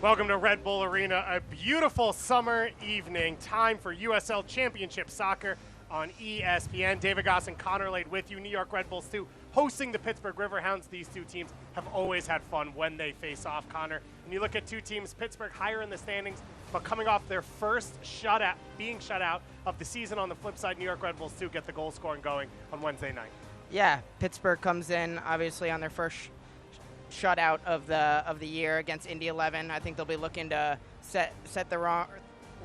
Welcome to Red Bull Arena, a beautiful summer evening. Time for USL Championship Soccer on ESPN. David Goss and Connor Lade with you. New York Red Bulls 2 hosting the Pittsburgh Riverhounds. These two teams have always had fun when they face off, Connor. And you look at two teams, Pittsburgh higher in the standings, but coming off their first being shut out of the season. On the flip side, New York Red Bulls 2 get the goal scoring going on Wednesday night. Yeah, Pittsburgh comes in obviously on their first shutout of the year against Indy 11. I think they'll be looking to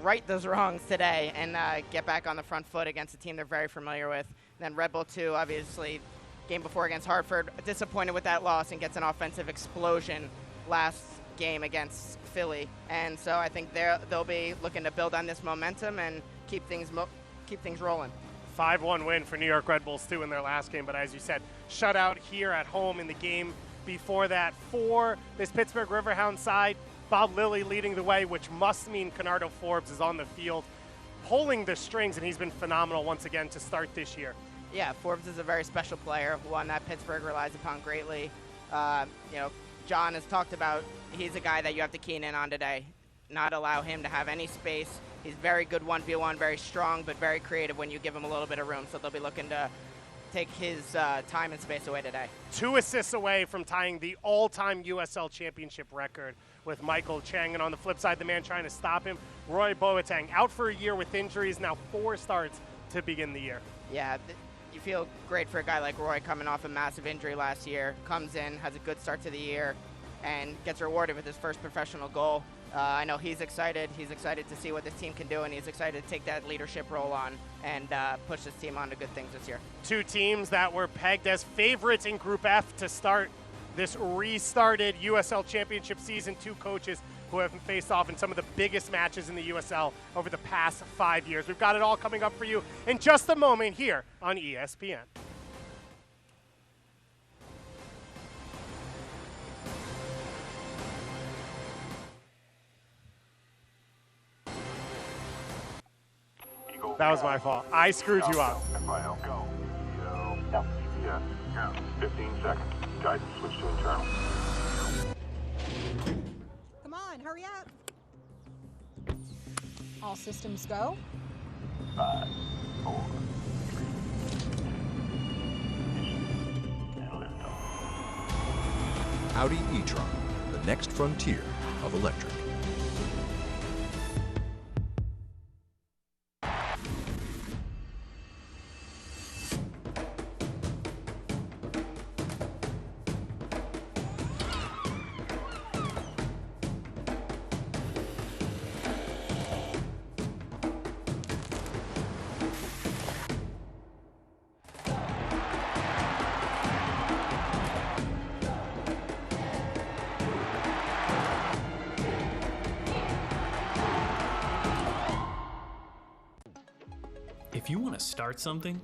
right those wrongs today and get back on the front foot against a team they're very familiar with. And then Red Bull 2, obviously, game before against Hartford, disappointed with that loss and gets an offensive explosion last game against Philly. And so I think they'll be looking to build on this momentum and keep things rolling. 5-1 win for New York Red Bulls 2 in their last game, but as you said, shutout here at home in the game before that. For this Pittsburgh Riverhound side, Bob Lilly leading the way, which must mean Kenardo Forbes is on the field pulling the strings, and he's been phenomenal once again to start this year. Yeah, Forbes is a very special player, one that Pittsburgh relies upon greatly. John has talked about he's a guy that you have to keen in on today, not allow him to have any space. He's very good 1v1, very strong, but very creative when you give him a little bit of room, so they'll be looking to take his time and space away today. 2 assists away from tying the all-time USL Championship record with Michael Chang. And on the flip side, the man trying to stop him, Roy Boateng, out for a year with injuries, now 4 starts to begin the year. Yeah, you feel great for a guy like Roy coming off a massive injury last year, comes in, has a good start to the year, and gets rewarded with his first professional goal. I know he's excited. He's excited to see what this team can do, and he's excited to take that leadership role on and push this team on to good things this year. 2 teams that were pegged as favorites in Group F to start this restarted USL Championship season. 2 coaches who have faced off in some of the biggest matches in the USL over the past 5 years. We've got it all coming up for you in just a moment here on ESPN. That was my fault. I screwed you up. Go. Yeah. 15 seconds. Guidance switch to internal. Come on, hurry up. All systems go. 5, 4, 3, 2, and lift off. Audi e-tron, the next frontier of electric. If you want to start something,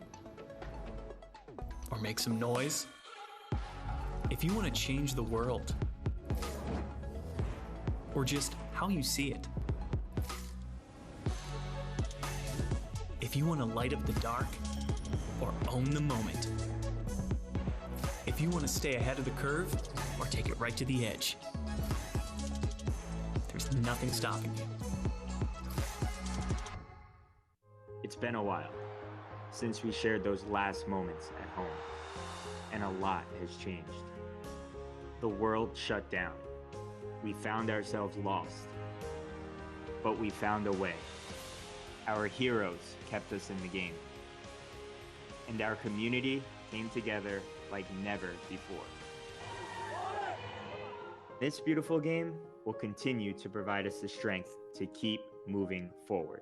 or make some noise, if you want to change the world, or just how you see it, if you want to light up the dark, or own the moment, if you want to stay ahead of the curve, or take it right to the edge, there's nothing stopping you. It's been a while since we shared those last moments at home, and a lot has changed. The world shut down. We found ourselves lost, but we found a way. Our heroes kept us in the game, and our community came together like never before. This beautiful game will continue to provide us the strength to keep moving forward.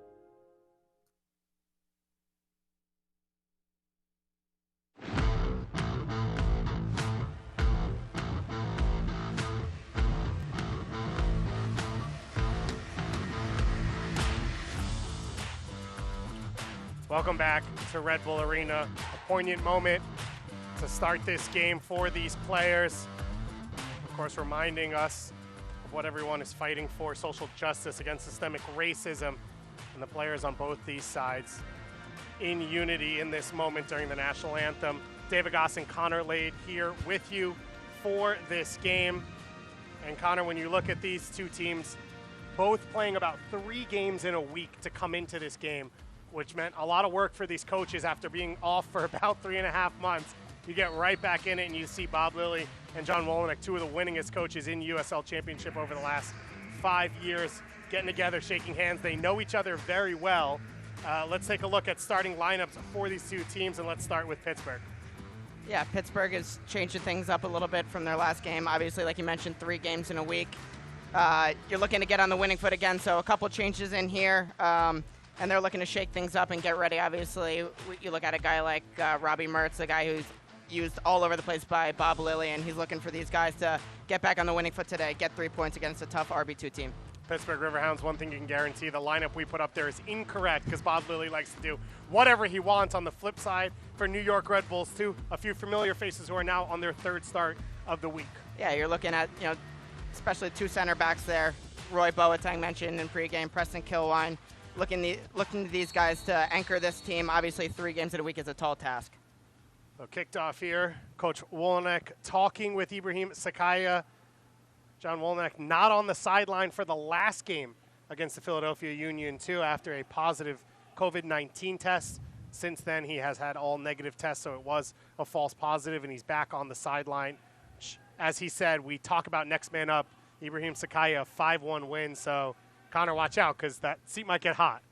Welcome back to Red Bull Arena. A poignant moment to start this game for these players. Of course, reminding us of what everyone is fighting for, social justice against systemic racism, and the players on both these sides in unity in this moment during the national anthem. David Goss and Connor Lade here with you for this game. And Connor, when you look at these two teams, both playing about 3 games in a week to come into this game, which meant a lot of work for these coaches after being off for about 3.5 months. You get right back in it, and you see Bob Lilly and John Wolyniec, two of the winningest coaches in USL Championship over the last 5 years, getting together, shaking hands. They know each other very well. Let's take a look at starting lineups for these two teams, and let's start with Pittsburgh. Yeah, Pittsburgh is changing things up a little bit from their last game. Obviously, like you mentioned, 3 games in a week. You're looking to get on the winning foot again, so a couple changes in here. And they're looking to shake things up and get ready. Obviously, you look at a guy like Robbie Mertz, a guy who's used all over the place by Bob Lilly, and he's looking for these guys to get back on the winning foot today, get 3 points against a tough RB2 team. Pittsburgh Riverhounds, one thing you can guarantee, the lineup we put up there is incorrect because Bob Lilly likes to do whatever he wants. On the flip side, for New York Red Bulls, too, a few familiar faces who are now on their 3rd start of the week. Yeah, you're looking at, especially 2 center backs there. Roy Boateng mentioned in pregame, Preston Kilwine. Looking to these guys to anchor this team. Obviously, 3 games in a week is a tall task. So kicked off here, Coach Wolyniec talking with Ibrahim Sakaya. John Wolyniec not on the sideline for the last game against the Philadelphia Union, too, after a positive COVID-19 test. Since then, he has had all negative tests, so it was a false positive, and he's back on the sideline. As he said, we talk about next man up. Ibrahim Sakaya, 5-1 win, so Connor, watch out, because that seat might get hot.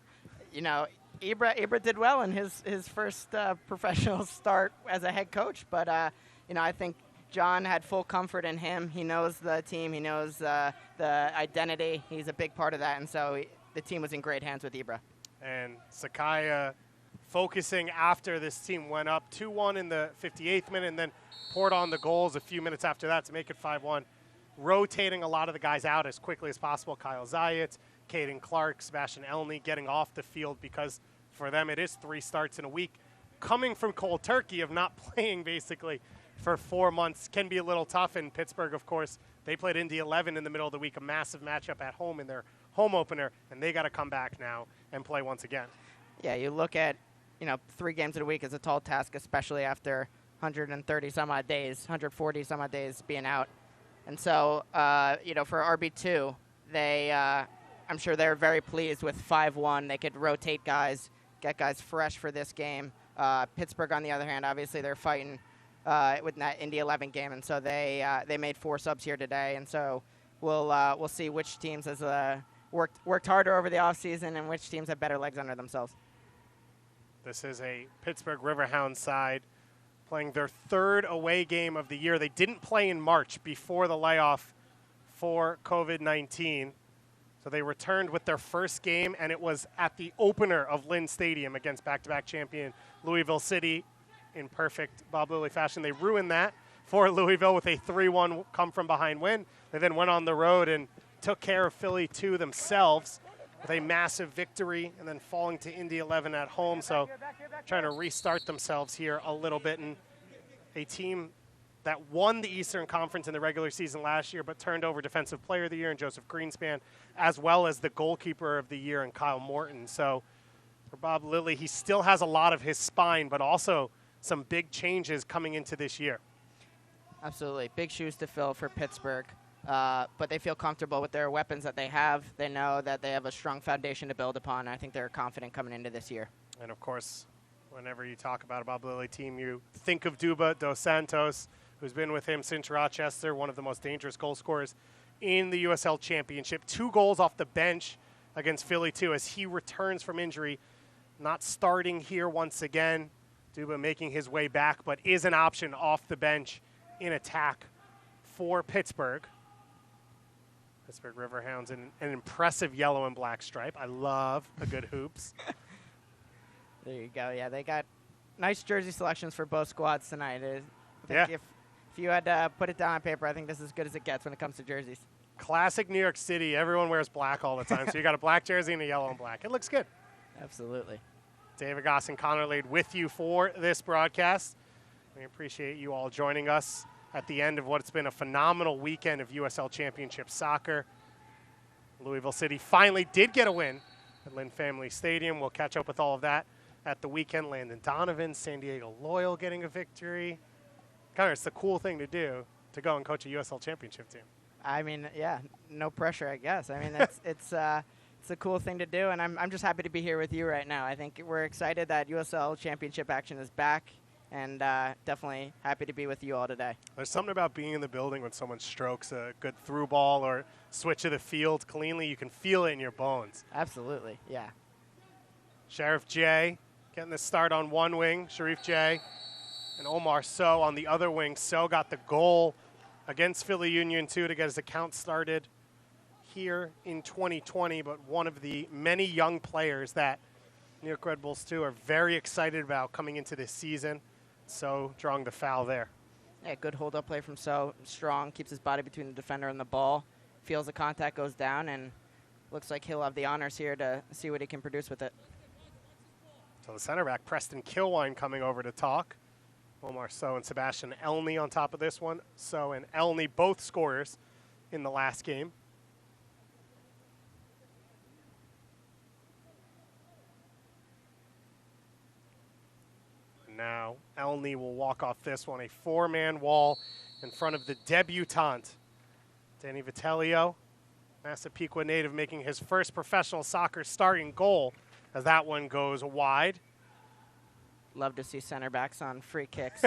Ibra did well in his first professional start as a head coach, but I think John had full comfort in him. He knows the team. He knows the identity. He's a big part of that, and so the team was in great hands with Ibra. And Sakaya focusing after this team went up 2-1 in the 58th minute and then poured on the goals a few minutes after that to make it 5-1. Rotating a lot of the guys out as quickly as possible. Kyle Zayat, Caden Clark, Sebastian Elney getting off the field because for them it is 3 starts in a week. Coming from cold turkey of not playing basically for 4 months can be a little tough. In Pittsburgh, of course, they played Indy 11 in the middle of the week, a massive matchup at home in their home opener, and they got to come back now and play once again. Yeah, you look at, 3 games in a week is a tall task, especially after 130 some odd days, 140 some odd days being out. And so, for RB2, I'm sure they're very pleased with 5-1. They could rotate guys, get guys fresh for this game. Pittsburgh, on the other hand, obviously they're fighting with that Indy 11 game, and so they made 4 subs here today. And so we'll see which teams has worked harder over the offseason and which teams have better legs under themselves. This is a Pittsburgh Riverhounds side playing their 3rd away game of the year. They didn't play in March before the layoff for COVID-19. So they returned with their first game, and it was at the opener of Lynn Stadium against back-to-back champion Louisville City in perfect Bob Lilly fashion. They ruined that for Louisville with a 3-1 come-from-behind win. They then went on the road and took care of Philly 2 themselves with a massive victory and then falling to Indy 11 at home. So trying to restart themselves here a little bit. And a team that won the Eastern Conference in the regular season last year but turned over Defensive Player of the Year in Joseph Greenspan, as well as the Goalkeeper of the Year in Kyle Morton. So for Bob Lilly, he still has a lot of his spine, but also some big changes coming into this year. Absolutely. Big shoes to fill for Pittsburgh. But they feel comfortable with their weapons that they have. They know that they have a strong foundation to build upon. I think they're confident coming into this year. And, of course, whenever you talk about a Bob Lilly team, you think of Duba Dos Santos, who's been with him since Rochester, one of the most dangerous goal scorers in the USL Championship. 2 goals off the bench against Philly, too, as he returns from injury. Not starting here once again. Duba making his way back, but is an option off the bench in attack for Pittsburgh. Pittsburgh Riverhounds in an impressive yellow and black stripe. I love a good hoops. There you go. Yeah, they got nice jersey selections for both squads tonight. I think if you had to put it down on paper, I think this is as good as it gets when it comes to jerseys. Classic New York City. Everyone wears black all the time. So you got a black jersey and a yellow and black. It looks good. Absolutely. David Goss and Connor Lade with you for this broadcast. We appreciate you all joining us at the end of what's been a phenomenal weekend of USL Championship soccer. Louisville City finally did get a win at Lynn Family Stadium. We'll catch up with all of that at the weekend. Landon Donovan, San Diego Loyal getting a victory. Connor, it's the cool thing to do to go and coach a USL Championship team. I mean, yeah, no pressure, I guess. I mean, it's a cool thing to do, and I'm just happy to be here with you right now. I think we're excited that USL Championship action is back, and definitely happy to be with you all today. There's something about being in the building when someone strokes a good through ball or switch of the field cleanly. You can feel it in your bones. Absolutely, yeah. Sheriff J getting the start on one wing, Sharif J, and Omar So on the other wing. So got the goal against Philly Union 2 to get his account started here in 2020, but one of the many young players that New York Red Bulls 2 are very excited about coming into this season. So drawing the foul there. Yeah, good hold-up play from So. Strong, keeps his body between the defender and the ball, feels the contact goes down, and looks like he'll have the honors here to see what he can produce with it. So the center back, Preston Kilwine, coming over to talk. Omar So and Sebastian Elney on top of this one. So and Elney both scorers in the last game. Now Elney will walk off this one, a four-man wall in front of the debutante, Danny Vitelio, Massapequa native, making his first professional soccer starting goal as that one goes wide. Love to see center backs on free kicks.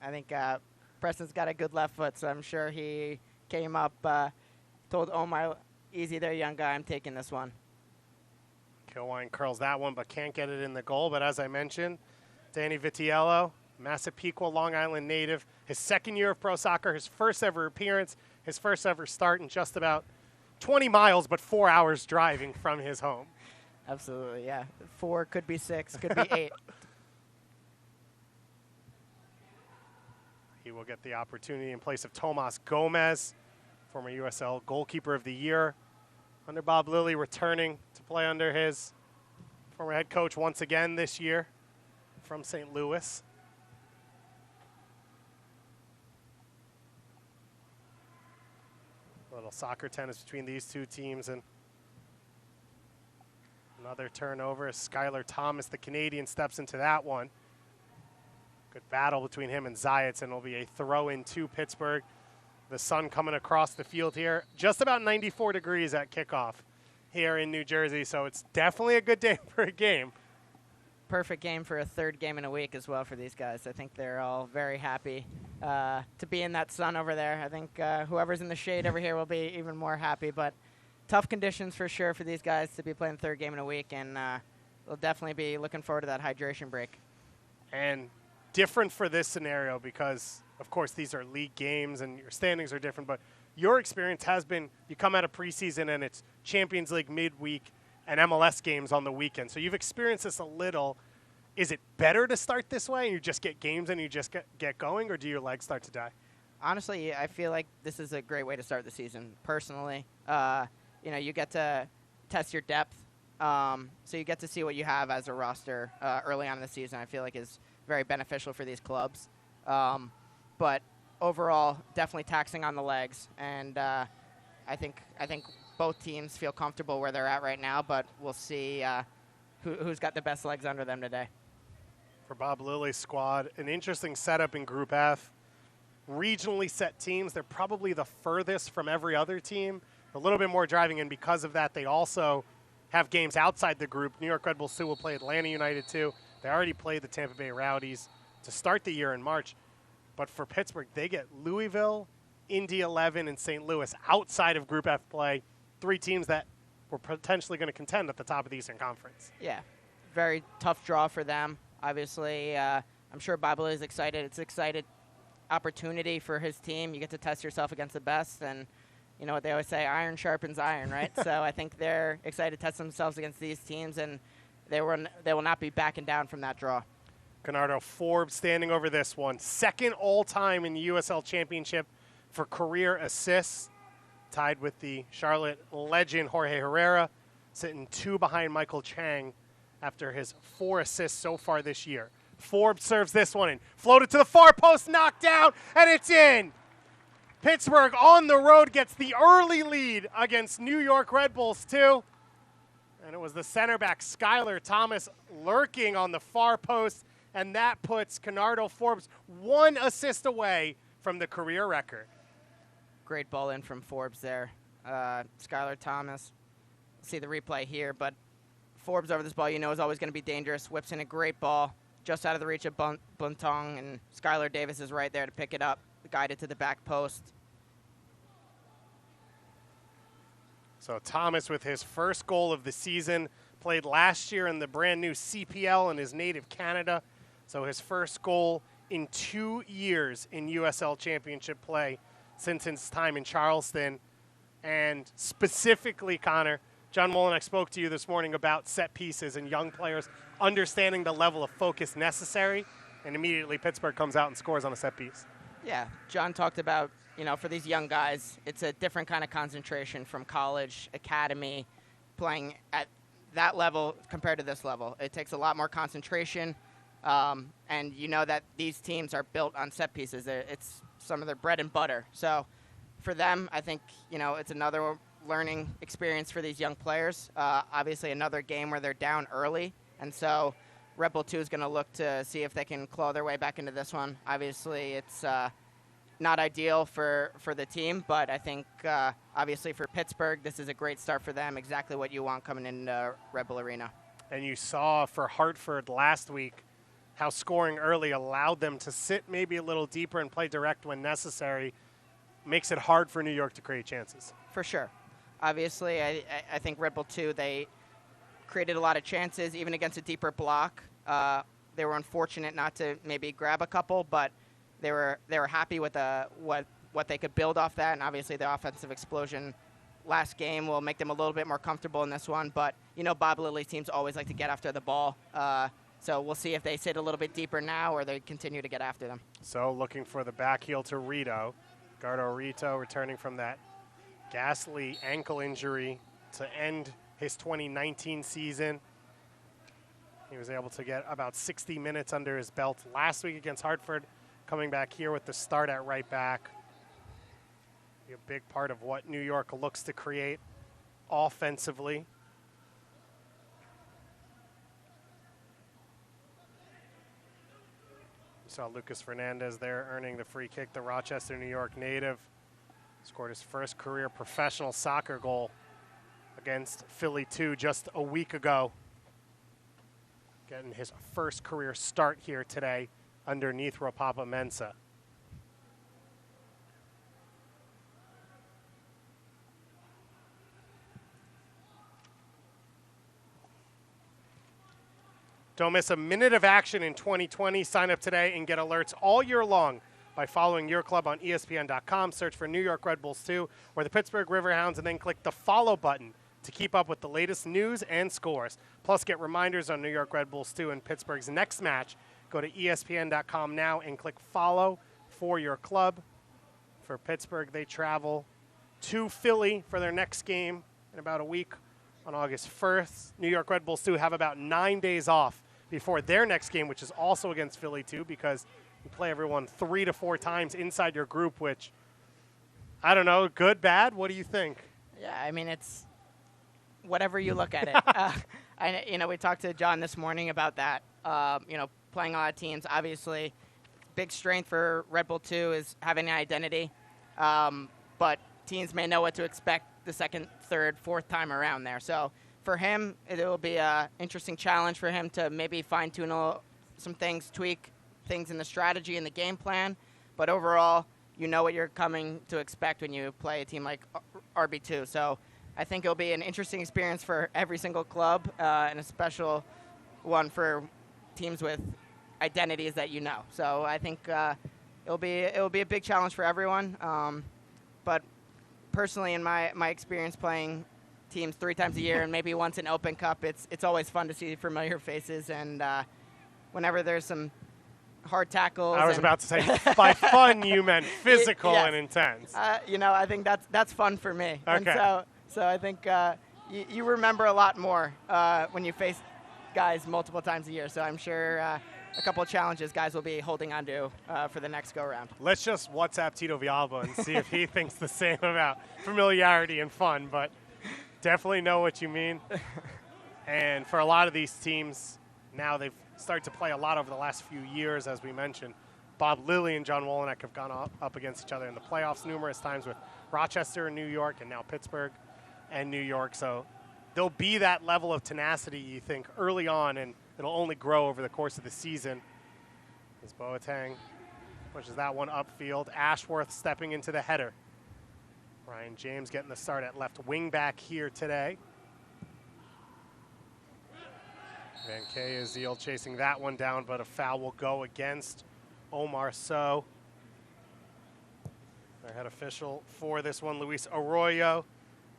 I think Preston's got a good left foot, so I'm sure he came up, told Omar, easy there, young guy, I'm taking this one. Kilwine curls that one, but can't get it in the goal. But as I mentioned, Danny Vitiello, Massapequa, Long Island native, his second year of pro soccer, his first ever appearance, his first ever start in just about 20 miles, but 4 hours driving from his home. Absolutely, yeah. 4, could be 6, could be 8. He will get the opportunity in place of Tomas Gomez, former USL goalkeeper of the year, under Bob Lilly, returning to play under his former head coach once again this year from St. Louis. A little soccer tennis between these two teams, and another turnover as Skylar Thomas, the Canadian, steps into that one. Good battle between him and Zayats, and it'll be a throw-in to Pittsburgh. The sun coming across the field here. Just about 94 degrees at kickoff here in New Jersey, so it's definitely a good day for a game. Perfect game for a third game in a week as well for these guys. I think they're all very happy to be in that sun over there. I think whoever's in the shade over here will be even more happy, but tough conditions for sure for these guys to be playing third game in a week, and they'll definitely be looking forward to that hydration break. And different for this scenario because, of course, these are league games and your standings are different, but your experience has been you come out of preseason and it's Champions League midweek and MLS games on the weekend. So you've experienced this a little. Is it better to start this way and you just get games and you just get going, or do your legs start to die? Honestly, I feel like this is a great way to start the season, personally. You get to test your depth, so you get to see what you have as a roster early on in the season. I feel like is very beneficial for these clubs. But overall, definitely taxing on the legs. And I think both teams feel comfortable where they're at right now, but we'll see who's got the best legs under them today. For Bob Lilly's squad, an interesting setup in Group F. Regionally set teams. They're probably the furthest from every other team. A little bit more driving, and because of that, they also have games outside the group. New York Red Bulls 2 will play Atlanta United 2. They already played the Tampa Bay Rowdies to start the year in March. But for Pittsburgh, they get Louisville, Indy 11, and St. Louis outside of Group F play. 3 teams that were potentially going to contend at the top of the Eastern Conference. Yeah, very tough draw for them. Obviously, I'm sure Bob is excited. It's an excited opportunity for his team. You get to test yourself against the best, and you know what they always say, iron sharpens iron, right? So I think they're excited to test themselves against these teams, and they will not be backing down from that draw. Conardo Forbes standing over this one. Second all-time in the USL Championship for career assists, tied with the Charlotte legend Jorge Herrera, sitting 2 behind Michael Chang after his 4 assists so far this year. Forbes serves this one in, floated to the far post, knocked down, and it's in. Pittsburgh on the road gets the early lead against New York Red Bulls 2. And it was the center back, Skylar Thomas, lurking on the far post, and that puts Conardo Forbes 1 assist away from the career record. Great ball in from Forbes there. Skylar Thomas. See the replay here, but Forbes over this ball, is always going to be dangerous. Whips in a great ball, just out of the reach of Buntong, and Skylar Davis is right there to pick it up, guide it to the back post. So Thomas with his first goal of the season, played last year in the brand new CPL in his native Canada. So his first goal in 2 years in USL Championship play since his time in Charleston. And specifically, Connor, John Wolyniec spoke to you this morning about set pieces and young players understanding the level of focus necessary, and immediately Pittsburgh comes out and scores on a set piece. Yeah, John talked about, for these young guys, it's a different kind of concentration from college, academy, playing at that level compared to this level. It takes a lot more concentration, and that these teams are built on set pieces. It's some of their bread and butter. So for them, I think, it's another learning experience for these young players. Obviously, another game where they're down early, and so Red Bull 2 is going to look to see if they can claw their way back into this one. Obviously, it's not ideal for the team, but I think obviously for Pittsburgh, this is a great start for them, exactly what you want coming into Red Bull Arena. And you saw for Hartford last week how scoring early allowed them to sit maybe a little deeper and play direct when necessary. Makes it hard for New York to create chances. For sure. Obviously, I think Red Bull 2, they created a lot of chances, even against a deeper block. They were unfortunate not to maybe grab a couple, but they were happy with what they could build off that, and obviously the offensive explosion last game will make them a little bit more comfortable in this one. But, Bob Lilly's teams always like to get after the ball. So we'll see if they sit a little bit deeper now or they continue to get after them. So looking for the back heel to Rito. Gardo Rito returning from that ghastly ankle injury to end his 2019 season. He was able to get about 60 minutes under his belt last week against Hartford, coming back here with the start at right back. Be a big part of what New York looks to create offensively. You saw Lucas Fernandez there earning the free kick, the Rochester, New York native. Scored his first career professional soccer goal against Philly 2 just a week ago. Getting his first career start here today underneath Rapapa Mensah. Don't miss a minute of action in 2020. Sign up today and get alerts all year long by following your club on ESPN.com. Search for New York Red Bulls 2 or the Pittsburgh Riverhounds, and then click the follow button to keep up with the latest news and scores. Plus, get reminders on New York Red Bulls 2 and Pittsburgh's next match. Go to ESPN.com now and click follow for your club. For Pittsburgh, they travel to Philly for their next game in about a week on August 1st. New York Red Bulls 2 have about 9 days off before their next game, which is also against Philly 2, because you play everyone 3 to 4 times inside your group, which, I don't know, good, bad? What do you think? Yeah, I mean, it's whatever you look at it. We talked to John this morning about that. Playing a lot of teams, obviously, big strength for Red Bull 2 is having an identity. But teams may know what to expect the second, third, fourth time around there. So for him, it will be an interesting challenge for him to maybe fine-tune some things, tweak things in the strategy and the game plan. But overall, you know what you're coming to expect when you play a team like RB2. So I think it'll be an interesting experience for every single club and a special one for teams with identities that you know. So I think it'll be a big challenge for everyone. But personally, in my experience playing teams 3 times a year and maybe once in Open Cup, it's always fun to see familiar faces. And whenever there's some hard tackles. I was about to say, by fun you meant physical yes. and intense. I think that's fun for me. Okay. And so I think you remember a lot more when you face guys multiple times a year. So I'm sure a couple of challenges guys will be holding on to for the next go-around. Let's just WhatsApp Tito Villalba and see if he thinks the same about familiarity and fun, but definitely know what you mean. And for a lot of these teams, now they've started to play a lot over the last few years, as we mentioned. Bob Lilly and John Wolyniec have gone up against each other in the playoffs numerous times with Rochester and New York, and now Pittsburgh and New York. So there'll be that level of tenacity, you think, early on, and it'll only grow over the course of the season. As Boateng pushes that one upfield. Ashworth stepping into the header. Ryan James getting the start at left wing back here today. Van Kay chasing that one down, but a foul will go against Omar Sow. Our head official for this one, Luis Arroyo.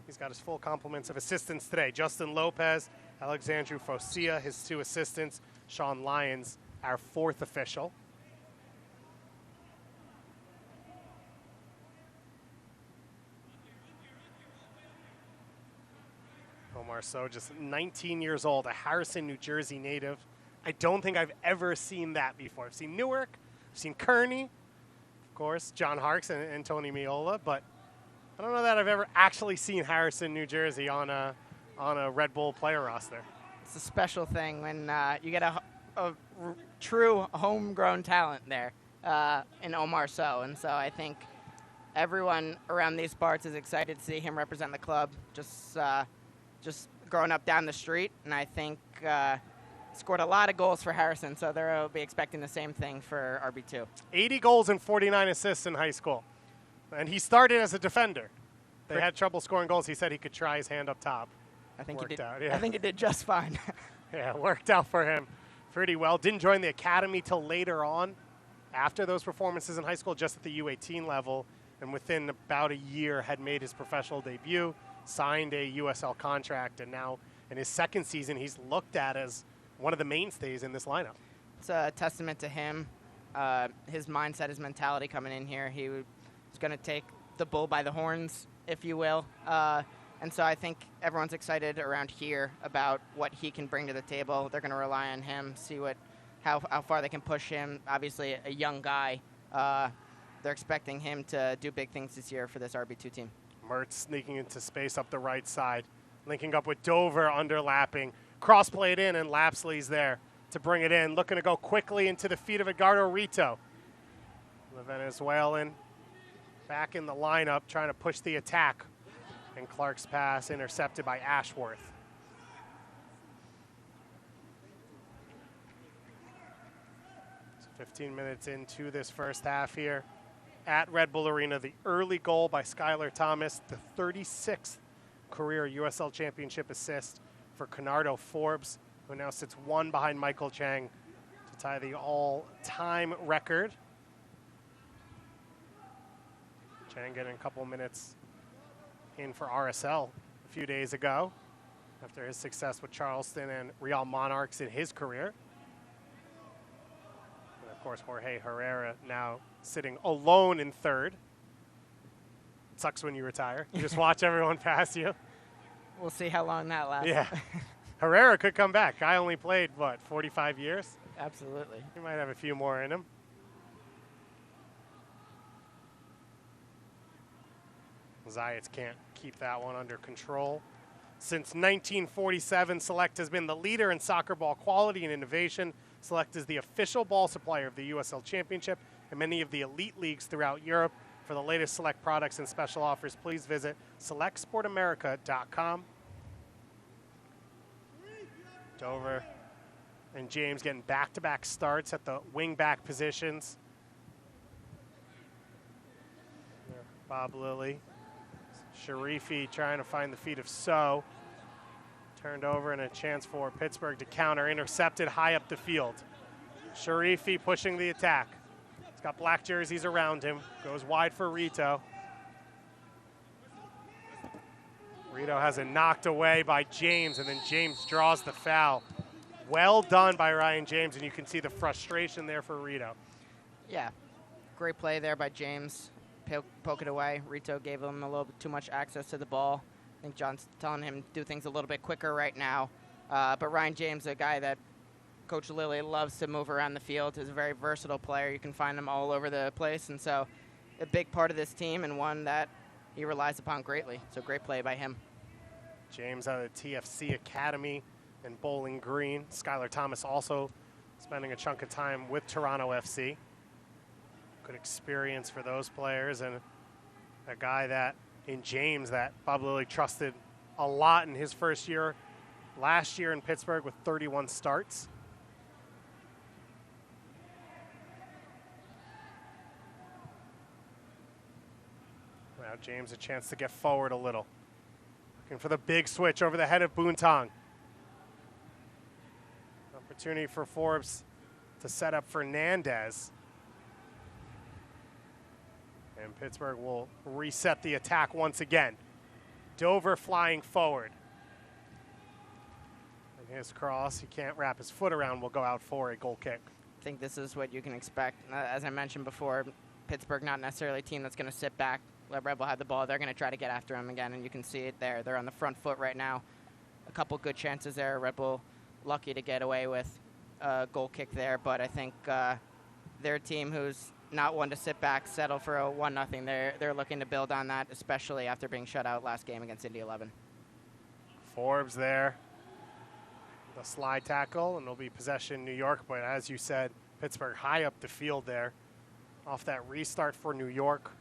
He's got his full complements of assistants today. Justin Lopez, Alexandru Focia, his 2 assistants. Sean Lyons, our 4th official. Omar Sow, just 19 years old, a Harrison, New Jersey native. I don't think I've ever seen that before. I've seen Newark, I've seen Kearney, of course, John Harkes and Tony Miola, but I don't know that I've ever actually seen Harrison, New Jersey on a Red Bull player roster. It's a special thing when you get a true homegrown talent there in Omar Sow, and so I think everyone around these parts is excited to see him represent the club. Just growing up down the street, and I think scored a lot of goals for Harrison, so they'll be expecting the same thing for RB2. 80 goals and 49 assists in high school, and he started as a defender. They had trouble scoring goals. He said he could try his hand up top. I think he did. Out, yeah. I think he did just fine. Yeah, worked out for him pretty well. Didn't join the academy till later on, after those performances in high school, just at the U18 level, and within about a year had made his professional debut, signed a USL contract, and now in his 2nd season, he's looked at as one of the mainstays in this lineup. It's a testament to him, his mindset, his mentality coming in here. He was going to take the bull by the horns, if you will. And so I think everyone's excited around here about what he can bring to the table. They're going to rely on him, see how far they can push him. Obviously, a young guy. They're expecting him to do big things this year for this RB2 team. Mertz sneaking into space up the right side, linking up with Dover, underlapping. Cross played in, and Lapsley's there to bring it in. Looking to go quickly into the feet of Edgardo Rito. The Venezuelan back in the lineup, trying to push the attack. And Clark's pass intercepted by Ashworth. So 15 minutes into this first half here at Red Bull Arena. The early goal by Skylar Thomas, the 36th career USL Championship assist for Conardo Forbes, who now sits 1 behind Michael Chang to tie the all-time record. Chang getting a couple minutes in for RSL a few days ago after his success with Charleston and Real Monarchs in his career. And of course, Jorge Herrera now sitting alone in 3rd. It sucks when you retire. You just watch everyone pass you. We'll see how long that lasts. Yeah. Herrera could come back. Guy only played, 45 years? Absolutely. He might have a few more in him. Zayats can't keep that one under control. Since 1947, Select has been the leader in soccer ball quality and innovation. Select is the official ball supplier of the USL Championship and many of the elite leagues throughout Europe. For the latest Select products and special offers, please visit selectsportamerica.com. Dover and James getting back-to-back starts at the wing-back positions. Bob Lilly. Sharifi trying to find the feet of So. Turned over and a chance for Pittsburgh to counter. Intercepted high up the field. Sharifi pushing the attack. He's got black jerseys around him. Goes wide for Rito. Rito has it knocked away by James, and then James draws the foul. Well done by Ryan James, and you can see the frustration there for Rito. Yeah, great play there by James. Poke it away. Rito gave him a little bit too much access to the ball. I think John's telling him to do things a little bit quicker right now. But Ryan James, a guy that Coach Lilly loves to move around the field, is a very versatile player. You can find him all over the place, and so a big part of this team and one that he relies upon greatly. So great play by him. James out of the TFC Academy in Bowling Green. Skylar Thomas also spending a chunk of time with Toronto FC. Good experience for those players, and A guy that, in James, that Bob Lilly trusted a lot in his first year, last year in Pittsburgh with 31 starts. Now James a chance to get forward a little. Looking for the big switch over the head of Boontong. Opportunity for Forbes to set up Fernandez. And Pittsburgh will reset the attack once again. Dover flying forward. And his cross, he can't wrap his foot around, will go out for a goal kick. I think this is what you can expect. As I mentioned before, Pittsburgh not necessarily a team that's going to sit back, let Red Bull have the ball. They're going to try to get after him again, and you can see it there. They're on the front foot right now. A couple good chances there. Red Bull lucky to get away with a goal kick there, but I think they're a team who's not one to sit back, settle for a 1-0. They're looking to build on that, especially after being shut out last game against Indy 11. Forbes there. The slide tackle, and it'll be possession New York, but as you said, Pittsburgh high up the field there. Off that restart for New York.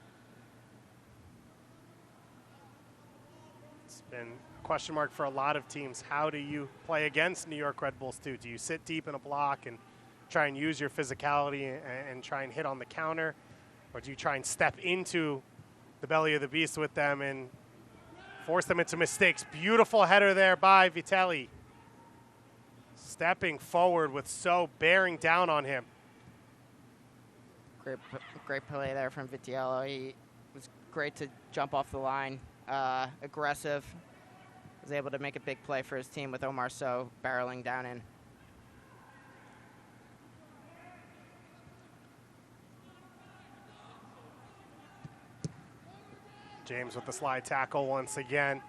It's been a question mark for a lot of teams. How do you play against New York Red Bulls too? Do you sit deep in a block and try and use your physicality and try and hit on the counter? Or do you try and step into the belly of the beast with them and force them into mistakes? Beautiful header there by Vitelli. Stepping forward with So bearing down on him. Great play there from Vitiello. He was great to jump off the line, aggressive. Was able to make a big play for his team with Omar So barreling down in. James with the slide tackle once again.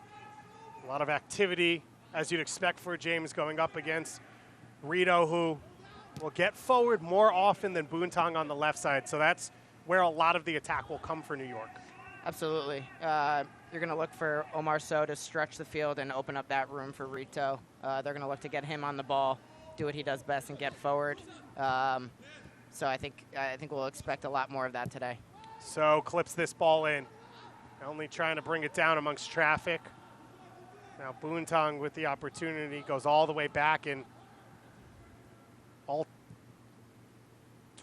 A lot of activity, as you'd expect for James going up against Rito, who will get forward more often than Boontong on the left side. So that's where a lot of the attack will come for New York. Absolutely. You're going to look for Omar So to stretch the field and open up that room for Rito. They're going to look to get him on the ball, do what he does best, and get forward. So I think we'll expect a lot more of that today. So clips this ball in. Only trying to bring it down amongst traffic. Now Boontong with the opportunity goes all the way back, and all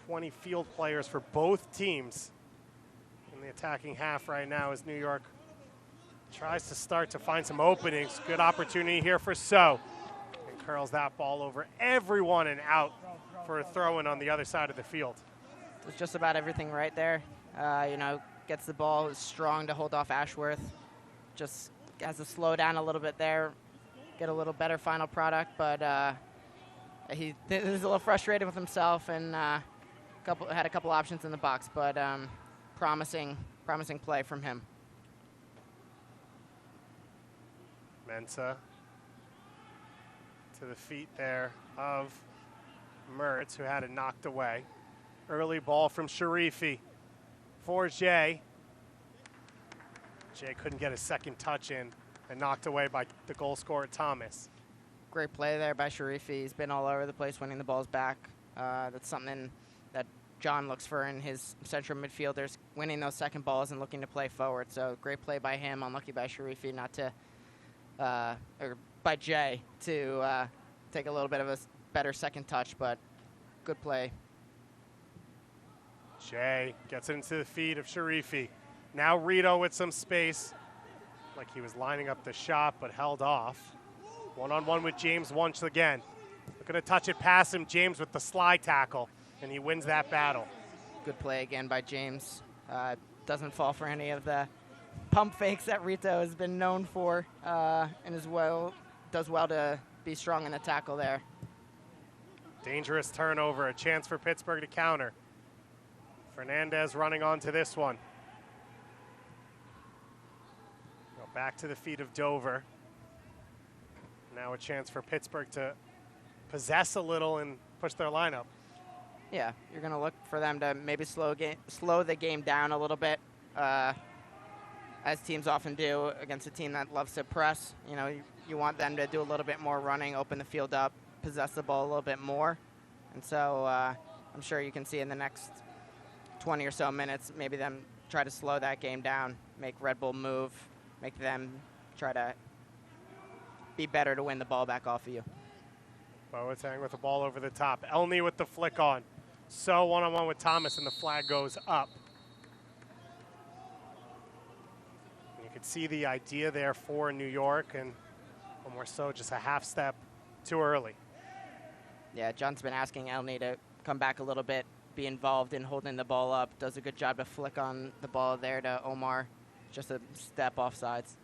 20 field players for both teams in the attacking half right now as New York tries to start to find some openings. Good opportunity here for So. And curls that ball over everyone and out for a throw-in on the other side of the field. It's just about everything right there. Gets the ball, is strong to hold off Ashworth. Just has to slow down a little bit there, get a little better final product, but he's a little frustrated with himself and had a couple options in the box, but promising play from him. Mensah to the feet there of Mertz, who had it knocked away. Early ball from Sharifi for Jay. Jay couldn't get a second touch in and knocked away by the goal scorer, Thomas. Great play there by Sharifi. He's been all over the place winning the balls back. That's something that John looks for in his central midfielders, winning those second balls and looking to play forward. So great play by him. Unlucky by Sharifi or by Jay to take a little bit of a better second touch, but good play. Jay gets it into the feet of Sharifi. Now Rito with some space, like he was lining up the shot, but held off. One-on-one with James once again. Looking to touch it past him, James with the slide tackle, and he wins that battle. Good play again by James. Doesn't fall for any of the pump fakes that Rito has been known for, and does well to be strong in the tackle there. Dangerous turnover, a chance for Pittsburgh to counter. Fernandez running onto this one. Go back to the feet of Dover. Now a chance for Pittsburgh to possess a little and push their lineup. Yeah, you're going to look for them to maybe slow the game down a little bit, as teams often do against a team that loves to press. You want them to do a little bit more running, open the field up, possess the ball a little bit more. And so I'm sure you can see in the next 20 or so minutes, maybe them try to slow that game down, make Red Bull move, make them try to be better to win the ball back off of you. Boateng with the ball over the top. Elney with the flick on. So one-on-one with Thomas, and the flag goes up. You can see the idea there for New York, and one more so just a half step too early. Yeah, John's been asking Elney to come back a little bit, be involved in holding the ball up. Does a good job to flick on the ball there to Omar. Just a step off sides.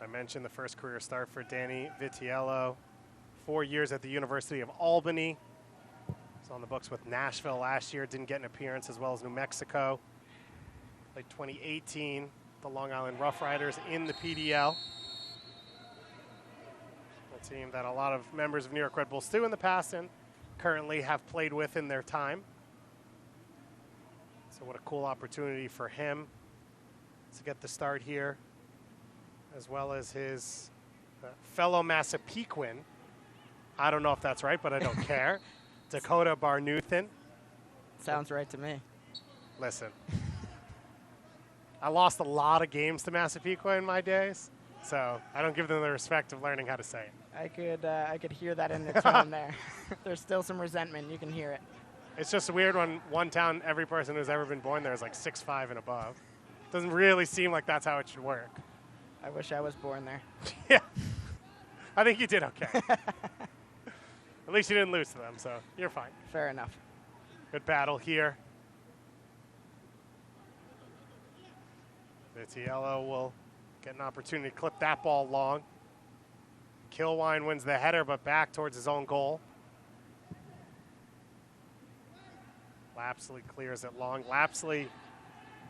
I mentioned the first career start for Danny Vitiello. 4 years at the University of Albany. Was on the books with Nashville last year. Didn't get an appearance, as well as New Mexico. Played 2018, the Long Island Rough Riders in the PDL. A team that a lot of members of New York Red Bulls do in the past and currently have played with in their time. So what a cool opportunity for him to get the start here, as well as his fellow Massapequan. I don't know if that's right, but I don't care. Dakota Barnuthan. Sounds right to me. Listen, I lost a lot of games to Massapequa in my days, so I don't give them the respect of learning how to say it. I could hear that in the tone there. There's still some resentment. You can hear it. It's just weird when one town, every person who's ever been born there is like 6'5" and above. Doesn't really seem like that's how it should work. I wish I was born there. Yeah. I think you did okay. At least you didn't lose to them, so you're fine. Fair enough. Good battle here. Vitiello will get an opportunity to clip that ball long. Kilwine wins the header, but back towards his own goal. Lapsley clears it long. Lapsley,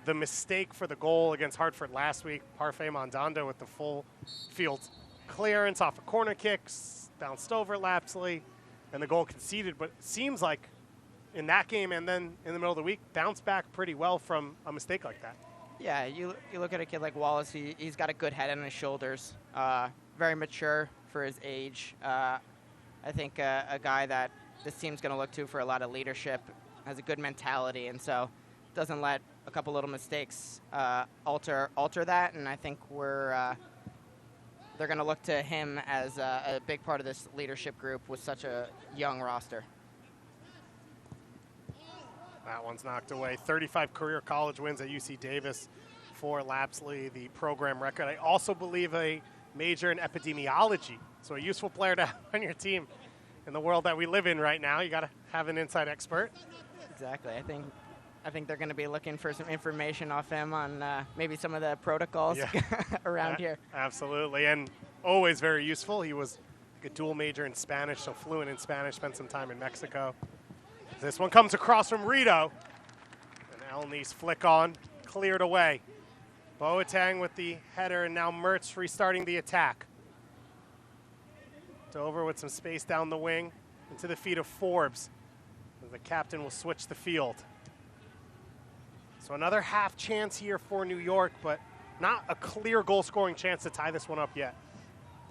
the mistake for the goal against Hartford last week. Parfait Mandanda with the full field clearance off a corner kick, bounced over Lapsley, and the goal conceded. But it seems like in that game and then in the middle of the week, bounced back pretty well from a mistake like that. Yeah, you look at a kid like Wallace, he's got a good head on his shoulders, very mature for his age. I think a guy that this team's going to look to for a lot of leadership, has a good mentality, and so doesn't let a couple little mistakes alter that. And I think they're going to look to him as a big part of this leadership group with such a young roster. That one's knocked away. 35 career college wins at UC Davis for Lapsley, the program record. I also believe a major in epidemiology, so a useful player to have on your team in the world that we live in right now. You got to have an inside expert. Exactly. I think they're going to be looking for some information off him on maybe some of the protocols around here. Absolutely, and always very useful. He was like a dual major in Spanish, so fluent in Spanish, spent some time in Mexico. This one comes across from Rito, and Elney's flick on, cleared away. Boateng with the header, and now Mertz restarting the attack. Dover with some space down the wing, into the feet of Forbes. The captain will switch the field. So another half chance here for New York, but not a clear goal-scoring chance to tie this one up yet.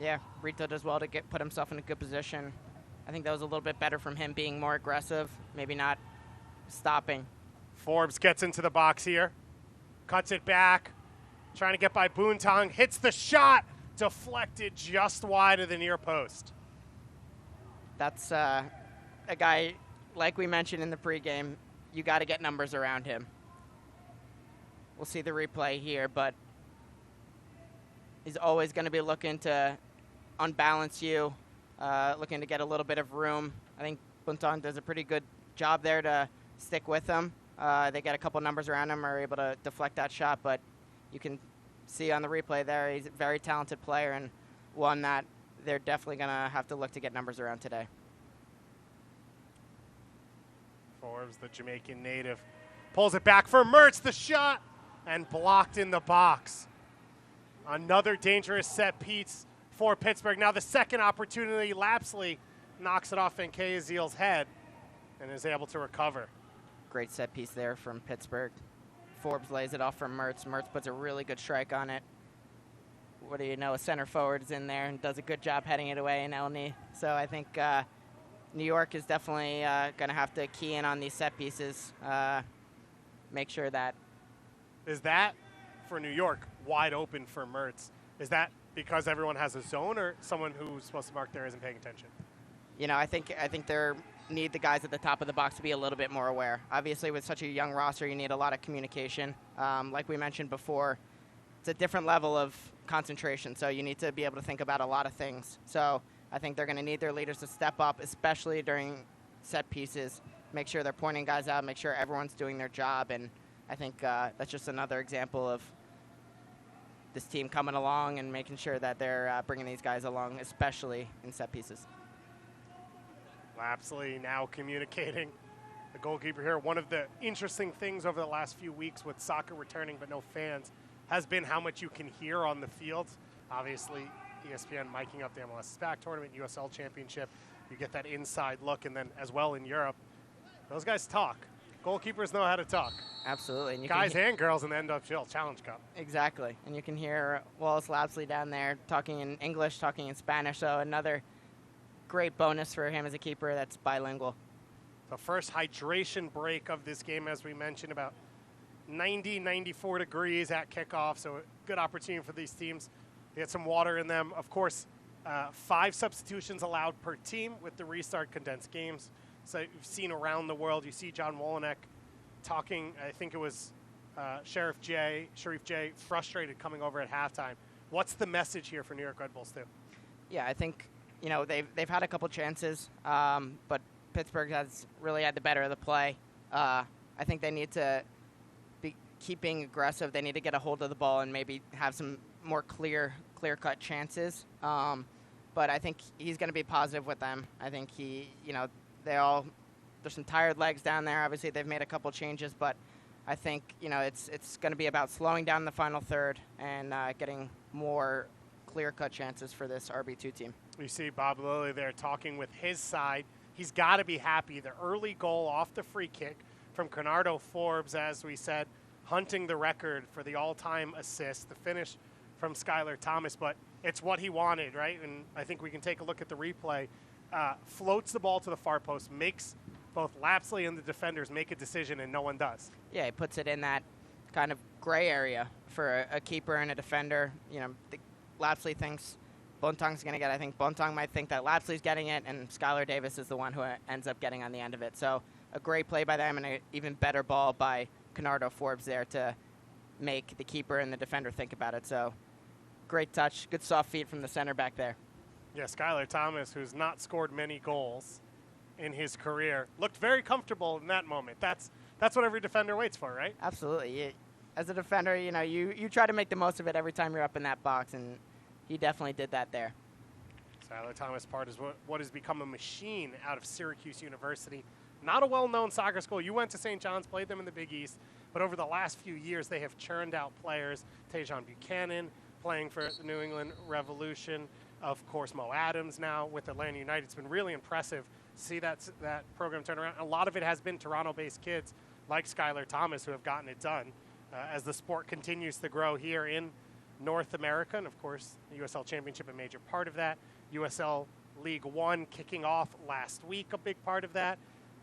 Yeah, Rito does well to put himself in a good position. I think that was a little bit better from him being more aggressive, maybe not stopping. Forbes gets into the box here, cuts it back, trying to get by Boontong, hits the shot, deflected just wide of the near post. That's a guy, like we mentioned in the pregame, you got to get numbers around him. We'll see the replay here, but he's always going to be looking to unbalance you, looking to get a little bit of room. I think Bunton does a pretty good job there to stick with him. They get a couple numbers around him, are able to deflect that shot, but you can see on the replay there, he's a very talented player and one that they're definitely going to have to look to get numbers around today. Forbes, the Jamaican native, pulls it back for Mertz, the shot, and blocked in the box. Another dangerous set piece for Pittsburgh. Now the second opportunity, Lapsley knocks it off Nkeaziel's head and is able to recover. Great set piece there from Pittsburgh. Forbes lays it off from Mertz. Mertz puts a really good strike on it. What do you know, a center forward is in there and does a good job heading it away in Elney. So I think New York is definitely going to have to key in on these set pieces, make sure that. Is that, for New York, wide open for Mertz? Is that because everyone has a zone, or someone who's supposed to mark there isn't paying attention? You know, I think they need the guys at the top of the box to be a little bit more aware. Obviously, with such a young roster, you need a lot of communication. Like we mentioned before, it's a different level of concentration, so you need to be able to think about a lot of things. So I think they're going to need their leaders to step up, especially during set pieces, make sure they're pointing guys out, make sure everyone's doing their job, and I think that's just another example of this team coming along and making sure that they're bringing these guys along, especially in set pieces. Lapsley now communicating, the goalkeeper here. One of the interesting things over the last few weeks with soccer returning but no fans has been how much you can hear on the field. Obviously, ESPN miking up the MLS SPAC tournament, USL Championship. You get that inside look, and then as well in Europe, those guys talk. Goalkeepers know how to talk. Absolutely. And you guys and girls in the NWL Challenge Cup. Exactly. And you can hear Wallace Lapsley down there talking in English, talking in Spanish, so another great bonus for him as a keeper that's bilingual. The first hydration break of this game, as we mentioned, about 90, 94 degrees at kickoff, so a good opportunity for these teams to get some water in them. Of course, 5 substitutions allowed per team with the restart condensed games. So you've seen around the world, you see John Wolenek talking, I think it was Sharif J, frustrated coming over at halftime. What's the message here for New York Red Bulls too? Yeah, I think, you know, they've had a couple chances, but Pittsburgh has really had the better of the play. I think they need to be keeping aggressive. They need to get a hold of the ball and maybe have some more clear-cut chances. But I think he's going to be positive with them. I think there's some tired legs down there. Obviously, they've made a couple changes, but I think, you know, it's going to be about slowing down the final third and getting more clear-cut chances for this RB2 team. You see Bob Lilly there talking with his side. He's got to be happy. The early goal off the free kick from Conardo Forbes, as we said, hunting the record for the all-time assist, the finish from Skylar Thomas, but it's what he wanted, right? And I think we can take a look at the replay. Floats the ball to the far post, makes both Lapsley and the defenders make a decision, and no one does. Yeah, he puts it in that kind of gray area for a keeper and a defender. You know, Lapsley thinks Bontang's going to get it. I think Bontang might think that Lapsley's getting it, and Skylar Davis is the one who ends up getting on the end of it. So a great play by them and an even better ball by Conardo Forbes there to make the keeper and the defender think about it. So great touch, good soft feet from the center back there. Yeah, Skylar Thomas, who's not scored many goals in his career, looked very comfortable in that moment. That's what every defender waits for, right? Absolutely. As a defender, you know, you try to make the most of it every time you're up in that box, and he definitely did that there. Skylar Thomas part is what has become a machine out of Syracuse University. Not a well-known soccer school. You went to St. John's, played them in the Big East, but over the last few years they have churned out players. Tajon Buchanan playing for the New England Revolution. Of course, Mo Adams now with Atlanta United. It's been really impressive to see that program turn around. A lot of it has been Toronto-based kids like Skylar Thomas who have gotten it done as the sport continues to grow here in North America. And, of course, the USL Championship a major part of that. USL League One kicking off last week, a big part of that.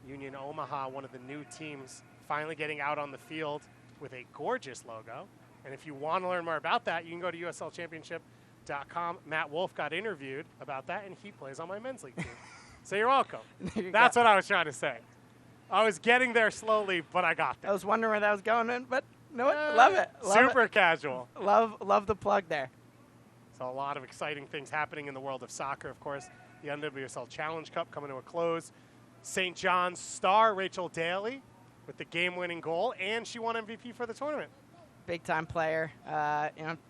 Union Omaha, one of the new teams, finally getting out on the field with a gorgeous logo. And if you want to learn more about that, you can go to USLChampionship.com. Matt Wolf got interviewed about that, and he plays on my men's league team. So you're welcome. That's what I was trying to say. I was getting there slowly, but I got there. I was wondering where that was going in, but no, love it. Super casual. Love the plug there. So a lot of exciting things happening in the world of soccer. Of course, the NWSL Challenge Cup coming to a close. St. John's star Rachel Daly with the game-winning goal, and she won MVP for the tournament. Big-time player,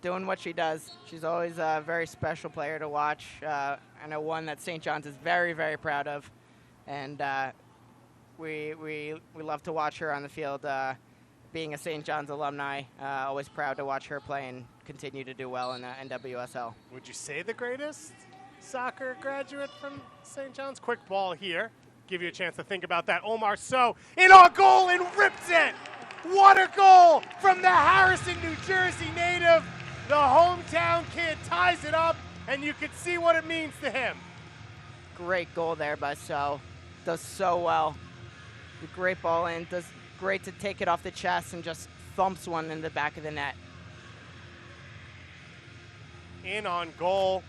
doing what she does. She's always a very special player to watch, and one that St. John's is very, very proud of. And we love to watch her on the field. Being a St. John's alumni, always proud to watch her play and continue to do well in the NWSL. Would you say the greatest soccer graduate from St. John's? Quick ball here. Give you a chance to think about that. Omar Sow in on goal and rips it. What a goal from the Harrison, New Jersey native. The hometown kid ties it up, and you can see what it means to him. Great goal there by So. Does so well. The great ball in. Does great to take it off the chest and just thumps one in the back of the net. In on goal.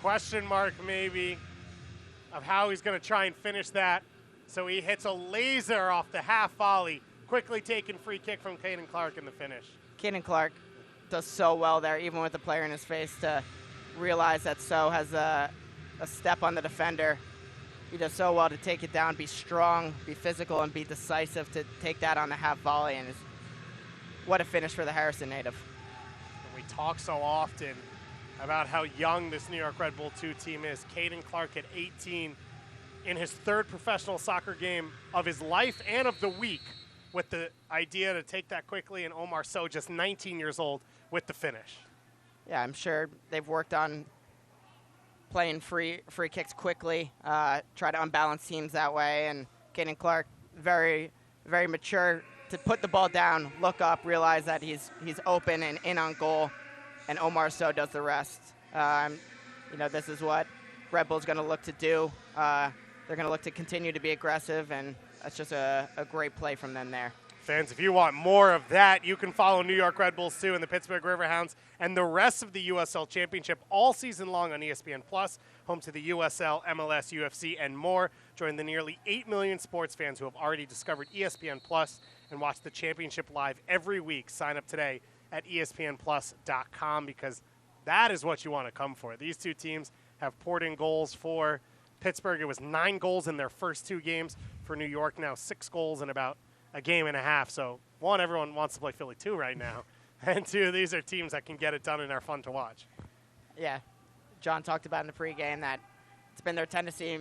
Question mark maybe of how he's going to try and finish that. So he hits a laser off the half volley. Quickly taken free kick from Caden Clark in the finish. Caden Clark does so well there, even with the player in his face, to realize that So has a step on the defender. He does so well to take it down, be strong, be physical, and be decisive to take that on the half volley. And what a finish for the Harrison native. We talk so often about how young this New York Red Bull 2 team is. Caden Clark at 18 in his third professional soccer game of his life and of the week, with the idea to take that quickly, and Omar So, just 19 years old, with the finish. Yeah, I'm sure they've worked on playing free kicks quickly, try to unbalance teams that way, and Caden Clark, very, very mature to put the ball down, look up, realize that he's open and in on goal, and Omar So does the rest. This is what Red Bull's going to look to do. They're going to look to continue to be aggressive, and that's just a great play from them there. Fans, if you want more of that, you can follow New York Red Bulls 2 and the Pittsburgh Riverhounds and the rest of the USL Championship all season long on ESPN+, home to the USL, MLS, UFC, and more. Join the nearly 8 million sports fans who have already discovered ESPN+ and watch the championship live every week. Sign up today at espnplus.com, because that is what you want to come for. These two teams have poured in goals for Pittsburgh. It was 9 goals in their first 2 games. For New York, now 6 goals in about a game and a half. So, 1, everyone wants to play Philly 2 right now. And 2, these are teams that can get it done and are fun to watch. Yeah. John talked about in the pregame that it's been their tendency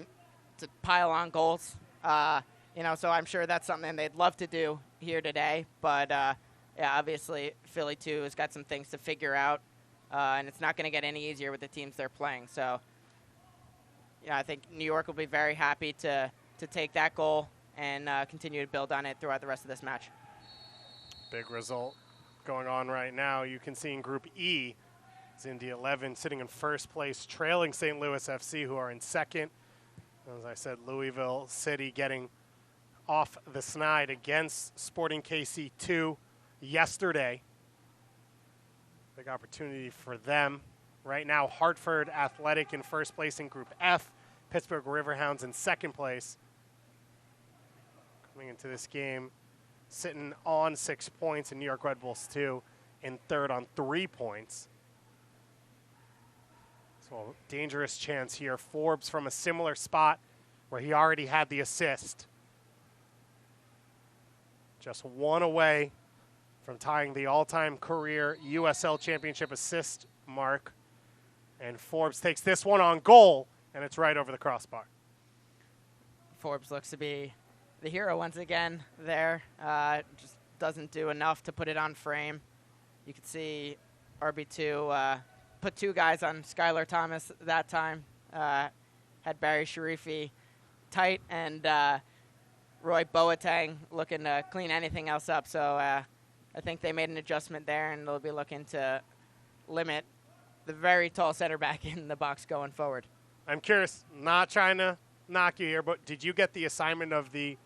to pile on goals. So I'm sure that's something they'd love to do here today. But, obviously Philly 2 has got some things to figure out. And it's not going to get any easier with the teams they're playing. So, I think New York will be very happy to take that goal and continue to build on it throughout the rest of this match. Big result going on right now. You can see in Group E, it's Indy 11 sitting in first place, trailing St. Louis FC, who are in second. As I said, Louisville City getting off the snide against Sporting KC 2 yesterday. Big opportunity for them. Right now, Hartford Athletic in first place in Group F. Pittsburgh Riverhounds in second place. Coming into this game, sitting on 6 points, and New York Red Bulls 2 in third on 3 points. So dangerous chance here. Forbes from a similar spot where he already had the assist. Just 1 away from tying the all-time career USL Championship assist mark. And Forbes takes this one on goal, and it's right over the crossbar. Forbes looks to be the hero once again there. Just doesn't do enough to put it on frame. You can see RB2 put 2 guys on Skylar Thomas that time. Had Barry Sharifi tight, and Roy Boateng looking to clean anything else up. So I think they made an adjustment there, and they'll be looking to limit the very tall center back in the box going forward. I'm curious, not trying to knock you here, but did you get the assignment of the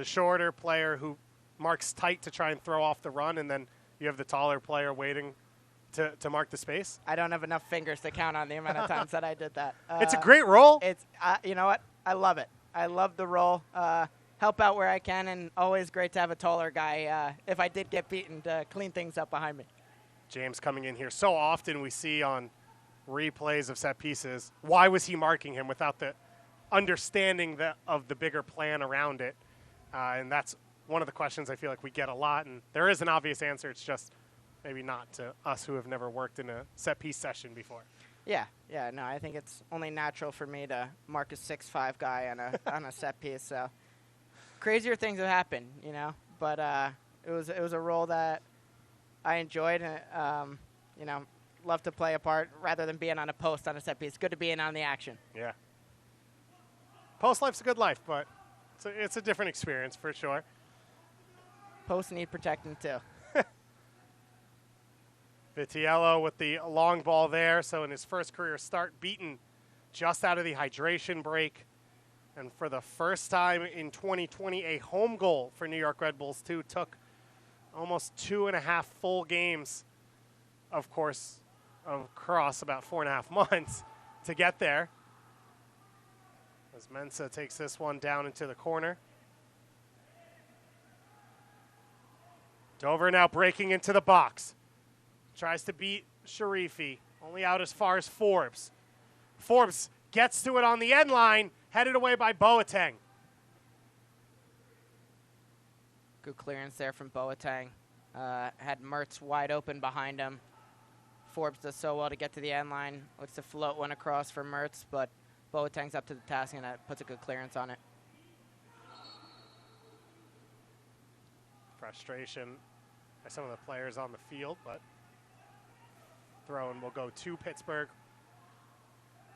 shorter player who marks tight to try and throw off the run, and then you have the taller player waiting to mark the space? I don't have enough fingers to count on the amount of times that I did that. It's a great role. It's you know what? I love it. I love the role. Help out where I can, and always great to have a taller guy, if I did get beaten, to clean things up behind me. James coming in here. So often we see on replays of set pieces, why was he marking him without the understanding of the bigger plan around it? And that's one of the questions I feel like we get a lot. And there is an obvious answer. It's just maybe not to us who have never worked in a set piece session before. Yeah, no, I think it's only natural for me to mark a 6'5" guy on a set piece. So crazier things have happened, but it was a role that I enjoyed, and love to play a part rather than being on a post on a set piece. Good to be in on the action. Yeah. Post life's a good life, but it's a different experience for sure. Posts need protecting too. Vitiello with the long ball there. So in his first career start, beaten just out of the hydration break. And for the first time in 2020, a home goal for New York Red Bulls 2 took almost 2.5 full games, of course, across about 4.5 months to get there. As Mensah takes this one down into the corner. Dover now breaking into the box. Tries to beat Sharifi, only out as far as Forbes. Forbes gets to it on the end line, headed away by Boateng. Good clearance there from Boateng. Had Mertz wide open behind him. Forbes does so well to get to the end line. Looks to float one across for Mertz, but Boateng's up to the task and that puts a good clearance on it. Frustration by some of the players on the field, but throw-in will go to Pittsburgh.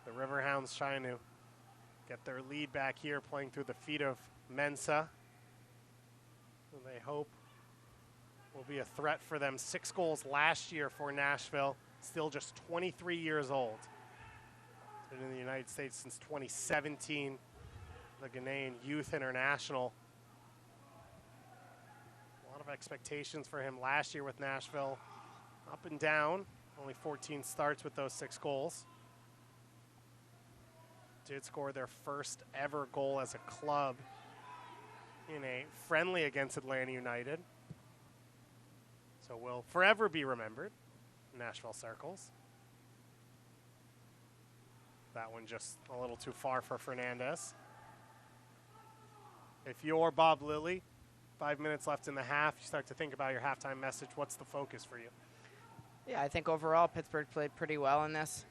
The Riverhounds trying to get their lead back here, playing through the feet of Mensah, who they hope will be a threat for them. 6 goals last year for Nashville, still just 23 years old. Been in the United States since 2017, the Ghanaian Youth International. A lot of expectations for him last year with Nashville. Up and down, only 14 starts with those 6 goals. Did score their first ever goal as a club in a friendly against Atlanta United. So will forever be remembered in Nashville circles. That one just a little too far for Fernandez. If you're Bob Lilly, 5 minutes left in the half, you start to think about your halftime message. What's the focus for you? Yeah, I think overall Pittsburgh played pretty well in this.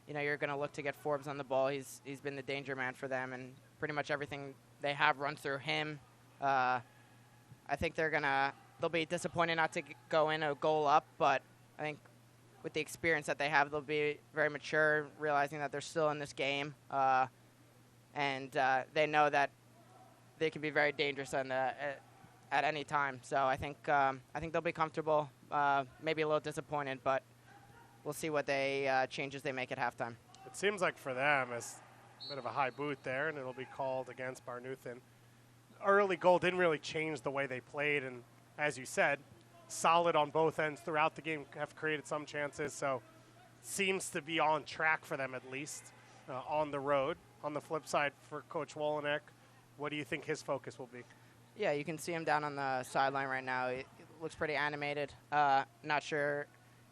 You know, you're going to look to get Forbes on the ball. He's been the danger man for them, and pretty much everything they have runs through him. I think they'll be disappointed not to go in a goal up, but I think with the experience that they have, they'll be very mature, realizing that they're still in this game, and they know that they can be very dangerous at any time. So I think they'll be comfortable, maybe a little disappointed, but we'll see what changes they make at halftime. It seems like for them it's a bit of a high boot there, and it'll be called against Barnuthin. Early goal didn't really change the way they played, and as you said, solid on both ends throughout the game, have created some chances, so seems to be on track for them at least on the road. On the flip side for Coach Wolenek, what do you think his focus will be? Yeah, you can see him down on the sideline right now. It looks pretty animated. Not sure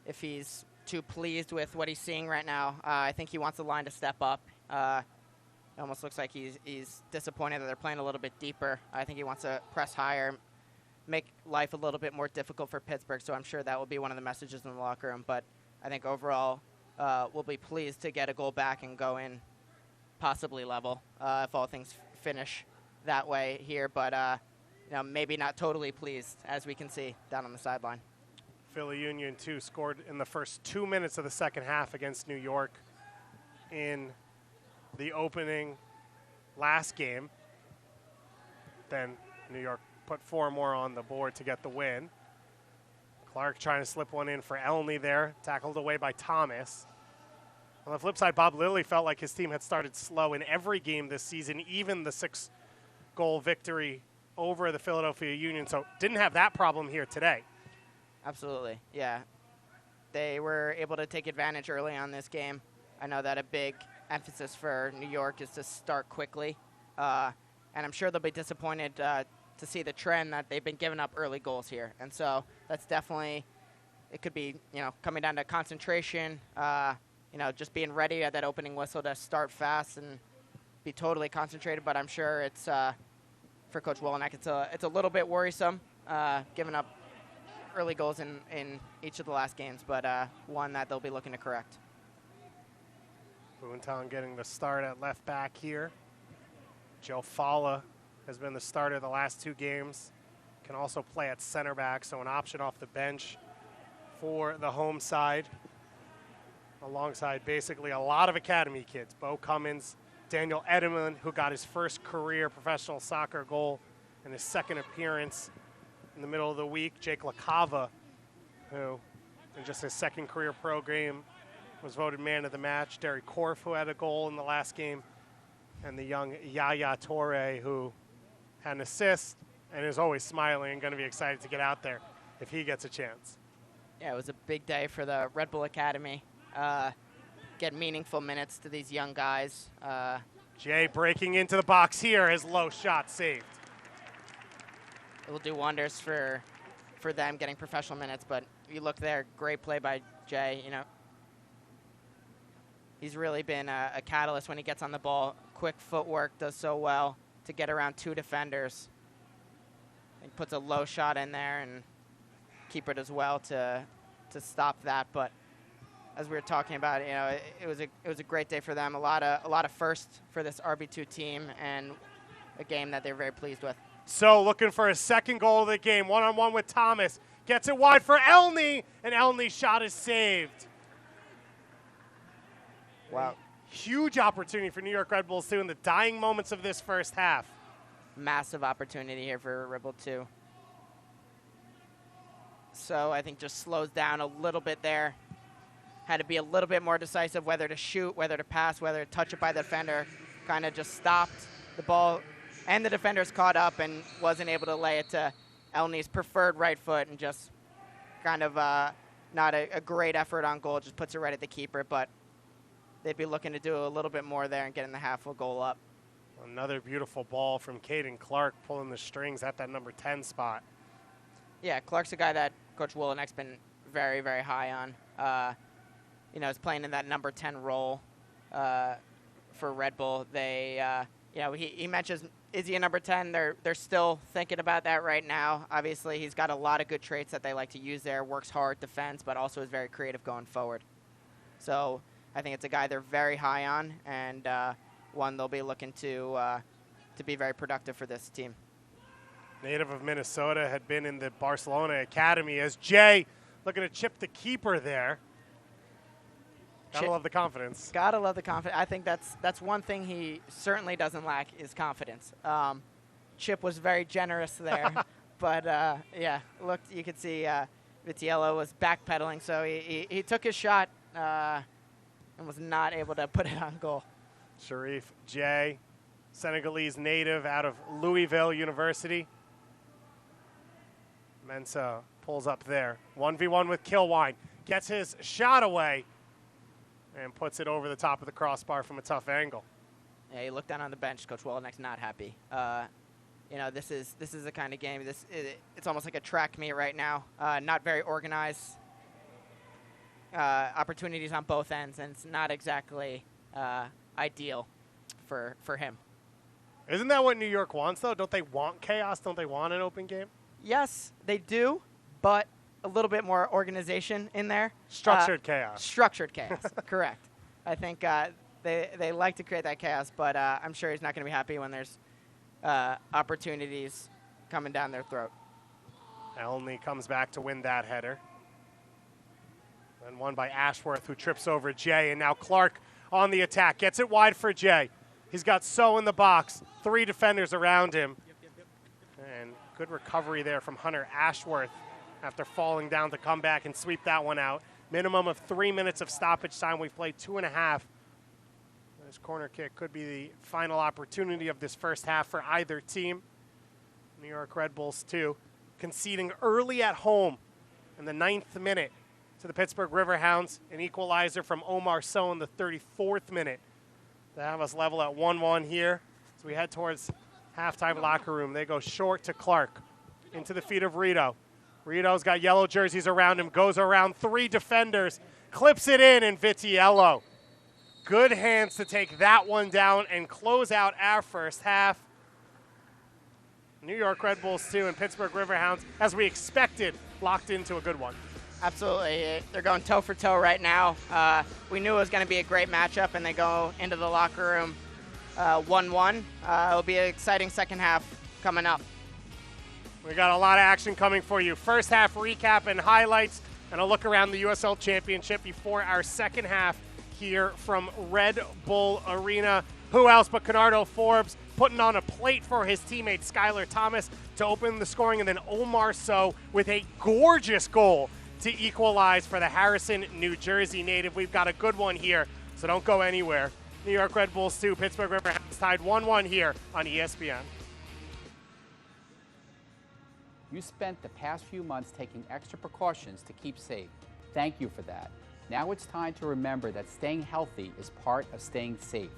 if he's too pleased with what he's seeing right now. I think he wants the line to step up. It almost looks like he's disappointed that they're playing a little bit deeper. I think he wants to press higher, make life a little bit more difficult for Pittsburgh, so I'm sure that will be one of the messages in the locker room. But I think overall we'll be pleased to get a goal back and go in possibly level if all things finish that way here. But maybe not totally pleased, as we can see down on the sideline. Philly Union, too, scored in the first 2 minutes of the second half against New York in the opening last game. Then New York put 4 more on the board to get the win. Clark trying to slip one in for Elney there, tackled away by Thomas. On the flip side, Bob Lilly felt like his team had started slow in every game this season, even the 6-goal victory over the Philadelphia Union, so didn't have that problem here today. Absolutely, yeah. They were able to take advantage early on this game. I know that a big emphasis for New York is to start quickly, and I'm sure they'll be disappointed to see the trend that they've been giving up early goals here. And so that's definitely, it could be, coming down to concentration, just being ready at that opening whistle to start fast and be totally concentrated. But I'm sure it's, for Coach Wolenek, it's a little bit worrisome, giving up early goals in each of the last games, but one that they'll be looking to correct. Boontown getting the start at left back here. Joe Falla has been the starter the last 2 games. Can also play at center back, so an option off the bench for the home side. Alongside basically a lot of academy kids. Bo Cummins, Daniel Edelman, who got his first career professional soccer goal in his second appearance in the middle of the week. Jake LaCava, who in just his second career pro game was voted man of the match. Derek Korf, who had a goal in the last game, and the young Yaya Torre, who had an assist and is always smiling and going to be excited to get out there if he gets a chance. Yeah, it was a big day for the Red Bull Academy. Get meaningful minutes to these young guys. Jay breaking into the box here, his low shot saved. It will do wonders for them getting professional minutes, but you look there, great play by Jay. You know, he's really been a catalyst when he gets on the ball. Quick footwork, does so well to get around 2 defenders. He puts a low shot in there, and keeper does well to stop that. But as we were talking about, you know, it was a great day for them. A lot of firsts for this RB2 team, and a game that they're very pleased with. So looking for a second goal of the game, one-on-one with Thomas. Gets it wide for Elney, and Elney's shot is saved. Wow. Huge opportunity for New York Red Bulls, too, in the dying moments of this first half. Massive opportunity here for Red Bull 2. So I think just slows down a little bit there. Had to be a little bit more decisive, whether to shoot, whether to pass, whether to touch it by the defender. Kind of just stopped the ball, and the defender's caught up and wasn't able to lay it to Elney's preferred right foot, and just kind of not a great effort on goal, just puts it right at the keeper. But they'd be looking to do a little bit more there and getting the half a goal up. Another beautiful ball from Caden Clark, pulling the strings at that number 10 spot. Yeah, Clark's a guy that Coach Wolinek's been very, very high on. You know, is playing in that number 10 role for Red Bull. They, you know, he mentions, is he a number 10? They're still thinking about that right now. Obviously, he's got a lot of good traits that they like to use there. Works hard, defense, but also is very creative going forward. So I think it's a guy they're very high on, and one they'll be looking to be very productive for this team. Native of Minnesota, had been in the Barcelona Academy, as Jay looking to chip the keeper there. Gotta love the confidence. Gotta love the confidence. I think that's one thing he certainly doesn't lack is confidence. Chip was very generous there, but yeah, looked, you could see Vitiello was backpedaling, so he took his shot and was not able to put it on goal. Sharif Jay, Senegalese native out of Louisville University. Mensah pulls up there. 1v1 with Kilwine. Gets his shot away and puts it over the top of the crossbar from a tough angle. Yeah, you look down on the bench. Coach Wolinek's not happy. You know, this is the kind of game. It's almost like a track meet right now. Not very organized. Opportunities on both ends, and it's not exactly ideal for him. Isn't that what New York wants, though? Don't they want chaos? Don't they want an open game? Yes, they do, but a little bit more organization in there. Structured chaos. Structured chaos, correct. I think they like to create that chaos, but I'm sure he's not going to be happy when there's opportunities coming down their throat. Elney comes back to win that header. And won by Ashworth, who trips over Jay, and now Clark on the attack. Gets it wide for Jay. He's got So in the box. 3 defenders around him. And good recovery there from Hunter Ashworth after falling down to come back and sweep that one out. Minimum of 3 minutes of stoppage time. We've played 2.5. This corner kick could be the final opportunity of this first half for either team. New York Red Bulls, too, conceding early at home in the 9th minute to the Pittsburgh Riverhounds. An equalizer from Omar Sow in the 34th minute to have us level at 1-1 here. So we head towards halftime locker room. They go short to Clark. Into the feet of Rito. Rito's got yellow jerseys around him. Goes around 3 defenders. Clips it in, and Vitiello. Good hands to take that one down and close out our first half. New York Red Bulls 2 and Pittsburgh Riverhounds, as we expected, locked into a good one. Absolutely. They're going toe for toe right now. We knew it was going to be a great matchup, and they go into the locker room 1-1. It'll be an exciting second half coming up. We got a lot of action coming for you. First half recap and highlights, and a look around the USL Championship before our second half here from Red Bull Arena. Who else but Canardo Forbes putting on a plate for his teammate Skylar Thomas to open the scoring, and then Omar Sow with a gorgeous goal to equalize for the Harrison, New Jersey native. We've got a good one here, so don't go anywhere. New York Red Bulls 2, Pittsburgh Riverhounds tied 1-1 here on ESPN. You spent the past few months taking extra precautions to keep safe. Thank you for that. Now it's time to remember that staying healthy is part of staying safe.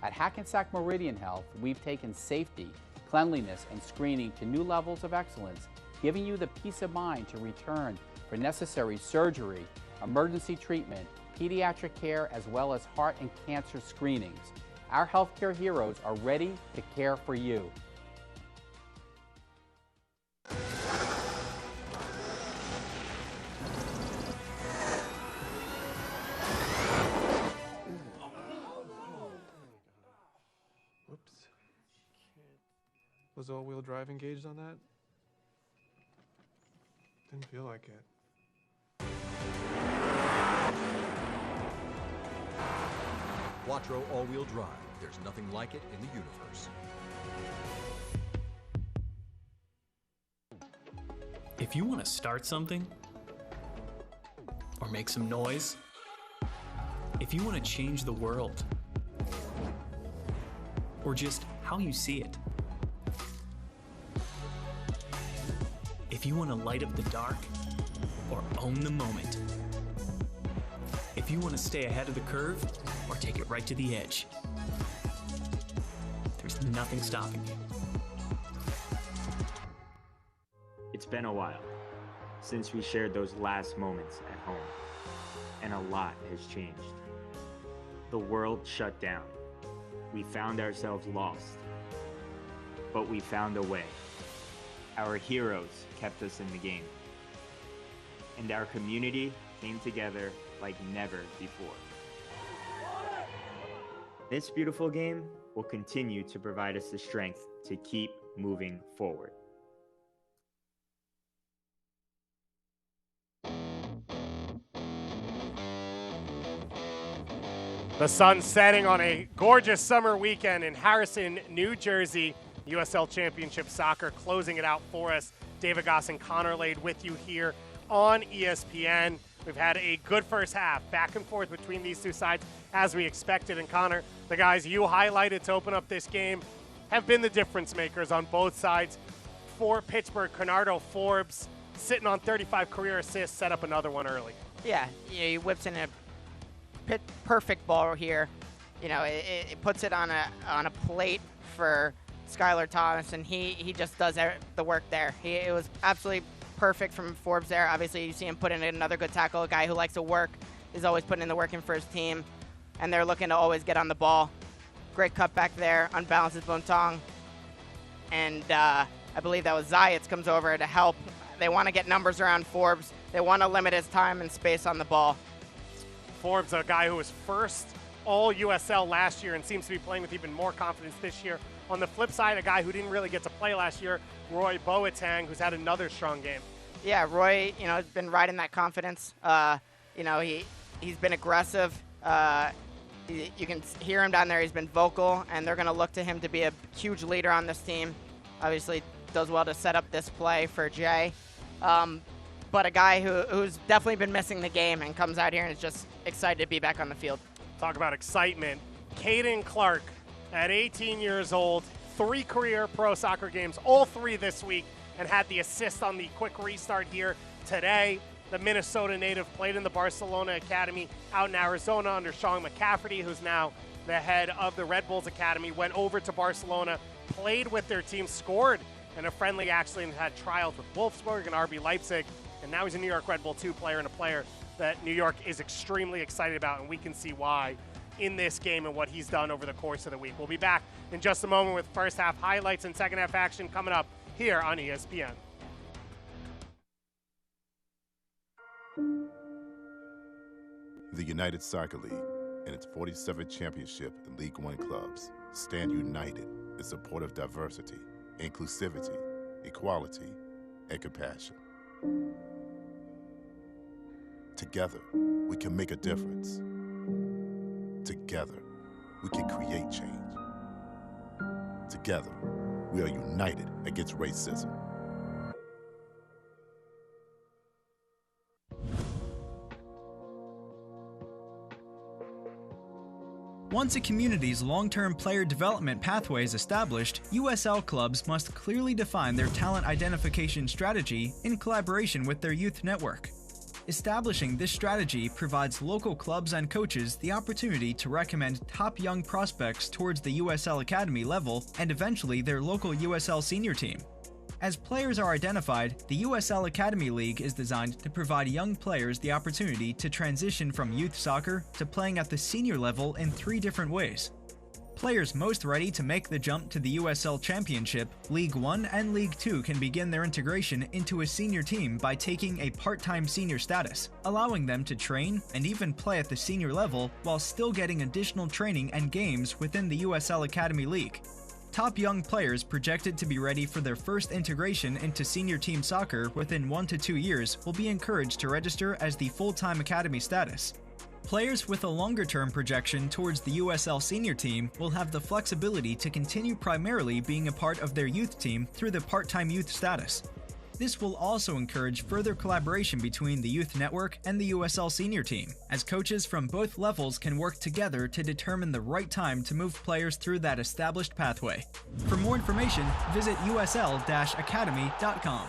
At Hackensack Meridian Health, we've taken safety, cleanliness, and screening to new levels of excellence, giving you the peace of mind to return for necessary surgery, emergency treatment, pediatric care, as well as heart and cancer screenings. Our healthcare heroes are ready to care for you. Whoops. Was all-wheel drive engaged on that? Didn't feel like it. Quattro all-wheel drive. There's nothing like it in the universe. If you want to start something, or make some noise, if you want to change the world, or just how you see it, if you want to light up the dark, or own the moment, if you want to stay ahead of the curve, or take it right to the edge, there's nothing stopping you. It's been a while since we shared those last moments at home, and a lot has changed. The world shut down. We found ourselves lost, but we found a way. Our heroes kept us in the game, and our community came together like never before. This beautiful game will continue to provide us the strength to keep moving forward. The sun setting on a gorgeous summer weekend in Harrison, New Jersey. USL Championship Soccer closing it out for us. David Goss and Connor Lade with you here on ESPN. We've had a good first half, back and forth between these two sides as we expected. And Connor, the guys you highlighted to open up this game have been the difference makers on both sides. For Pittsburgh, Conardo Forbes, sitting on 35 career assists, set up another one early. Yeah, he whips in a perfect ball here. You know, it puts it on a plate for Skylar Thomas, and he just does the work there. It was absolutely perfect from Forbes there. Obviously, you see him put in another good tackle. A guy who likes to work is always putting in the work in for his team, and they're looking to always get on the ball. Great cut back there, unbalances Bontong, and I believe that was Zayats comes over to help. They want to get numbers around Forbes. They want to limit his time and space on the ball. Forbes, a guy who was first all USL last year and seems to be playing with even more confidence this year. On the flip side, a guy who didn't really get to play last year, Roy Boateng, who's had another strong game. Yeah, Roy, you know, has been riding that confidence. You know, he's been aggressive. You can hear him down there. He's been vocal, and they're going to look to him to be a huge leader on this team. Obviously, does well to set up this play for Jay. But a guy who's definitely been missing the game and comes out here and is just excited to be back on the field. Talk about excitement. Caden Clark, at 18 years old, 3 career pro soccer games, all 3 this week, and had the assist on the quick restart here today. The Minnesota native played in the Barcelona Academy out in Arizona under Sean McCafferty, who's now the head of the Red Bulls Academy, went over to Barcelona, played with their team, scored in a friendly actually, and had trials with Wolfsburg and RB Leipzig, and now he's a New York Red Bull 2 player and a player that New York is extremely excited about, and we can see why in this game and what he's done over the course of the week. We'll be back in just a moment with first half highlights and second half action coming up here on ESPN. The United Soccer League and its 47th championship in League One clubs stand united in support of diversity, inclusivity, equality, and compassion. Together, we can make a difference. Together, we can create change. Together, we are united against racism. Once a community's long-term player development pathway is established, USL clubs must clearly define their talent identification strategy in collaboration with their youth network. Establishing this strategy provides local clubs and coaches the opportunity to recommend top young prospects towards the USL Academy level and eventually their local USL senior team. As players are identified, the USL Academy League is designed to provide young players the opportunity to transition from youth soccer to playing at the senior level in 3 different ways. Players most ready to make the jump to the USL Championship, League 1 and League 2 can begin their integration into a senior team by taking a part-time senior status, allowing them to train and even play at the senior level while still getting additional training and games within the USL Academy League. Top young players projected to be ready for their first integration into senior team soccer within 1 to 2 years will be encouraged to register as the full-time academy status. Players with a longer-term projection towards the USL senior team will have the flexibility to continue primarily being a part of their youth team through the part-time youth status. This will also encourage further collaboration between the youth network and the USL senior team, as coaches from both levels can work together to determine the right time to move players through that established pathway. For more information, visit usl-academy.com.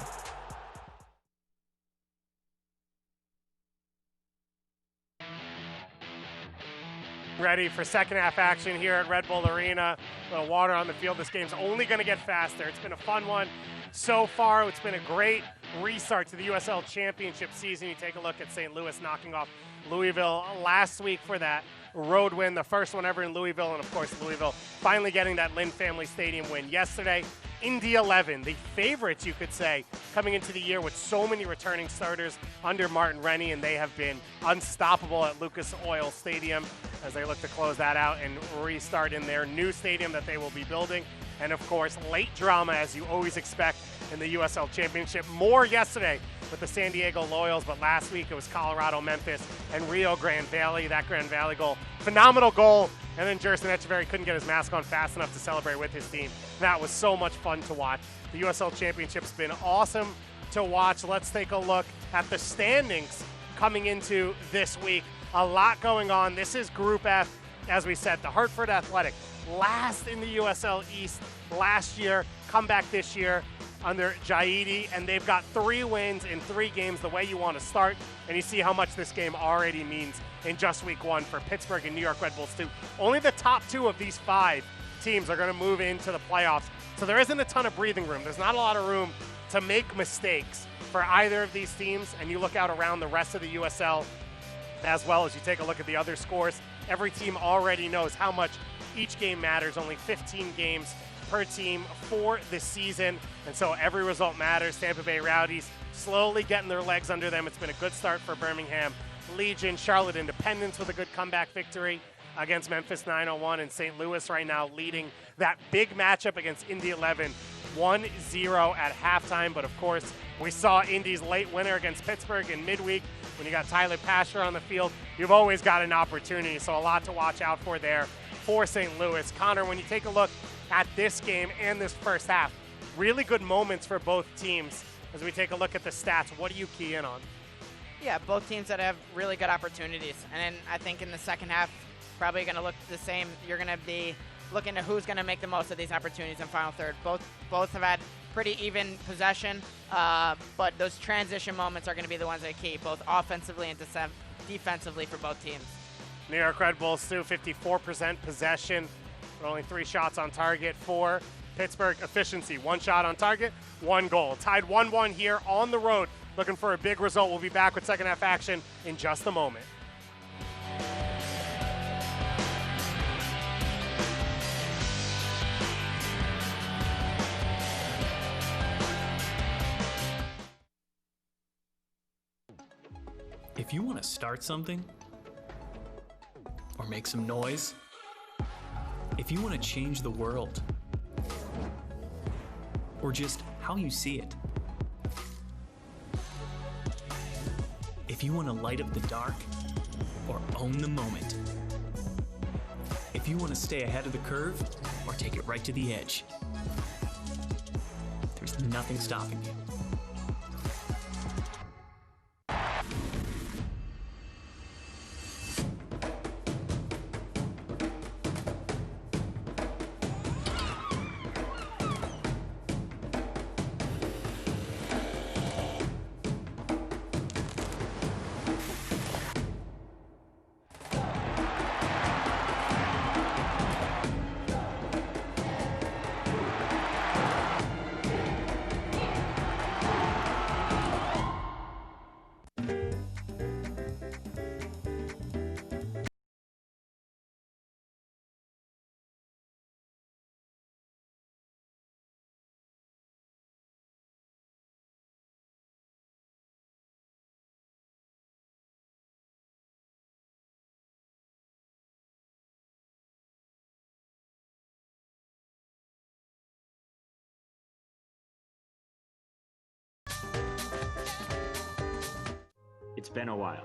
Ready for second half action here at Red Bull Arena. A little water on the field. This game's only going to get faster. It's been a fun one so far. It's been a great restart to the USL Championship season. You take a look at St. Louis knocking off Louisville last week for that road win, the first one ever in Louisville, and of course Louisville finally getting that Lynn Family Stadium win yesterday. Indy 11, the favorites, you could say, coming into the year with so many returning starters under Martin Rennie, and they have been unstoppable at Lucas Oil Stadium as they look to close that out and restart in their new stadium that they will be building. And of course, late drama, as you always expect in the USL Championship. More yesterday with the San Diego Loyals, but last week it was Colorado, Memphis, and Rio Grande Valley. That Grand Valley goal, phenomenal goal. And then Jerson Echeverry couldn't get his mask on fast enough to celebrate with his team. That was so much fun to watch. The USL Championship's been awesome to watch. Let's take a look at the standings coming into this week. A lot going on. This is Group F. As we said, the Hartford Athletic, last in the USL East last year, come back this year under Jaidi, and they've got 3 wins in 3 games, the way you want to start, and you see how much this game already means in just week 1 for Pittsburgh and New York Red Bulls too. Only the top 2 of these 5 teams are going to move into the playoffs, so there isn't a ton of breathing room. There's not a lot of room to make mistakes for either of these teams, and you look out around the rest of the USL as well as you take a look at the other scores. Every team already knows how much each game matters. Only 15 games per team for the season, and so every result matters. Tampa Bay Rowdies slowly getting their legs under them. It's been a good start for Birmingham Legion. Charlotte Independence with a good comeback victory against Memphis 901, and St. Louis right now leading that big matchup against Indy 11 1-0 at halftime. But of course, we saw Indy's late winner against Pittsburgh in midweek. When you got Tyler Pasher on the field, you've always got an opportunity, so a lot to watch out for there for St. Louis. Connor, when you take a look at this game and this first half, really good moments for both teams. As we take a look at the stats, what do you key in on? Yeah, both teams that have really good opportunities. And then I think in the second half, probably going to look the same. You're going to be looking at who's going to make the most of these opportunities in final third. Both have had pretty even possession, but those transition moments are going to be the ones that are key, both offensively and defensively for both teams. New York Red Bulls, too, 54% possession, but only 3 shots on target for Pittsburgh. Efficiency, 1 shot on target, 1 goal. Tied 1-1 here on the road, looking for a big result. We'll be back with second half action in just a moment. If you want to start something, or make some noise, if you want to change the world, or just how you see it, if you want to light up the dark, or own the moment, if you want to stay ahead of the curve, or take it right to the edge, there's nothing stopping you. It's been a while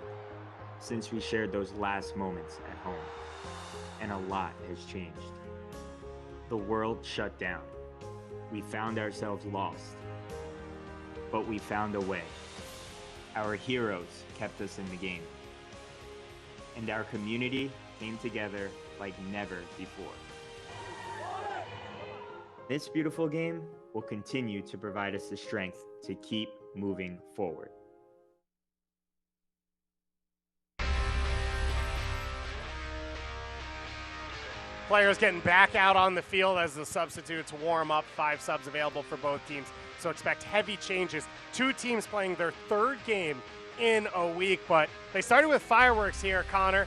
since we shared those last moments at home, and a lot has changed. The world shut down. We found ourselves lost, but we found a way. Our heroes kept us in the game, and our community came together like never before. This beautiful game will continue to provide us the strength to keep moving forward. Players getting back out on the field as the substitutes warm up. 5 subs available for both teams, so expect heavy changes. 2 teams playing their 3rd game in a week, but they started with fireworks here, Connor,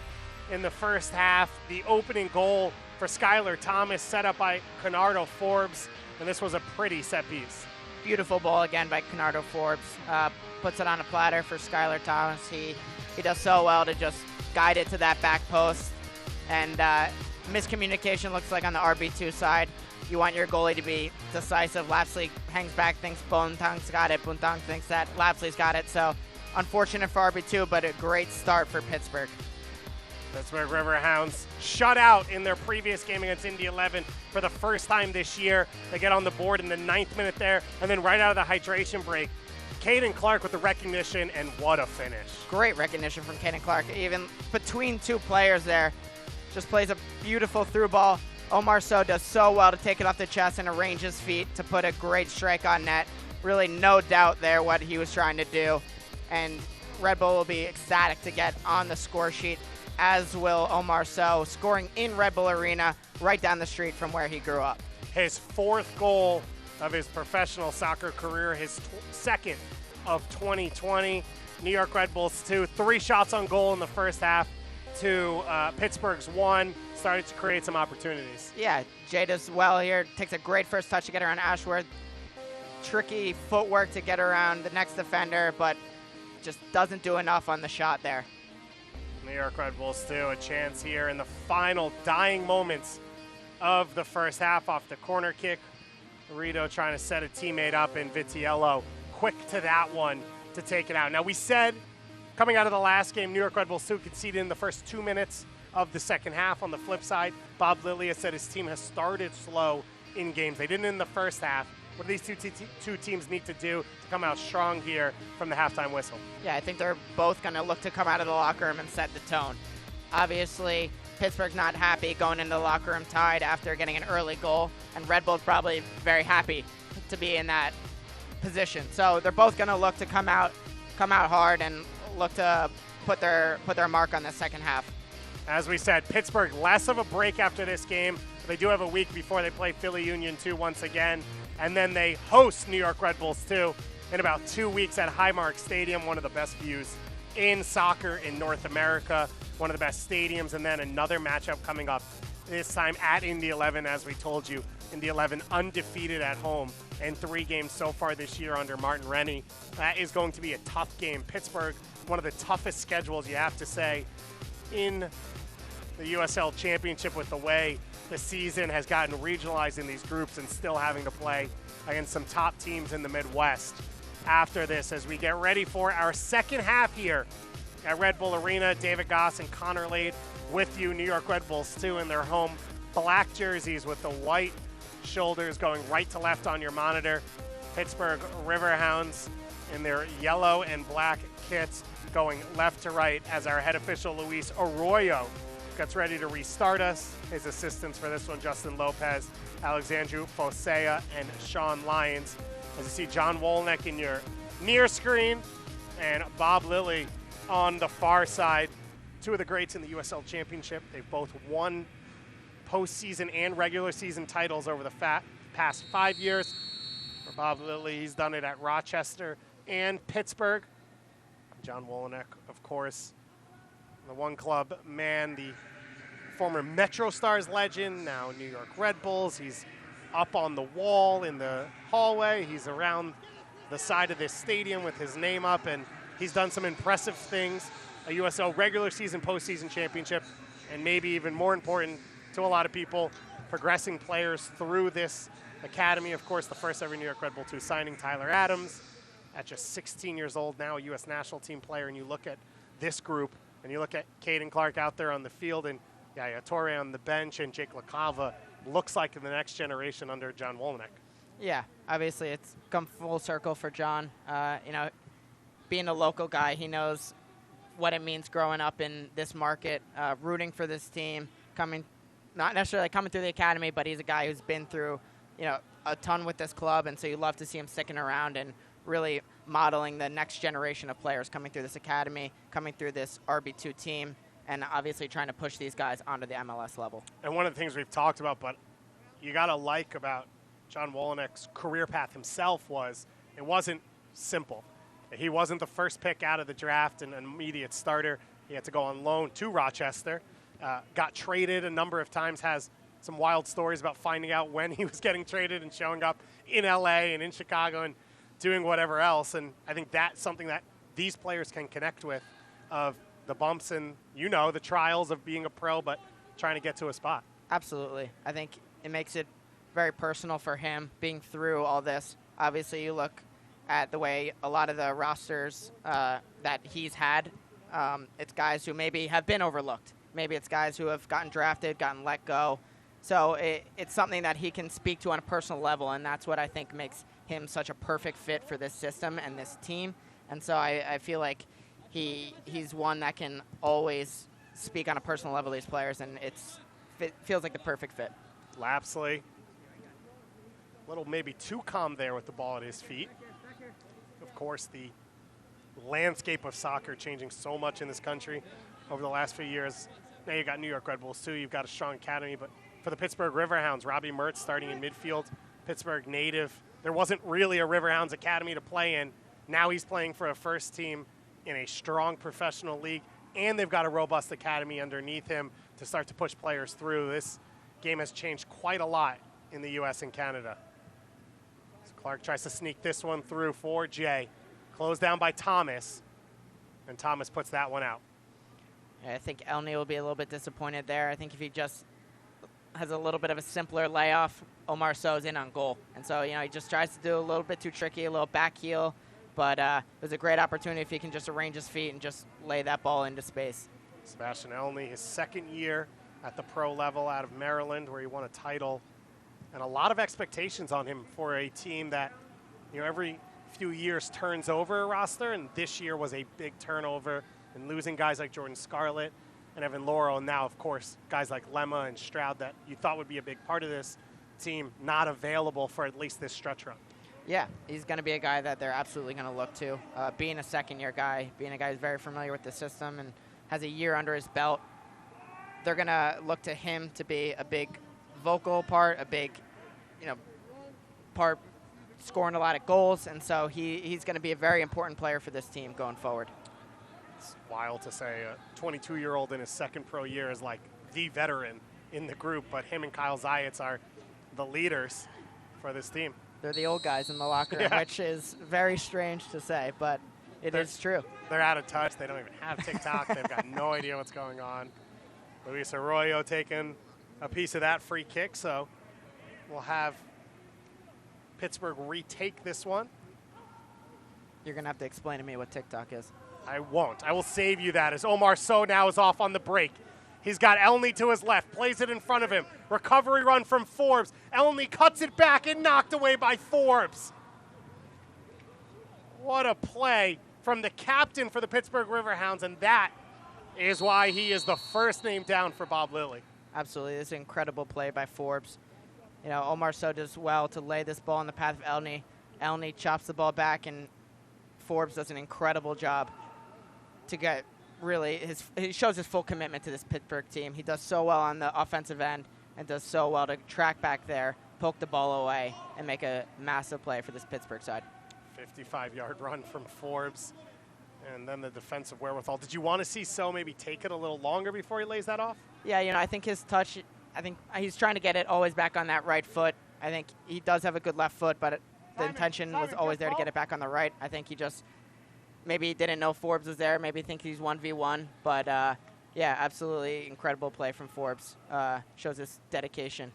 in the first half. The opening goal for Skylar Thomas, set up by Conardo Forbes, and this was a pretty set piece. Beautiful ball again by Conardo Forbes. Puts it on a platter for Skylar Thomas. He does so well to just guide it to that back post, and miscommunication looks like on the RB2 side. You want your goalie to be decisive. Lapsley hangs back, thinks Bontang's got it. Bontang thinks that Lapsley's got it. So unfortunate for RB2, but a great start for Pittsburgh. Pittsburgh Riverhounds shut out in their previous game against Indy 11 for the first time this year. They get on the board in the 9th minute there, and then right out of the hydration break, Caden Clark with the recognition, and what a finish. Great recognition from Caden Clark. Even between 2 players there, just plays a beautiful through ball. Omar Sow does so well to take it off the chest and arrange his feet to put a great strike on net. Really no doubt there what he was trying to do. And Red Bull will be ecstatic to get on the score sheet, as will Omar Sow, scoring in Red Bull Arena right down the street from where he grew up. His 4th goal of his professional soccer career, his 2nd of 2020. New York Red Bulls 2, 3 shots on goal in the first half to Pittsburgh's 1. Started to create some opportunities. Yeah, Jay does well here. Takes a great first touch to get around Ashworth. Tricky footwork to get around the next defender, but just doesn't do enough on the shot there. New York Red Bulls 2, a chance here in the final dying moments of the first half off the corner kick. Rito trying to set a teammate up, and Vitiello quick to that one to take it out. Now, we said coming out of the last game, New York Red Bulls 2 conceded in the first 2 minutes of the second half. On the flip side, Bob Lilly has said his team has started slow in games. They didn't in the first half. What do these two teams need to do to come out strong here from the halftime whistle? Yeah, I think they're both going to look to come out of the locker room and set the tone. Obviously, Pittsburgh's not happy going into the locker room tied after getting an early goal, and Red Bull's probably very happy to be in that position. So they're both going to look to come out hard and look to put their mark on the second half. As we said, Pittsburgh less of a break after this game. They do have a week before they play Philly Union 2 once again, and then they host New York Red Bulls 2 in about 2 weeks at Highmark Stadium, one of the best views in soccer in North America, one of the best stadiums, and then another matchup coming up, this time at Indy 11, as we told you. Indy 11 undefeated at home in 3 games so far this year under Martin Rennie. That is going to be a tough game. Pittsburgh, one of the toughest schedules, you have to say, in the USL Championship, with the way the season has gotten regionalized in these groups and still having to play against some top teams in the Midwest. After this, as we get ready for our second half here at Red Bull Arena, David Goss and Connor Lade with you. New York Red Bulls 2 in their home black jerseys with the white shoulders going right to left on your monitor. Pittsburgh Riverhounds in their yellow and black kits going left to right as our head official Luis Arroyo gets ready to restart us. His assistants for this one, Justin Lopez, Alexandru Fosea, and Sean Lyons. As you see, John Wolnick in your near screen and Bob Lilly on the far side. 2 of the greats in the USL Championship. They've both won postseason and regular season titles over the past 5 years. For Bob Lilly, he's done it at Rochester and Pittsburgh. John Wolnick, of course, the one club man, the former Metro Stars legend, now New York Red Bulls. He's up on the wall in the hallway. He's around the side of this stadium with his name up, and he's done some impressive things. A USL regular season, postseason championship, and maybe even more important to a lot of people, progressing players through this academy. Of course, the first ever New York Red Bull 2 signing, Tyler Adams, at just 16 years old now, a U.S. national team player, and you look at this group, and you look at Caden Clark out there on the field, and Yaya Toure on the bench, and Jake LaCava, looks like in the next generation under John Wolyniec. Yeah, obviously it's come full circle for John. You know, being a local guy, he knows what it means growing up in this market, rooting for this team, not necessarily coming through the academy, but he's a guy who's been through, you know, a ton with this club, and so you love to see him sticking around and really modeling the next generation of players coming through this academy, coming through this RB2 team, and obviously trying to push these guys onto the MLS level. And one of the things we've talked about, but you got to like about John Wolyniec's career path himself was it wasn't simple. He wasn't the first pick out of the draft and an immediate starter. He had to go on loan to Rochester, got traded a number of times, has some wild stories about finding out when he was getting traded and showing up in LA and in Chicago and doing whatever else. And I think that's something that these players can connect with, of the bumps and, you know, the trials of being a pro, but trying to get to a spot. Absolutely. I think it makes it very personal for him being through all this. Obviously, you look at the way a lot of the rosters that he's had, it's guys who maybe have been overlooked. Maybe it's guys who have gotten drafted, gotten let go. So it's something that he can speak to on a personal level, and that's what I think makes him such a perfect fit for this system and this team. And so I feel like he's one that can always speak on a personal level to these players, and it feels like the perfect fit. Lapsley, a little maybe too calm there with the ball at his feet. Of course, the landscape of soccer changing so much in this country over the last few years. Now you've got New York Red Bulls too. You've got a strong academy, but for the Pittsburgh Riverhounds, Robbie Mertz starting in midfield, Pittsburgh native. There wasn't really a Riverhounds academy to play in. Now he's playing for a first team in a strong professional league, and they've got a robust academy underneath him to start to push players through. This game has changed quite a lot in the U.S. and Canada. So Clark tries to sneak this one through for Jay. Closed down by Thomas, and Thomas puts that one out. I think Elney will be a little bit disappointed there. I think if he just has a little bit of a simpler layoff, Omar So's in on goal. And so, you know, he just tries to do a little bit too tricky, a little back heel. But it was a great opportunity if he can just arrange his feet and just lay that ball into space. Sebastian Elney, his second year at the pro level out of Maryland, where he won a title. And a lot of expectations on him for a team that, you know, every few years turns over a roster. And this year was a big turnover, and losing guys like Jordan Scarlett and Evan Laurel. And now, of course, guys like Lemma and Stroud that you thought would be a big part of this team, not available for at least this stretch run. Yeah, he's going to be a guy that they're absolutely going to look to. Being a second-year guy, being a guy who's very familiar with the system and has a year under his belt, they're going to look to him to be a big vocal part, a big, you know, part scoring a lot of goals. And so he's going to be a very important player for this team going forward. It's wild to say a 22-year-old in his second pro year is like the veteran in the group, but him and Kyle Zayats are the leaders for this team. They're the old guys in the locker room, Yeah. which is very strange to say, but it is true. They're out of touch. They don't even have TikTok. They've got no idea what's going on. Luis Arroyo taking a piece of that free kick, so we'll have Pittsburgh retake this one. You're going to have to explain to me what TikTok is. I won't. I will save you that as Omar So now is off on the break. He's got Elney to his left, plays it in front of him. Recovery run from Forbes. Elney cuts it back and knocked away by Forbes. What a play from the captain for the Pittsburgh Riverhounds, and that is why he is the first name down for Bob Lilly. Absolutely. This is an incredible play by Forbes. You know, Omar So does well to lay this ball in the path of Elney. Elney chops the ball back, and Forbes does an incredible job to get really he shows his full commitment to this Pittsburgh team. He does so well on the offensive end and does so well to track back there, poke the ball away, and make a massive play for this Pittsburgh side. 55-yard run from Forbes, and then the defensive wherewithal. Did you want to see So maybe take it a little longer before he lays that off? Yeah, you know, I think his touch, I think he's trying to get it always back on that right foot. I think he does have a good left foot, but the intention was always there to get it back on the right. I think he just maybe didn't know Forbes was there, maybe think he's 1v1, but yeah, absolutely incredible play from Forbes. Shows his dedication.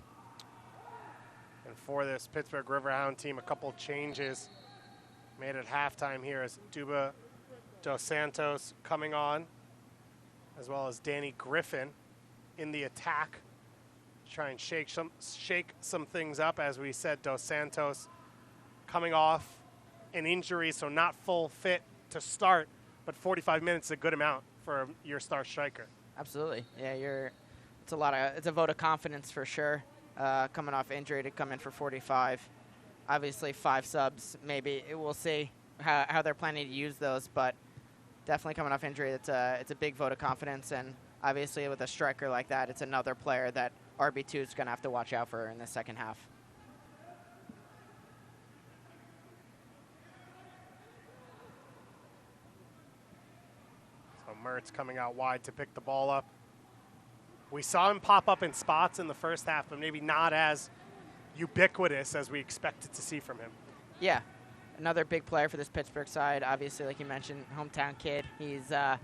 And for this Pittsburgh Riverhound team, a couple changes. made at halftime here as Duba Dos Santos coming on, as well as Danny Griffin in the attack. Try and shake some things up. As we said, Dos Santos coming off an injury, so not full fit to start, but 45 minutes is a good amount for your star striker. Absolutely. Yeah, it's a vote of confidence for sure. Coming off injury to come in for 45. Obviously 5 subs, maybe we'll see how they're planning to use those, but definitely coming off injury, it's a big vote of confidence, and obviously with a striker like that, it's another player that RB2 is going to have to watch out for in the second half. So Mertz coming out wide to pick the ball up. We saw him pop up in spots in the first half, but maybe not as ubiquitous as we expected to see from him. Yeah, another big player for this Pittsburgh side. Obviously, like you mentioned, hometown kid. He's a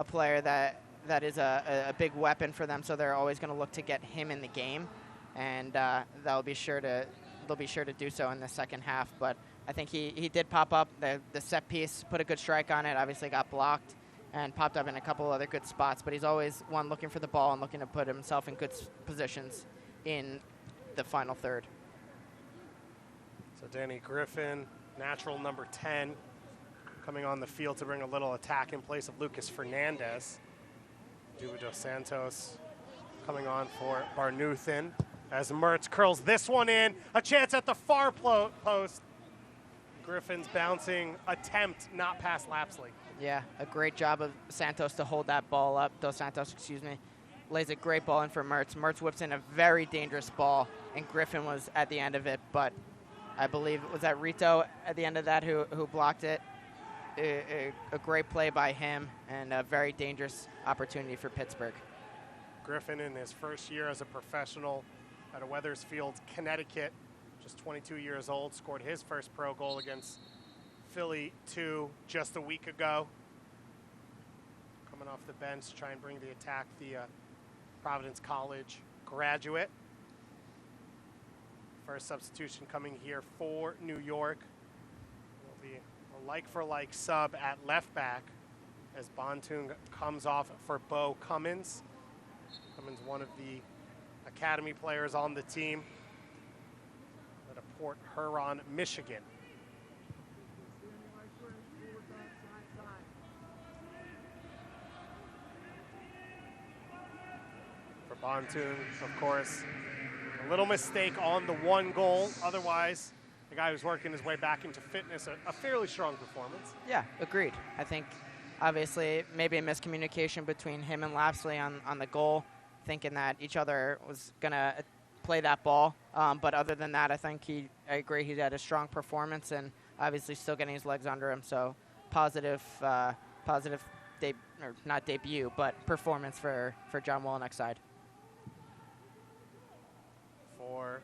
player that is a big weapon for them, so they're always going to look to get him in the game, and they'll be sure to do so in the second half. But I think he did pop up. The set piece, put a good strike on it, obviously got blocked, and popped up in a couple other good spots. But he's always one looking for the ball and looking to put himself in good positions in the final third. So Danny Griffin, natural number 10, coming on the field to bring a little attack in place of Lucas Fernandez. Duba Dos Santos coming on for Barnuthin as Mertz curls this one in. A chance at the far post. Griffin's bouncing attempt, not past Lapsley. Yeah, a great job of Santos to hold that ball up. Dos Santos, lays a great ball in for Mertz. Mertz whips in a very dangerous ball, and Griffin was at the end of it, but I believe, was that Rito at the end of that who blocked it? A great play by him, and a very dangerous opportunity for Pittsburgh. Griffin in his first year as a professional at a Wethersfield, Connecticut, just 22 years old, scored his first pro goal against Philly 2 just a week ago. Coming off the bench to try and bring the attack, the Providence College graduate. First substitution coming here for New York. Will be a like-for-like sub at left back as Bontung comes off for Bo Cummins. Cummins, one of the academy players on the team at Port Huron, Michigan. For Bontung, of course, a little mistake on the one goal. Otherwise, the guy who's working his way back into fitness, a fairly strong performance. Yeah, agreed. I think, obviously, maybe a miscommunication between him and Lapsley on the goal, thinking that each other was going to play that ball. But other than that, I agree he had a strong performance and obviously still getting his legs under him. So positive, not debut, but performance for John Wolyniek's side. For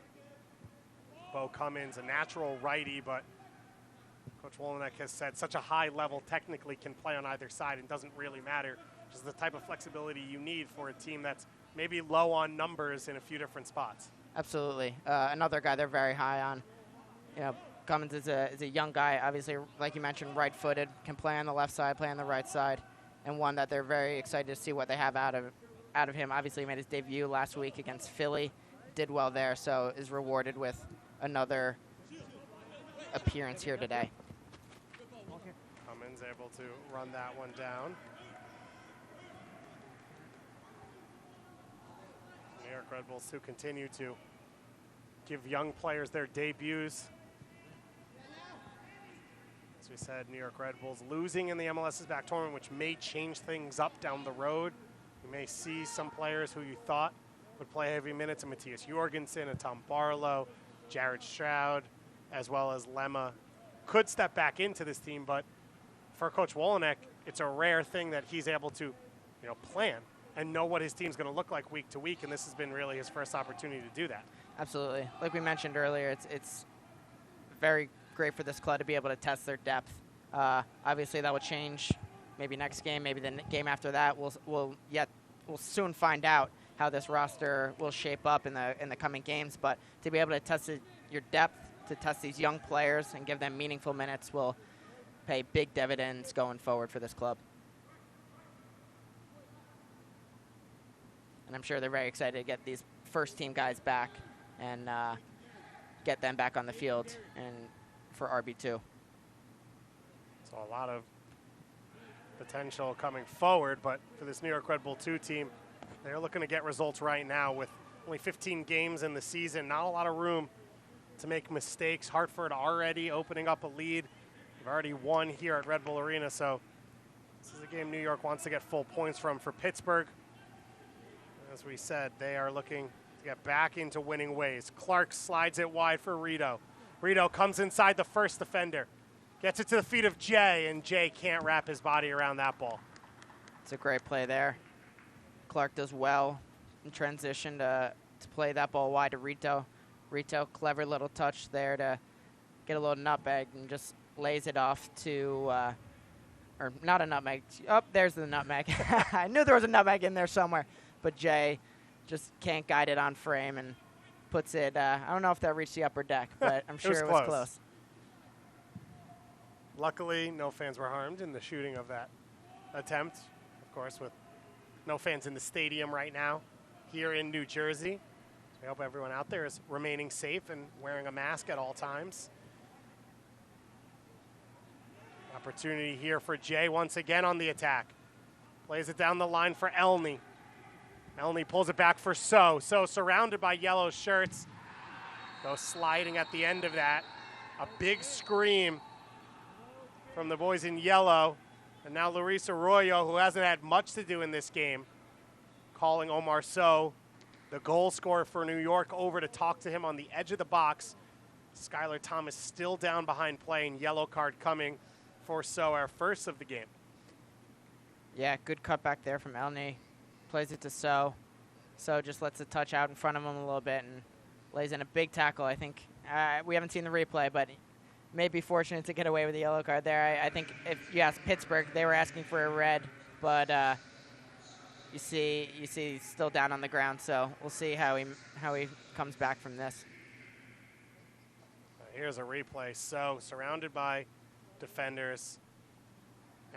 Bo Cummins, a natural righty, but Coach Wolyniek has said such a high level technically can play on either side and doesn't really matter. Just the type of flexibility you need for a team that's maybe low on numbers in a few different spots. Absolutely. Another guy they're very high on. Cummins is a young guy, obviously, like you mentioned, right-footed, can play on the left side, play on the right side, and one that they're very excited to see what they have out of him. Obviously, he made his debut last week against Philly, did well there, so is rewarded with another appearance here today. Cummins able to run that one down. New York Red Bulls who continue to give young players their debuts. As we said, New York Red Bulls losing in the MLS's back tournament, which may change things up down the road. You may see some players who you thought would play heavy minutes, a Matthias Jorgensen, a Tom Barlow, Jared Stroud, as well as Lemma, could step back into this team. But for Coach Wolyniek, it's a rare thing that he's able to, plan and know what his team's going to look like week to week, and this has been really his first opportunity to do that. Absolutely. Like we mentioned earlier, it's very great for this club to be able to test their depth. Obviously, that will change maybe next game, maybe the game after that. We'll soon find out how this roster will shape up in the coming games. But to be able to test your depth to test these young players and give them meaningful minutes will pay big dividends going forward for this club. And I'm sure they're very excited to get these first-team guys back and get them back on the field and for RB2. So a lot of potential coming forward, but for this New York Red Bull 2 team, they're looking to get results right now with only 15 games in the season. Not a lot of room to make mistakes. Hartford already opening up a lead. They've already won here at Red Bull Arena, so this is a game New York wants to get full points from. For Pittsburgh, as we said, they are looking to get back into winning ways. Clark slides it wide for Rito. Rito comes inside the first defender. Gets it to the feet of Jay, and Jay can't wrap his body around that ball. It's a great play there. Clark does well in transition to play that ball wide to Rito. Rito, clever little touch there to get a little nutmeg and just lays it off to, or not a nutmeg. Oh, there's the nutmeg. I knew there was a nutmeg in there somewhere, but Jay just can't guide it on frame and puts it, I don't know if that reached the upper deck, but I'm sure it was close. Luckily, no fans were harmed in the shooting of that attempt, of course, with no fans in the stadium right now here in New Jersey. So I hope everyone out there is remaining safe and wearing a mask at all times. Opportunity here for Jay once again on the attack. Plays it down the line for Elney. Elney pulls it back for So. So surrounded by yellow shirts. Goes sliding at the end of that. A big scream from the boys in yellow. And now Luis Arroyo, who hasn't had much to do in this game, calling Omar So, the goal scorer for New York, over to talk to him on the edge of the box. Skylar Thomas still down behind play, and yellow card coming for So, our first of the game. Yeah, good cutback there from Elney. Plays it to So. So just lets it touch out in front of him a little bit and lays in a big tackle. I think we haven't seen the replay, but may be fortunate to get away with the yellow card there. I think if you ask Pittsburgh, they were asking for a red, but you see he's still down on the ground, so we'll see how he comes back from this. Here's a replay. So surrounded by defenders,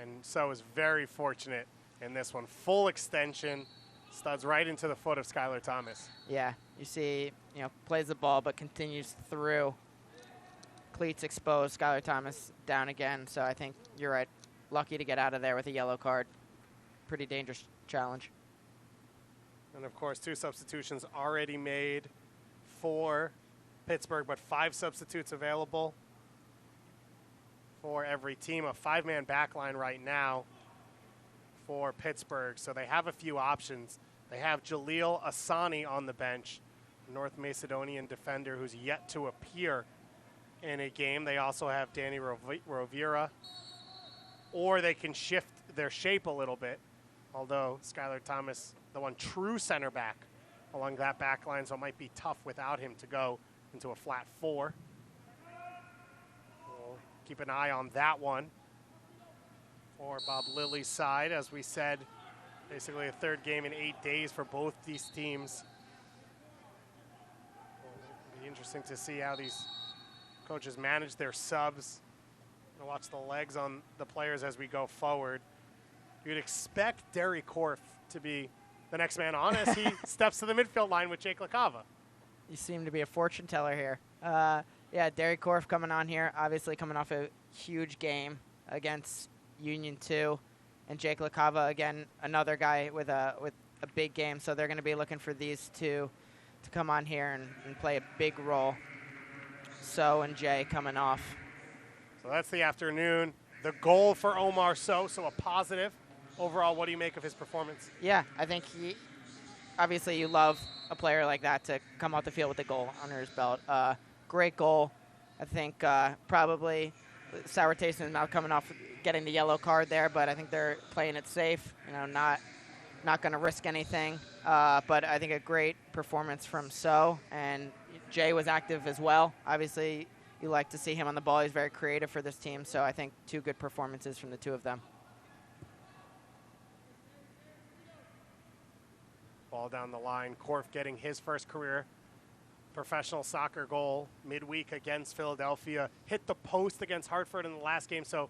and So is very fortunate in this one. Full extension, studs right into the foot of Skylar Thomas. Yeah, you see, plays the ball but continues through. Cleats exposed, Skylar Thomas down again, so I think you're right. Lucky to get out of there with a yellow card. Pretty dangerous challenge. And of course, 2 substitutions already made for Pittsburgh, but 5 substitutes available for every team. A 5-man back line right now for Pittsburgh, so they have a few options. They have Jaleel Asani on the bench, North Macedonian defender who's yet to appear in a game. They also have Danny Rovira, or they can shift their shape a little bit, although Skylar Thomas, the one true center back along that back line, so it might be tough without him to go into a flat 4. We'll keep an eye on that one for Bob Lilly's side. As we said, basically a 3rd game in 8 days for both these teams. It'll be interesting to see how these coaches manage their subs. Gonna watch the legs on the players as we go forward. You'd expect Derry Korf to be the next man on as he steps to the midfield line with Jake LaCava. You seem to be a fortune teller here. Yeah, Derry Korf coming on here, obviously coming off a huge game against Union 2. And Jake LaCava, again, another guy with a big game. So they're going to be looking for these two to come on here and play a big role. So and Jay coming off. So that's the afternoon. The goal for Omar So a positive. Overall, what do you make of his performance? Yeah, I think obviously you love a player like that to come off the field with a goal under his belt. Great goal. I think probably sour taste in his mouth coming off getting the yellow card there, but I think they're playing it safe, not going to risk anything. But I think a great performance from So, and Jay was active as well. Obviously, you like to see him on the ball. He's very creative for this team, so I think 2 good performances from the 2 of them. Ball down the line. Korf getting his first career professional soccer goal midweek against Philadelphia. Hit the post against Hartford in the last game, so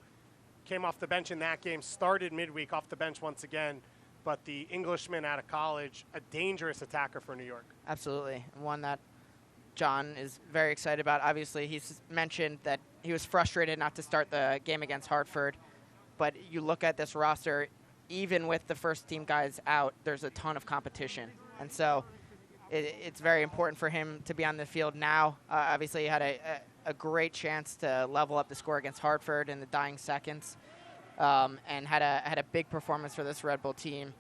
came off the bench in that game, started midweek off the bench once again. But the Englishman out of college, a dangerous attacker for New York. Absolutely. One that John is very excited about. Obviously, he's mentioned that he was frustrated not to start the game against Hartford. But you look at this roster, even with the first team guys out, there's a ton of competition. And so it's very important for him to be on the field now. Obviously, he had a great chance to level up the score against Hartford in the dying seconds, and had a big performance for this Red Bull team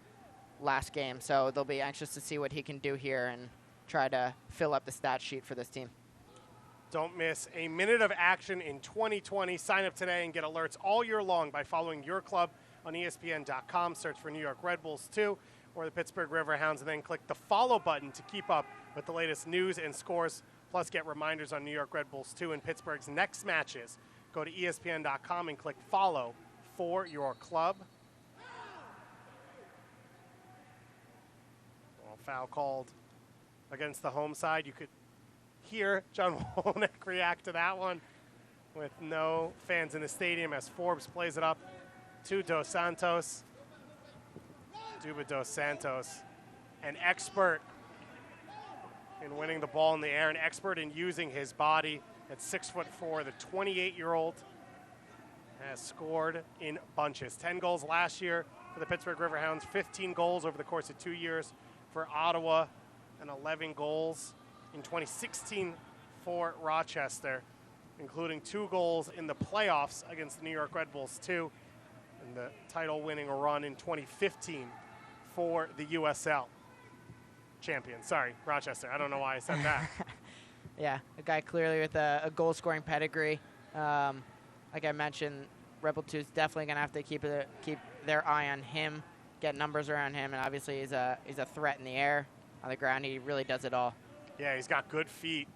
last game. So they'll be anxious to see what he can do here and try to fill up the stat sheet for this team. Don't miss a minute of action in 2020. Sign up today and get alerts all year long by following your club on ESPN.com. Search for New York Red Bulls 2 or the Pittsburgh Riverhounds, and then click the follow button to keep up with the latest news and scores. Plus, get reminders on New York Red Bulls 2 and Pittsburgh's next matches. Go to ESPN.com and click follow for your club. Well, foul called against the home side. You could hear John Wolnick react to that one with no fans in the stadium as Forbes plays it up to Dos Santos. Duba Dos Santos, an expert in winning the ball in the air, an expert in using his body. At 6'4", the 28-year-old has scored in bunches. 10 goals last year for the Pittsburgh Riverhounds, 15 goals over the course of 2 years for Ottawa, and 11 goals in 2016 for Rochester, including 2 goals in the playoffs against the New York Red Bulls 2, and the title-winning run in 2015 for the USL champions. Sorry, Rochester. I don't know why I said that. Yeah, a guy clearly with a goal-scoring pedigree. Like I mentioned, Rebel 2 is definitely going to have to keep their eye on him, get numbers around him, and obviously he's a threat in the air. On the ground, he really does it all. Yeah, he's got good feet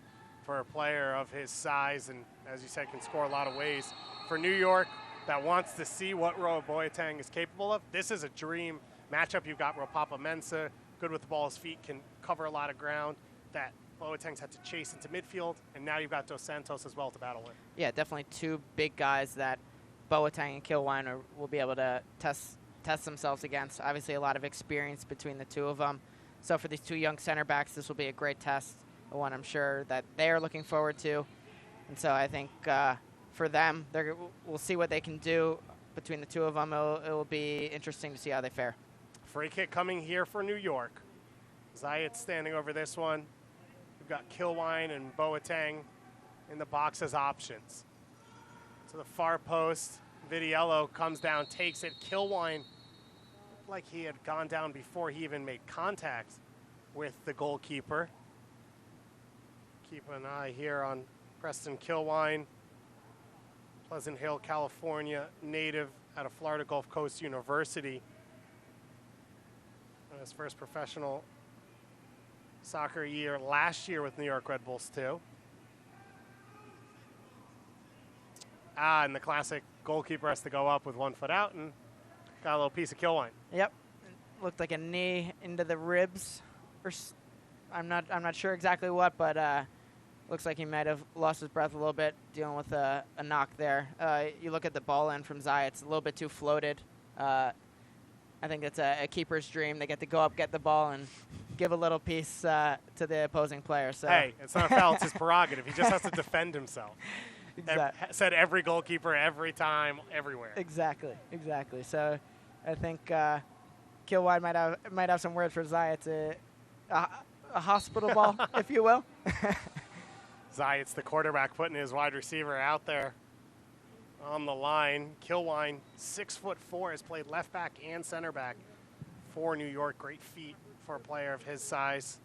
for a player of his size, and as you said, can score a lot of ways. For New York, that wants to see what Roa Boateng is capable of, this is a dream matchup. You've got Ropapa Mensah, good with the ball. His feet can cover a lot of ground that Boateng's had to chase into midfield, and now you've got Dos Santos as well to battle with. Yeah, definitely 2 big guys that Boateng and Kilwine will be able to test themselves against. Obviously, a lot of experience between the 2 of them. So for these 2 young center backs, this will be a great test, one I'm sure that they are looking forward to. And so I think for them, we'll see what they can do between the 2 of them. It will be interesting to see how they fare. Free kick coming here for New York. Zayat standing over this one. We've got Kilwine and Boateng in the box as options. To the far post, Vidiello comes down, takes it. Kilwine looked like he had gone down before he even made contact with the goalkeeper. Keep an eye here on Preston Kilwine, Pleasant Hill, California native out of Florida Gulf Coast University. His first professional soccer year last year with New York Red Bulls 2. And the classic goalkeeper has to go up with 1 foot out, and got a little piece of Kilwine. Yep, looked like a knee into the ribs, or I'm not sure exactly what, but looks like he might have lost his breath a little bit dealing with a knock there. You look at the ball end from Zayat, it's a little bit too floated. I think it's a keeper's dream. They get to go up, get the ball, and give a little piece to the opposing player. So hey, it's not a foul. It's his prerogative. He just has to defend himself. Said every goalkeeper, every time, everywhere. Exactly. So I think Kilwine might have some words for Zayat. A hospital ball, if you will. Zayat's the quarterback putting his wide receiver out there on the line. Kilwine, 6'4", has played left back and center back for New York. Great feet for a player of his size.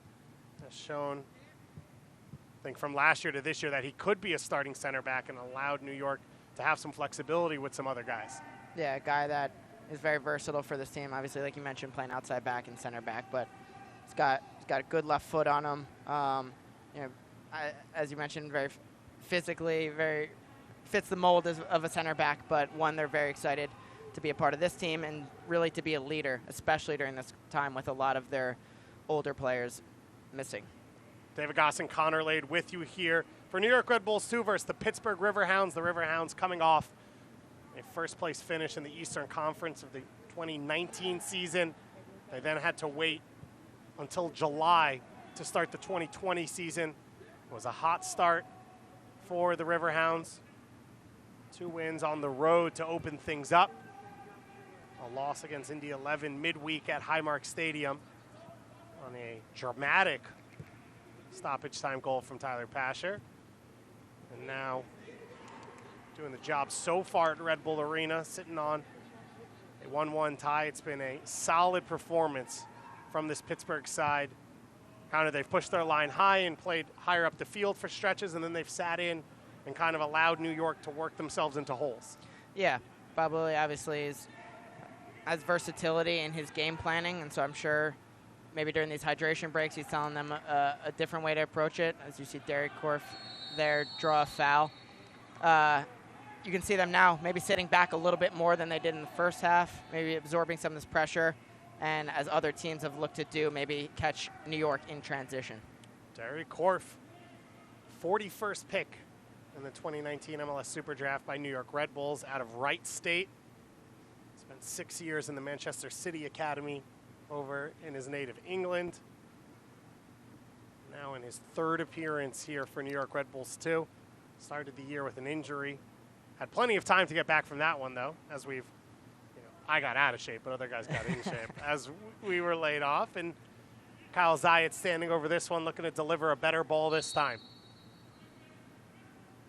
Has shown, I think, from last year to this year that he could be a starting center back and allowed New York to have some flexibility with some other guys. Yeah, a guy that is very versatile for this team. Obviously, like you mentioned, playing outside back and center back, but he's got a good left foot on him. As you mentioned, very physically, very fits the mold of a center back, but one they're very excited to be a part of this team and really to be a leader, especially during this time with a lot of their older players missing. David Gossin, Connor Lade with you here for New York Red Bulls 2 versus the Pittsburgh Riverhounds. The Riverhounds coming off a first-place finish in the Eastern Conference of the 2019 season. They then had to wait until July to start the 2020 season. It was a hot start for the Riverhounds. 2 wins on the road to open things up. A loss against Indy 11 midweek at Highmark Stadium on a dramatic stoppage time goal from Tyler Pasher. And now doing the job so far at Red Bull Arena, sitting on a 1-1 tie. It's been a solid performance from this Pittsburgh side. Kind of they've pushed their line high and played higher up the field for stretches, and then they've sat in and kind of allowed New York to work themselves into holes. Yeah, Bob Lilly obviously has versatility in his game planning, and so I'm sure maybe during these hydration breaks he's telling them a different way to approach it. As you see Derek Korf there draw a foul. You can see them now maybe sitting back a little bit more than they did in the first half, maybe absorbing some of this pressure, and as other teams have looked to do, maybe catch New York in transition. Derek Korf, 41st pick in the 2019 MLS Super Draft by New York Red Bulls out of Wright State. Spent 6 years in the Manchester City Academy over in his native England. Now in his 3rd appearance here for New York Red Bulls 2. Started the year with an injury. Had plenty of time to get back from that one, though, as I got out of shape, but other guys got in shape as we were laid off. And Kyle Zayat standing over this one, looking to deliver a better ball this time.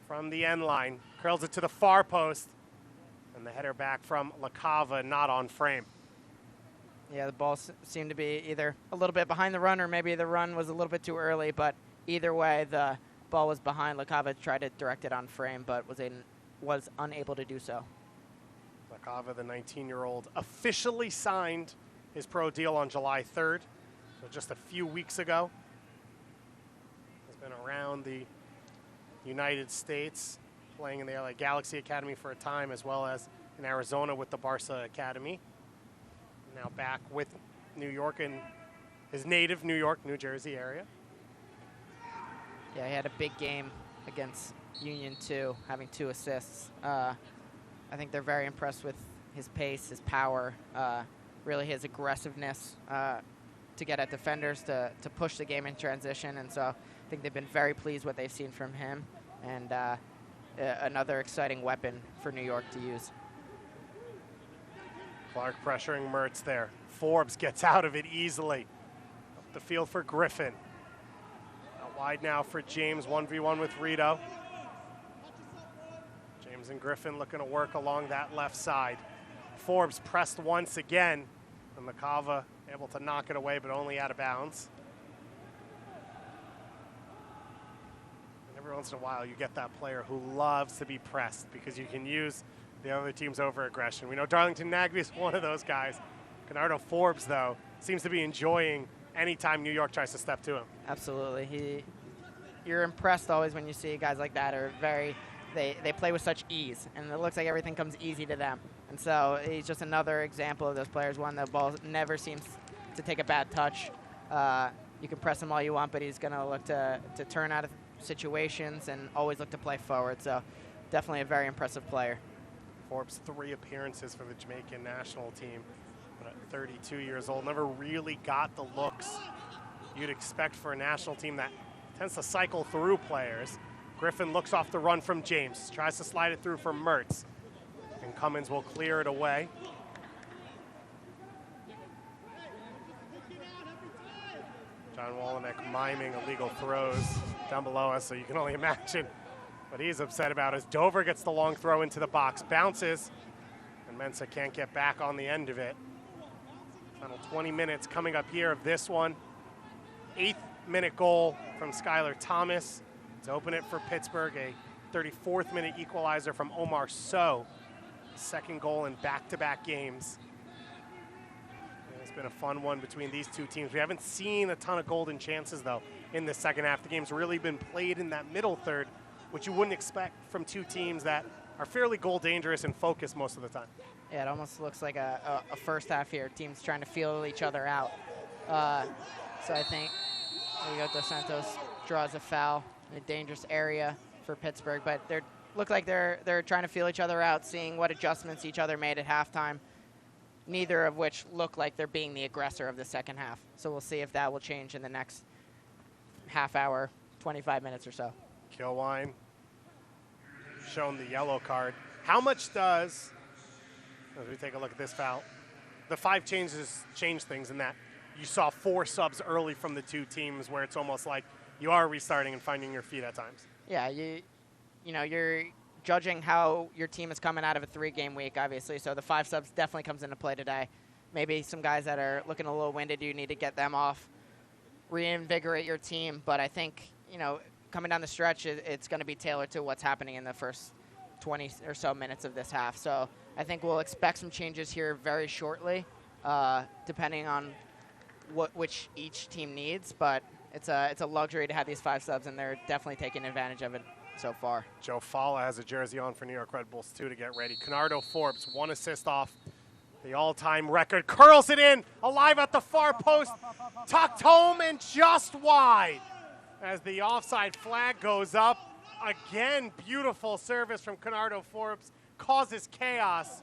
From the end line, curls it to the far post, and the header back from LaCava, not on frame. Yeah, the ball seemed to be either a little bit behind the run or maybe the run was a little bit too early, but either way, the ball was behind. LaCava tried to direct it on frame, but was unable to do so. LaCava, the 19-year-old, officially signed his pro deal on July 3rd, so just a few weeks ago. He's been around the United States, playing in the LA Galaxy Academy for a time, as well as in Arizona with the Barca Academy. Now back with New York in his native New York, New Jersey area. Yeah, he had a big game against Union 2, having 2 assists. I think they're very impressed with his pace, his power, really his aggressiveness to get at defenders, to push the game in transition. And so I think they've been very pleased what they've seen from him, and another exciting weapon for New York to use. Clark pressuring Mertz there. Forbes gets out of it easily. Up the field for Griffin. Out wide now for James, 1v1 with Rito. James and Griffin looking to work along that left side. Forbes pressed once again, and LaCava able to knock it away, but only out of bounds. And every once in a while, you get that player who loves to be pressed because you can use the other team's over-aggression. We know Darlington Nagby is one of those guys. Bernardo Forbes, though, seems to be enjoying any time New York tries to step to him. Absolutely. You're impressed always when you see guys like that are they play with such ease, and it looks like everything comes easy to them. And so he's just another example of those players. One, the ball never seems to take a bad touch. You can press him all you want, but he's going to look to turn out of situations and always look to play forward. So definitely a very impressive player. Forbes 3 appearances for the Jamaican national team, but at 32 years old, never really got the looks you'd expect for a national team that tends to cycle through players. Griffin looks off the run from James, tries to slide it through for Mertz, and Cummins will clear it away. John Wolonek miming illegal throws down below us, so you can only imagine what he's upset about as Dover gets the long throw into the box, bounces, and Mensah can't get back on the end of it. Final 20 minutes coming up here of this one. 8th minute goal from Skylar Thomas to open it for Pittsburgh, a 34th minute equalizer from Omar Sow. 2nd goal in back-to-back games. And it's been a fun one between these two teams. We haven't seen a ton of golden chances, though, in the second half. The game's really been played in that middle third, which you wouldn't expect from two teams that are fairly goal dangerous and focused most of the time. Yeah, it almost looks like a first half here. Teams trying to feel each other out. So I think, there you go, Dos Santos draws a foul in a dangerous area for Pittsburgh, but they look like they're trying to feel each other out, seeing what adjustments each other made at halftime, neither of which look like they're being the aggressor of the second half. So we'll see if that will change in the next half hour, 25 minutes or so. Kilwine shown the yellow card. How much does, as we take a look at this foul, the 5 changes change things in that you saw 4 subs early from the 2 teams where it's almost like you are restarting and finding your feet at times. Yeah, you're judging how your team is coming out of a 3-game week, obviously, so the 5 subs definitely comes into play today. Maybe some guys that are looking a little winded, you need to get them off, reinvigorate your team, but I think, coming down the stretch, it's going to be tailored to what's happening in the first 20 or so minutes of this half. So I think we'll expect some changes here very shortly, depending on which each team needs, but it's a luxury to have these 5 subs, and they're definitely taking advantage of it so far. Joe Falla has a jersey on for New York Red Bulls, too, to get ready. Canardo Forbes, 1 assist off the all-time record. Curls it in, alive at the far post, tucked home and just wide. As the offside flag goes up, again, beautiful service from Canardo Forbes, causes chaos,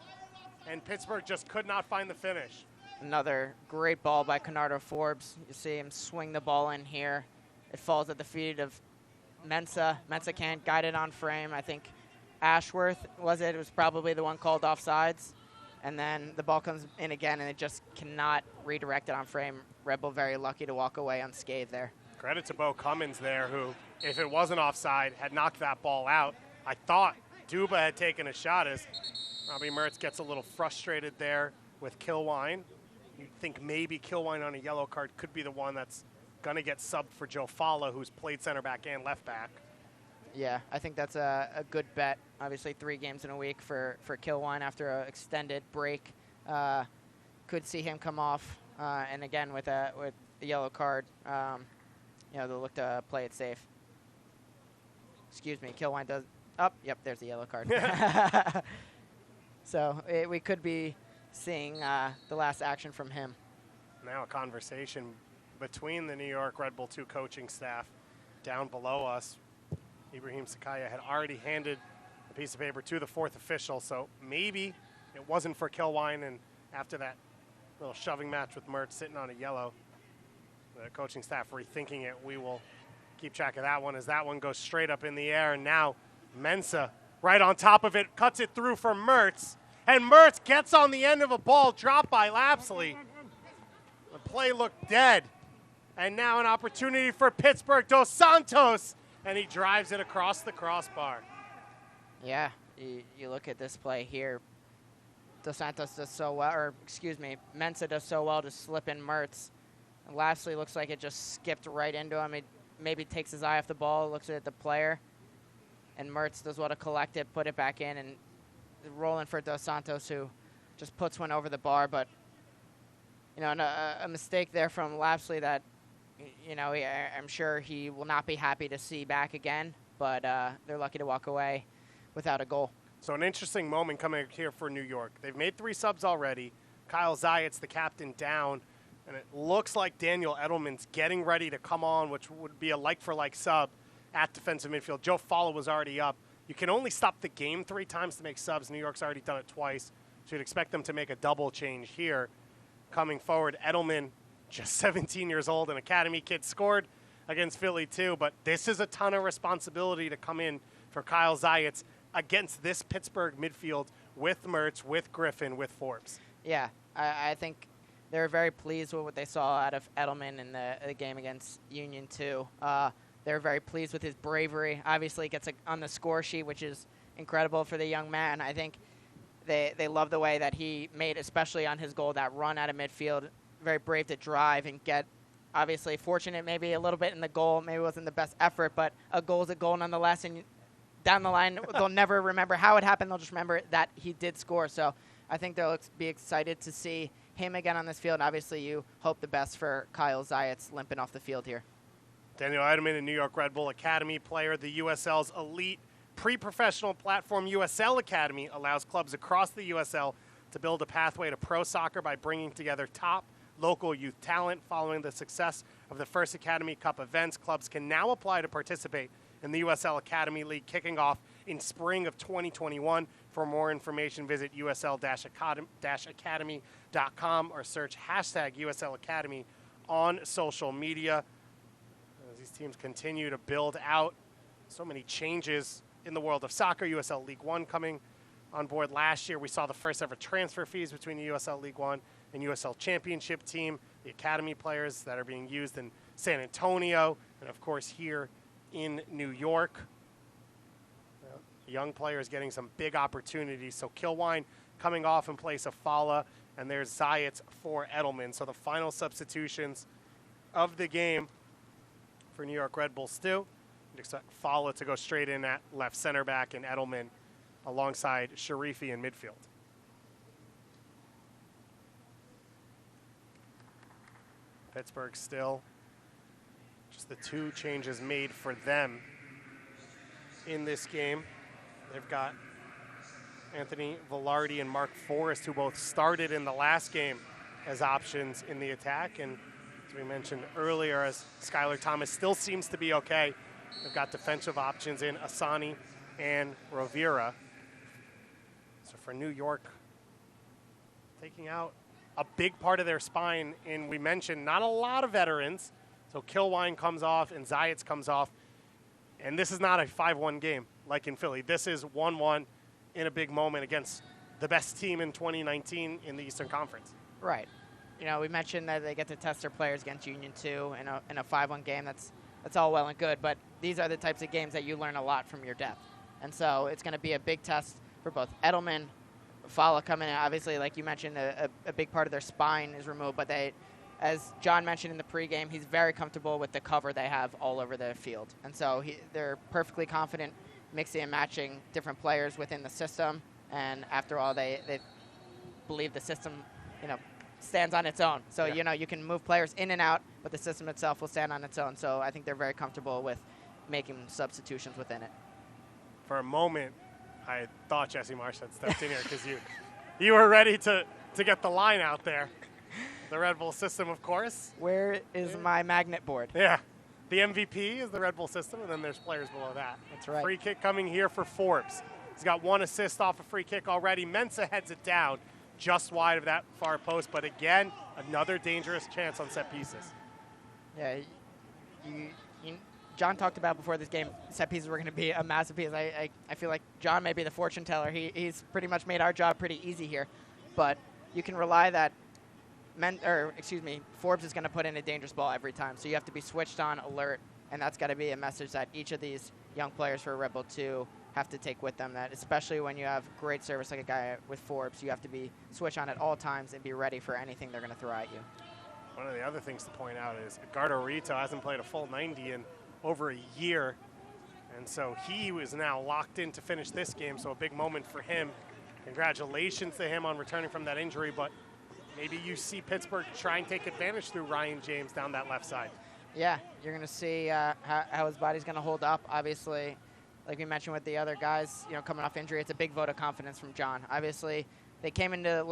and Pittsburgh just could not find the finish. Another great ball by Canardo Forbes. You see him swing the ball in here. It falls at the feet of Mensah. Mensah can't guide it on frame. I think Ashworth was it. It was probably the one called offsides. And then the ball comes in again, and it just cannot redirect it on frame. Red Bull very lucky to walk away unscathed there. Credit to Bo Cummins there, who, if it wasn't offside, had knocked that ball out. I thought Duba had taken a shot as Robbie Mertz gets a little frustrated there with Kilwine. You'd think maybe Kilwine on a yellow card could be the one that's going to get subbed for Joe Falla, who's played center back and left back. Yeah, I think that's a good bet. Obviously 3 games in a week for Kilwine after an extended break. Could see him come off, and again with the yellow card, they'll look to play it safe. Excuse me, Kilwine does. Yep, there's the yellow card. So we could be seeing the last action from him. Now a conversation between the New York Red Bull 2 coaching staff. Down below us, Ibrahim Sakaya had already handed a piece of paper to the 4th official, so maybe it wasn't for Kilwine, and after that little shoving match with Mertz sitting on a yellow, the coaching staff rethinking it. We will keep track of that one as that one goes straight up in the air, and now Mensah right on top of it, cuts it through for Mertz, and Mertz gets on the end of a ball dropped by Lapsley. The play looked dead, and now an opportunity for Pittsburgh. Dos Santos, and he drives it across the crossbar. Yeah, you look at this play here. Dos Santos does so well, or excuse me, Mensah does so well to slip in Mertz. And Lapsley looks like it just skipped right into him. He maybe takes his eye off the ball, looks at the player, and Mertz does well to collect it, put it back in, and rolling for Dos Santos, who just puts one over the bar. But, a mistake there from Lapsley that, I'm sure he will not be happy to see back again, but they're lucky to walk away without a goal. So an interesting moment coming here for New York. They've made 3 subs already. Kyle Zayat's the captain down, and it looks like Daniel Edelman's getting ready to come on, which would be a like-for-like sub at defensive midfield. Joe Falla was already up. You can only stop the game 3 times to make subs. New York's already done it twice, so you'd expect them to make a double change here. Coming forward, Edelman, just 17 years old, an academy kid, scored against Philly too, but this is a ton of responsibility to come in for Kyle Zayat against this Pittsburgh midfield with Mertz, with Griffin, with Forbes. Yeah, I think they're very pleased with what they saw out of Edelman in the game against Union too. They're very pleased with his bravery. Obviously, gets on the score sheet, which is incredible for the young man. I think they love the way that he made, especially on his goal, that run out of midfield. Very brave to drive and get, obviously, fortunate maybe a little bit in the goal. Maybe it wasn't the best effort, but a goal is a goal nonetheless. And down the line, they'll never remember how it happened. They'll just remember that he did score. So I think they'll be excited to see him again on this field. Obviously, you hope the best for Kyle Zayat limping off the field here. Daniel Edelman, a New York Red Bull Academy player, the USL's elite pre-professional platform USL Academy allows clubs across the USL to build a pathway to pro soccer by bringing together top local youth talent. Following the success of the first Academy Cup events. Clubs can now apply to participate in the USL Academy League kicking off in spring of 2021. For more information, visit usl-academy.com or search hashtag USL Academy on social media. As these teams continue to build out, so many changes in the world of soccer. USL League One coming on board last year. We saw the first ever transfer fees between the USL League One and USL Championship team, the academy players that are being used in San Antonio, and of course here in New York. Young players getting some big opportunities. So Kilwine coming off in place of Fala, and there's Zayats for Edelman. So the final substitutions of the game for New York Red Bulls Stu. You'd expect Fala to go straight in at left center back and Edelman alongside Sharifi in midfield. Pittsburgh still just the two changes made for them in this game. They've got Anthony Velarde and Mark Forrest, who both started in the last game as options in the attack. And as we mentioned earlier, as Skylar Thomas still seems to be okay, they've got defensive options in Asani and Rovira. So for New York, taking out a big part of their spine, and we mentioned not a lot of veterans. So Kilwine comes off and Zayats comes off. And this is not a 5-1 game like in Philly. This is 1-1 in a big moment against the best team in 2019 in the Eastern Conference. Right. You know, we mentioned that they get to test their players against Union 2 in a 5-1 game. That's all well and good, but these are the types of games that you learn a lot from your depth. And so it's going to be a big test for both Edelman, Fala coming in. Obviously, like you mentioned, a big part of their spine is removed, but they, as John mentioned in the pregame, he's very comfortable with the cover they have all over the field. And so they're perfectly confident mixing and matching different players within the system. And after all, they believe the system, stands on its own. So, you can move players in and out, but the system itself will stand on its own. So I think they're very comfortable with making substitutions within it. For a moment, I thought Jesse Marsh had stepped in here because you were ready to get the line out there. The Red Bull system, of course. Where is my magnet board? Yeah. The MVP is the Red Bull system, and then there's players below that. That's right. Free kick coming here for Forbes. He's got one assist off a free kick already. Mensah heads it down just wide of that far post. But again, another dangerous chance on set pieces. Yeah, John talked about before this game, set pieces were going to be a massive piece. I feel like John may be the fortune teller. He's pretty much made our job pretty easy here. But you can rely that Forbes is going to put in a dangerous ball every time. So you have to be switched on, alert, and that's got to be a message that each of these young players for Red Bull 2 have to take with them, that especially when you have great service like a guy with Forbes, you have to be switched on at all times and be ready for anything they're going to throw at you. One of the other things to point out is Edgardo Rito hasn't played a full 90 in over a year, and so he was now locked in to finish this game, so a big moment for him. Congratulations to him on returning from that injury, but maybe you see Pittsburgh try and take advantage through Ryan James down that left side. Yeah, you're going to see how his body's going to hold up. Obviously, like we mentioned with the other guys, coming off injury, it's a big vote of confidence from John. Obviously, they came into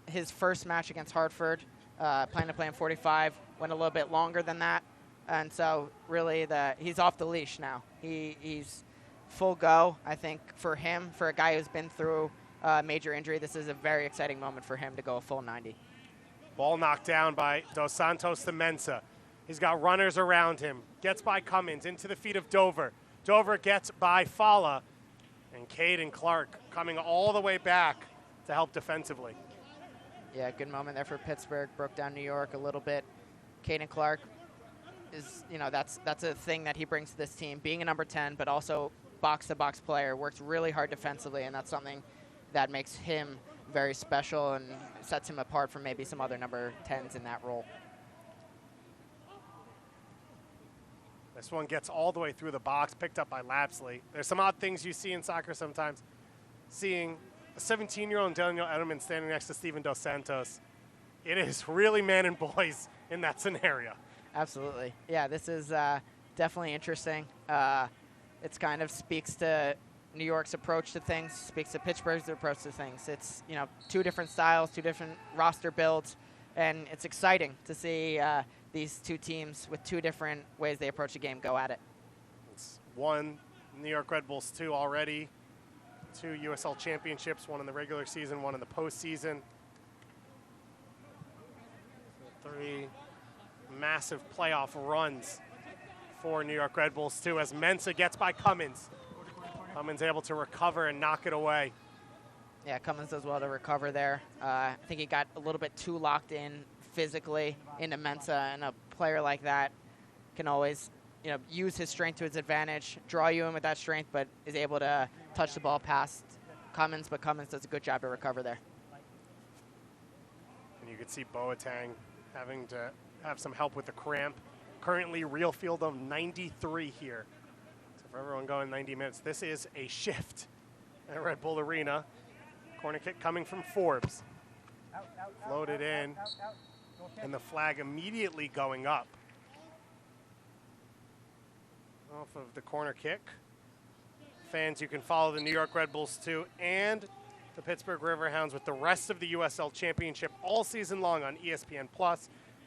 his first match against Hartford, planning to play in 45, went a little bit longer than that. And so really he's off the leash now. He's full go. I think for him, for a guy who's been through a major injury, this is a very exciting moment for him to go a full 90. Ball knocked down by Dos Santos to Mensah. He's got runners around him. Gets by Cummins into the feet of Dover. Dover gets by Fala. And Caden Clark coming all the way back to help defensively. Yeah, good moment there for Pittsburgh. Broke down New York a little bit. Caden Clark is, that's a thing that he brings to this team. Being a number 10, but also box-to-box player. Works really hard defensively, and that's something that makes him very special and sets him apart from maybe some other number 10s in that role. This one gets all the way through the box, picked up by Lapsley. There's some odd things you see in soccer sometimes. Seeing a 17-year-old Daniel Edelman standing next to Steven Dos Santos. It is really man and boys in that scenario. Absolutely. Yeah, this is definitely interesting. It's kind of speaks to New York's approach to things, speaks to Pittsburgh's approach to things. It's, two different styles, two different roster builds, and it's exciting to see these two teams with two different ways they approach the game go at it. It's one New York Red Bulls, 2 already. 2 USL championships, 1 in the regular season, 1 in the postseason. 3 massive playoff runs for New York Red Bulls, too, as Mensah gets by Cummins. Cummins able to recover and knock it away. Yeah, Cummins does well to recover there. I think he got a little bit too locked in physically into Mensah, and a player like that can always, use his strength to his advantage, draw you in with that strength, but is able to touch the ball past Cummins, but Cummins does a good job to recover there. And you can see Boateng having to have some help with the cramp. Currently, real field of 93 here. So for everyone going 90 minutes, this is a shift at Red Bull Arena. Corner kick coming from Forbes. Floated in, and the flag immediately going up. Off of the corner kick. Fans, you can follow the New York Red Bulls too, and the Pittsburgh Riverhounds with the rest of the USL Championship all season long on ESPN+,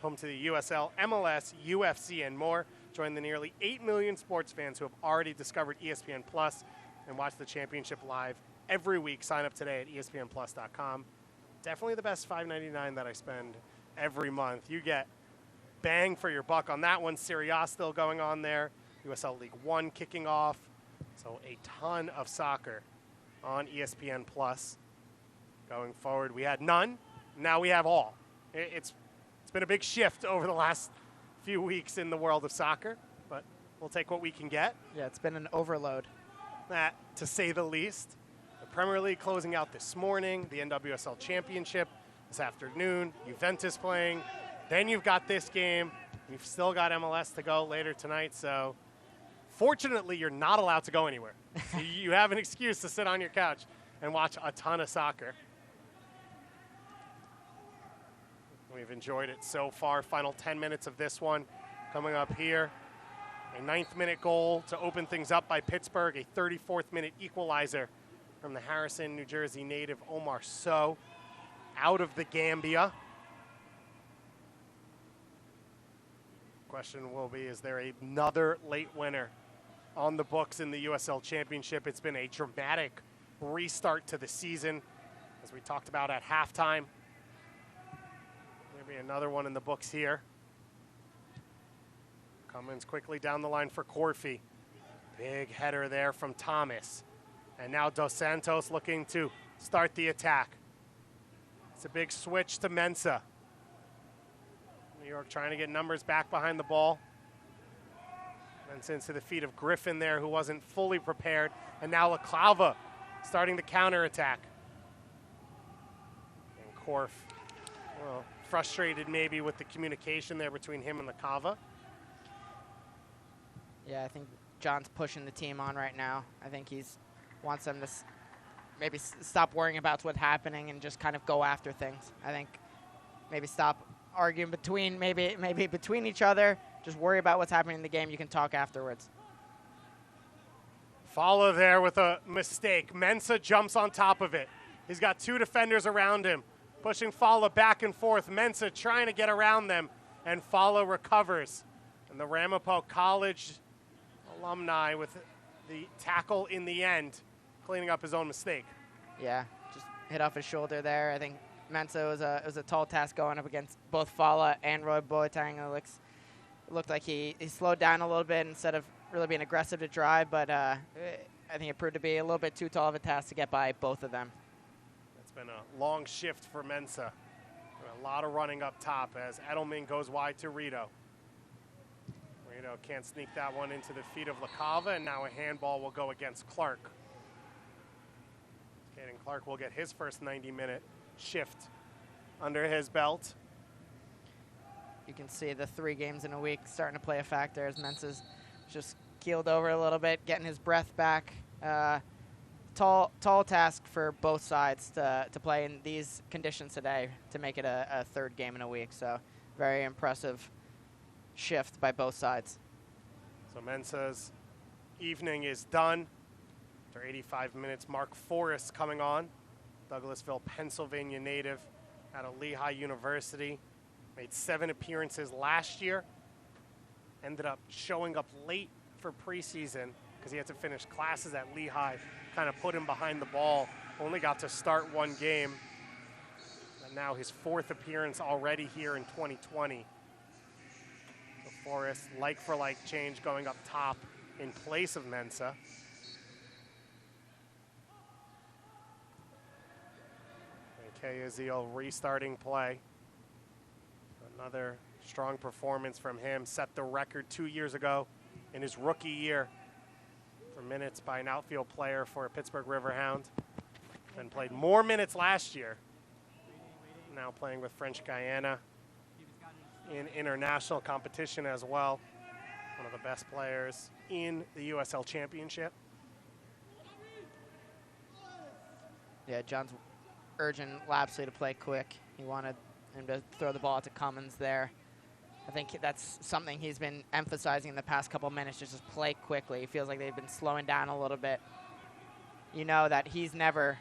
home to the USL, MLS, UFC, and more. Join the nearly 8 million sports fans who have already discovered ESPN+ and watch the championship live every week. Sign up today at espnplus.com. Definitely the best $5.99 that I spend every month. You get bang for your buck on that one. Serie A still going on there. USL League One kicking off. So a ton of soccer on ESPN Plus going forward. We had none. Now we have all. It's been a big shift over the last few weeks in the world of soccer, but we'll take what we can get. Yeah, it's been an overload. That, to say the least. The Premier League closing out this morning. The NWSL Championship this afternoon. Juventus playing. Then you've got this game. We've still got MLS to go later tonight, so fortunately, you're not allowed to go anywhere. So you have an excuse to sit on your couch and watch a ton of soccer. We've enjoyed it so far. Final 10 minutes of this one coming up here. A 9th-minute goal to open things up by Pittsburgh. A 34th-minute equalizer from the Harrison, New Jersey native Omar Sow out of the Gambia. Question will be, is there another late winner on the books in the USL Championship? It's been a dramatic restart to the season, as we talked about at halftime. Maybe another one in the books here. Cummins quickly down the line for Corfy. Big header there from Thomas. And now Dos Santos looking to start the attack. It's a big switch to Mensah. New York trying to get numbers back behind the ball. Mensah into the feet of Griffin there, who wasn't fully prepared. And now LaClava starting the counterattack. And Corf, well, frustrated maybe with the communication there between him and LaClava. Yeah, I think John's pushing the team on right now. I think he's wants them to maybe stop worrying about what's happening and just kind of go after things. I think maybe stop arguing between between each other. Just worry about what's happening in the game. You can talk afterwards. Follow there with a mistake. Mensah jumps on top of it. He's got 2 defenders around him, pushing Fala back and forth. Mensah trying to get around them, and Fala recovers. And the Ramapo College alumni with the tackle in the end, cleaning up his own mistake. Yeah, just hit off his shoulder there. I think Mensah was a tall task going up against both Fala and Roy Boateng. It looked like he slowed down a little bit instead of really being aggressive to drive, but I think it proved to be a little bit too tall of a task to get by both of them. It's been a long shift for Mensah. A lot of running up top as Edelman goes wide to Rito. Rito can't sneak that one into the feet of LaCava, and now a handball will go against Clark. Caden Clark will get his first 90-minute shift under his belt. You can see the 3 games in a week starting to play a factor as Mensah's just keeled over a little bit, getting his breath back. Tall task for both sides to play in these conditions today to make it a 3rd game in a week. So very impressive shift by both sides. So Mensah's evening is done. After 85 minutes, Mark Forrest coming on. Douglasville, Pennsylvania native out of Lehigh University. Made 7 appearances last year. Ended up showing up late for preseason because he had to finish classes at Lehigh. Kind of put him behind the ball. Only got to start 1 game. And now his 4th appearance already here in 2020. So Forrest, like-for-like change going up top in place of Mensah. Azil restarting play. Another strong performance from him. Set the record 2 years ago in his rookie year for minutes by an outfield player for a Pittsburgh Riverhound. And played more minutes last year. Now playing with French Guiana in international competition as well. One of the best players in the USL Championship. Yeah, John's urging Lapsley to play quick. He wanted him to throw the ball to Cummins there. I think that's something he's been emphasizing in the past couple minutes, just play quickly. He feels like they've been slowing down a little bit. You know that he's never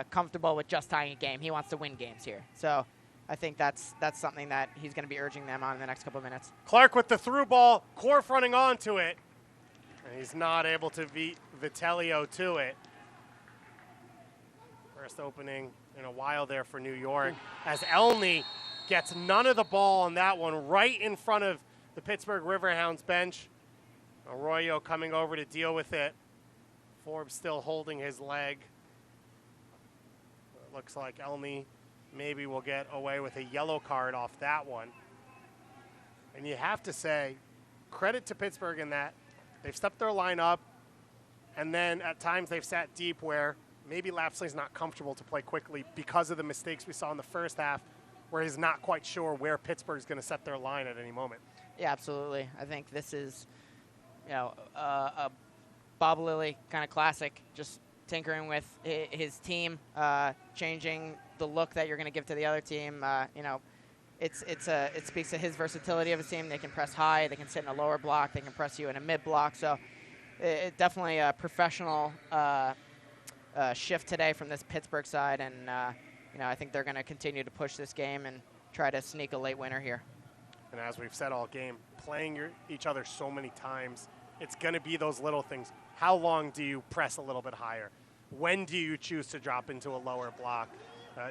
comfortable with just tying a game. He wants to win games here. So I think that's something that he's going to be urging them on in the next couple minutes. Clark with the through ball, Korf running onto it. And he's not able to beat Vitellio to it. First opening in a while there for New York, as Elney gets none of the ball on that one, right in front of the Pittsburgh Riverhounds bench. Arroyo coming over to deal with it. Forbes still holding his leg. It looks like Elney maybe will get away with a yellow card off that one. And you have to say, credit to Pittsburgh in that they've stepped their line up, and then at times they've sat deep where maybe Lapsley's not comfortable to play quickly because of the mistakes we saw in the first half, where he's not quite sure where Pittsburgh's going to set their line at any moment. Yeah, absolutely. I think this is, a Bob Lilly kind of classic, just tinkering with his team, changing the look that you're going to give to the other team. It speaks to his versatility of his team. They can press high, they can sit in a lower block, they can press you in a mid block. So it definitely a professional shift today from this Pittsburgh side, and I think they're going to continue to push this game and try to sneak a late winner here. And as we've said all game, playing each other so many times, it's going to be those little things. How long do you press a little bit higher? When do you choose to drop into a lower block?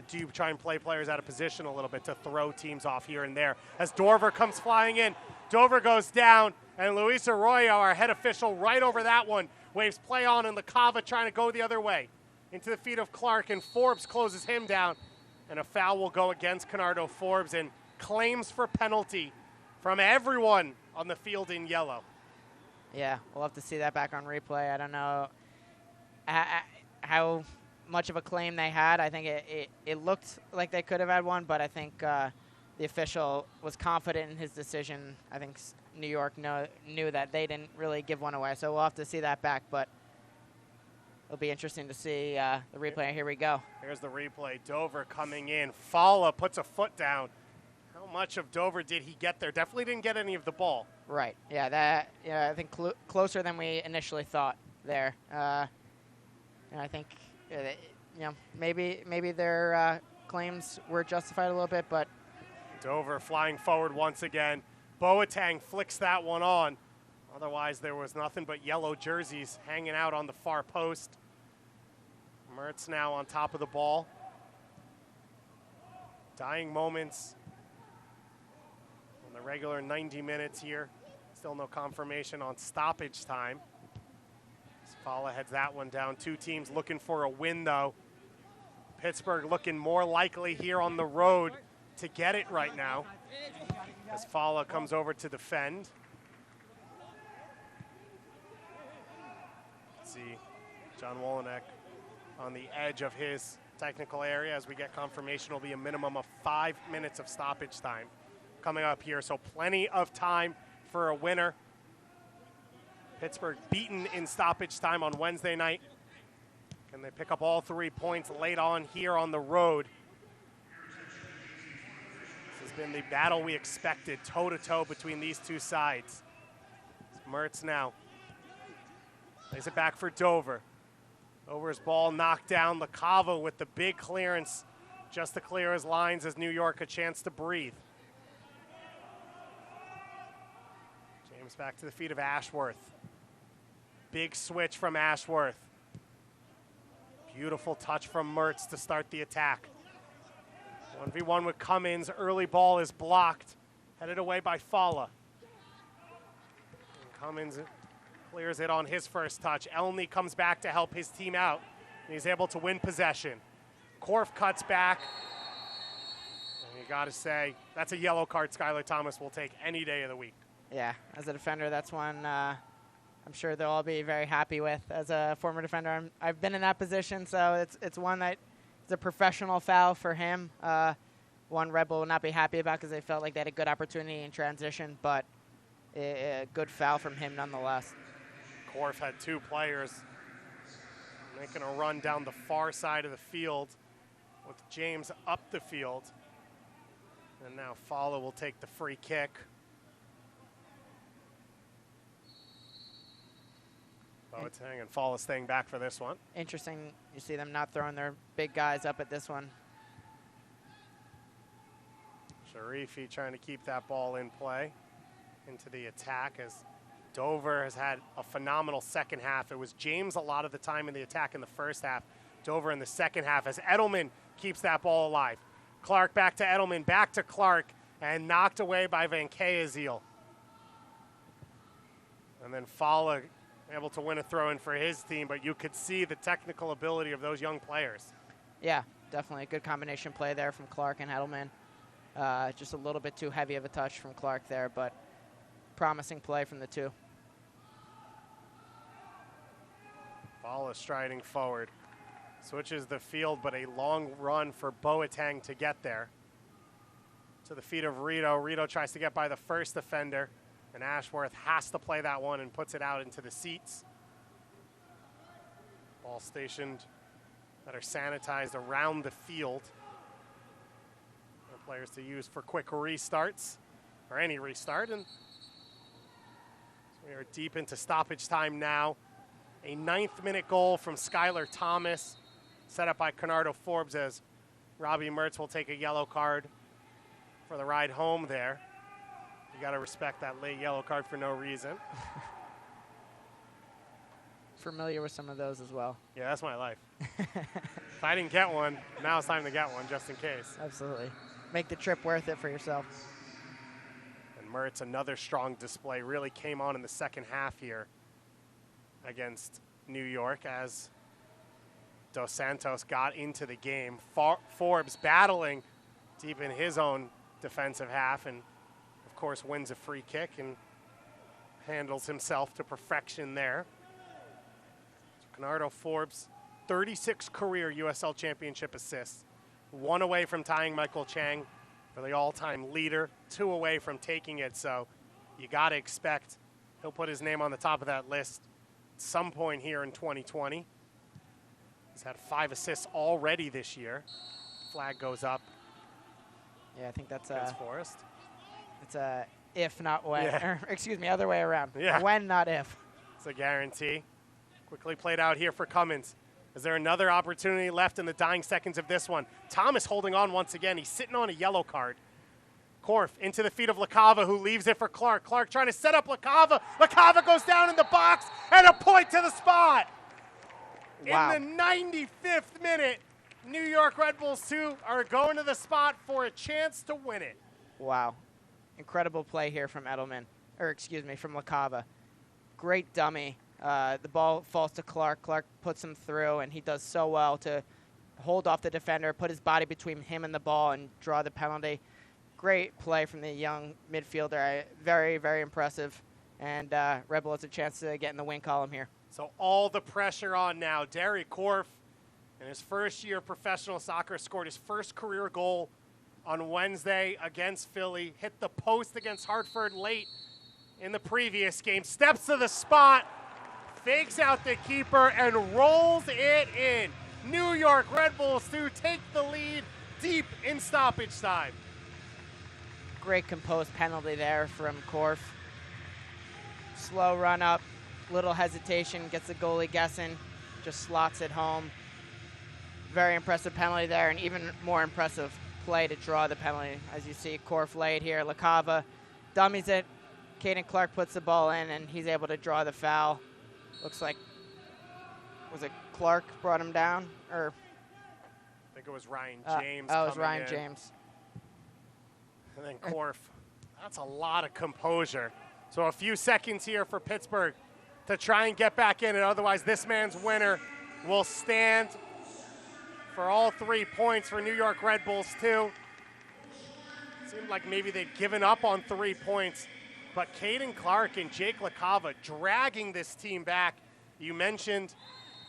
Do you try and play players out of position a little bit to throw teams off here and there? As Dorver comes flying in, Dover goes down, and Luis Arroyo, our head official, right over that one, waves play on, and LaCava trying to go the other way into the feet of Clark, and Forbes closes him down, and a foul will go against Canardo Forbes, and claims for penalty from everyone on the field in yellow. Yeah, we'll have to see that back on replay. I don't know how much of a claim they had. I think it looked like they could have had one, but I think the official was confident in his decision. I think New York knew that they didn't really give one away, so we'll have to see that back, but it'll be interesting to see the replay. Here we go. Here's the replay. Dover coming in. Falla puts a foot down. How much of Dover did he get there? Definitely didn't get any of the ball. Right. Yeah, I think closer than we initially thought there. I think maybe their claims were justified a little bit, but Dover flying forward once again. Boateng flicks that one on. Otherwise, there was nothing but yellow jerseys hanging out on the far post. Mertz now on top of the ball. Dying moments on the regular 90 minutes here. Still no confirmation on stoppage time. Falla heads that one down. Two teams looking for a win, though. Pittsburgh looking more likely here on the road to get it right now, as Falla comes over to defend. See John Wolenek on the edge of his technical area. As we get confirmation, will be a minimum of 5 minutes of stoppage time coming up here, so plenty of time for a winner. Pittsburgh beaten in stoppage time on Wednesday night. Can they pick up all 3 points late on here on the road? This has been the battle we expected, toe-to-toe between these two sides. It's Mertz now. Lays it back for Dover. Dover's ball knocked down. LaCava with the big clearance just to clear his lines as New York a chance to breathe. James back to the feet of Ashworth. Big switch from Ashworth. Beautiful touch from Mertz to start the attack. 1v1 with Cummins. Early ball is blocked. Headed away by Falla. And Cummins clears it on his first touch. Elney comes back to help his team out. And he's able to win possession. Korf cuts back. And you got to say, that's a yellow card Skylar Thomas will take any day of the week. Yeah, as a defender, that's one I'm sure they'll all be very happy with. As a former defender, I've been in that position, so it's one that is a professional foul for him. One Red Bull will not be happy about because they felt like they had a good opportunity in transition, but a good foul from him nonetheless. Korf had two players making a run down the far side of the field with James up the field. And now Falla will take the free kick. Boateng and Falla staying back for this one. Interesting, you see them not throwing their big guys up at this one. Sharifi trying to keep that ball in play into the attack as Dover has had a phenomenal second half. It was James a lot of the time in the attack in the first half. Dover in the second half as Edelman keeps that ball alive. Clark back to Edelman, back to Clark, and knocked away by Van Keeziel. And then Falla able to win a throw-in for his team, but you could see the technical ability of those young players. Yeah, definitely a good combination play there from Clark and Edelman. Just a little bit too heavy of a touch from Clark there, but promising play from the two. Falla striding forward. Switches the field, but a long run for Boateng to get there. To the feet of Rito. Rito tries to get by the first defender, and Ashworth has to play that one and puts it out into the seats. Ball stationed that are sanitized around the field. For players to use for quick restarts, or any restart. And so we are deep into stoppage time now. A 9th-minute goal from Skylar Thomas, set up by Conardo Forbes as Robbie Mertz will take a yellow card for the ride home there. You got to respect that late yellow card for no reason. Familiar with some of those as well. Yeah, that's my life. If I didn't get one, now it's time to get one just in case. Absolutely. Make the trip worth it for yourself. And Mertz, another strong display, really came on in the second half here against New York as Dos Santos got into the game. Forbes battling deep in his own defensive half and, of course, wins a free kick and handles himself to perfection there. So Conardo Forbes, 36 career USL Championship assists, 1 away from tying Michael Chang for the all-time leader, 2 away from taking it. So you got to expect he'll put his name on the top of that list at some point here in 2020. He's had 5 assists already this year. Flag goes up. Yeah, I think that's Forrest. It's a if, not when. Yeah. Or, excuse me, other way around. Yeah. When, not if. It's a guarantee. Quickly played out here for Cummins. Is there another opportunity left in the dying seconds of this one? Thomas holding on once again. He's sitting on a yellow card. Korf into the feet of Lacava, who leaves it for Clark. Clark trying to set up Lacava. Lacava goes down in the box, and a point to the spot. Wow. In the 95th minute, New York Red Bulls 2 are going to the spot for a chance to win it. Wow. Incredible play here from Edelman, or excuse me, from Lacava. Great dummy. The ball falls to Clark. Clark puts him through, and he does so well to hold off the defender, put his body between him and the ball, and draw the penalty. Great play from the young midfielder. Very, very impressive. And Red Bull has a chance to get in the win column here. So all the pressure on now. Derry Korf, in his first year of professional soccer, scored his first career goal on Wednesday against Philly. Hit the post against Hartford late in the previous game. Steps to the spot, fakes out the keeper, and rolls it in. New York Red Bulls 2 take the lead deep in stoppage time. Great composed penalty there from Korf. Slow run up. Little hesitation, gets the goalie guessing, just slots it home. Very impressive penalty there, and even more impressive play to draw the penalty. As you see, Korf laid here, LaCava dummies it. Caden Clark puts the ball in, and he's able to draw the foul. Looks like, was it Clark brought him down? Or I think it was Ryan James. Oh, it was Ryan James. And then Korf. That's a lot of composure. So a few seconds here for Pittsburgh to try and get back in it. Otherwise, this man's winner will stand for all 3 points for New York Red Bulls, too. Seemed like maybe they'd given up on 3 points. But Caden Clark and Jake LaCava dragging this team back. You mentioned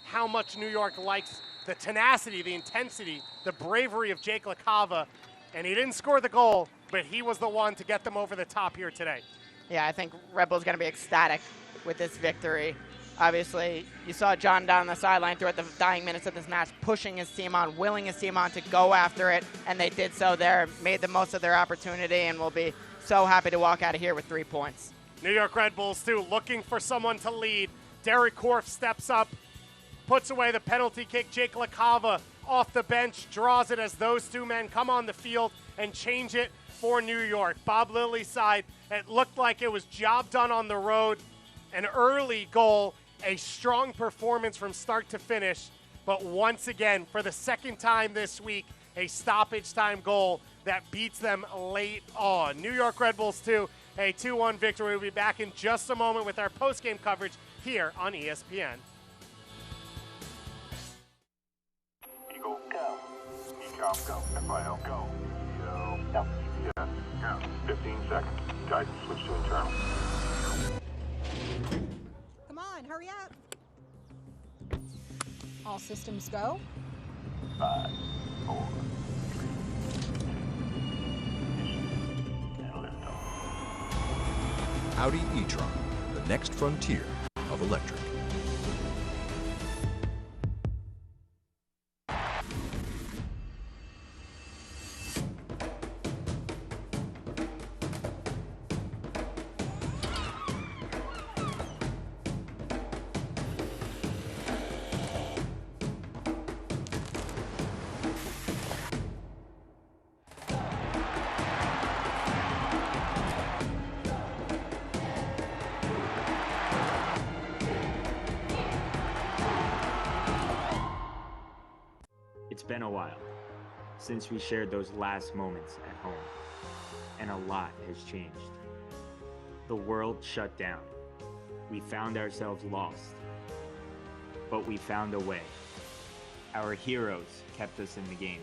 how much New York likes the tenacity, the intensity, the bravery of Jake LaCava. And he didn't score the goal, but he was the one to get them over the top here today. Yeah, I think Red Bull's going to be ecstatic with this victory. Obviously, you saw John down the sideline throughout the dying minutes of this match, pushing his team on, willing his team on to go after it, and they did so there, made the most of their opportunity, and will be so happy to walk out of here with 3 points. New York Red Bulls, too, looking for someone to lead. Derek Korf steps up, puts away the penalty kick. Jake LaCava off the bench, draws it as those 2 men come on the field and change it for New York. Bob Lilly's side, it looked like it was job done on the road. An early goal, a strong performance from start to finish, but once again, for the second time this week, a stoppage time goal that beats them late on. New York Red Bulls 2, a 2-1 victory. We'll be back in just a moment with our post-game coverage here on ESPN. Eagle, go. ECOM, go. FIL, go. Yo. No. EPS, go. 15 seconds. Guidance, switch to internal. Come on, hurry up. All systems go. 5, 4, 3, 2, and lift off. Audi e-tron, the next frontier of electric. It's been a while since we shared those last moments at home, and a lot has changed. The world shut down. We found ourselves lost, but we found a way. Our heroes kept us in the game,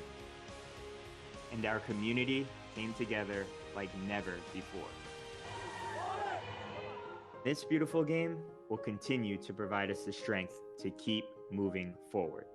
and our community came together like never before. This beautiful game will continue to provide us the strength to keep moving forward.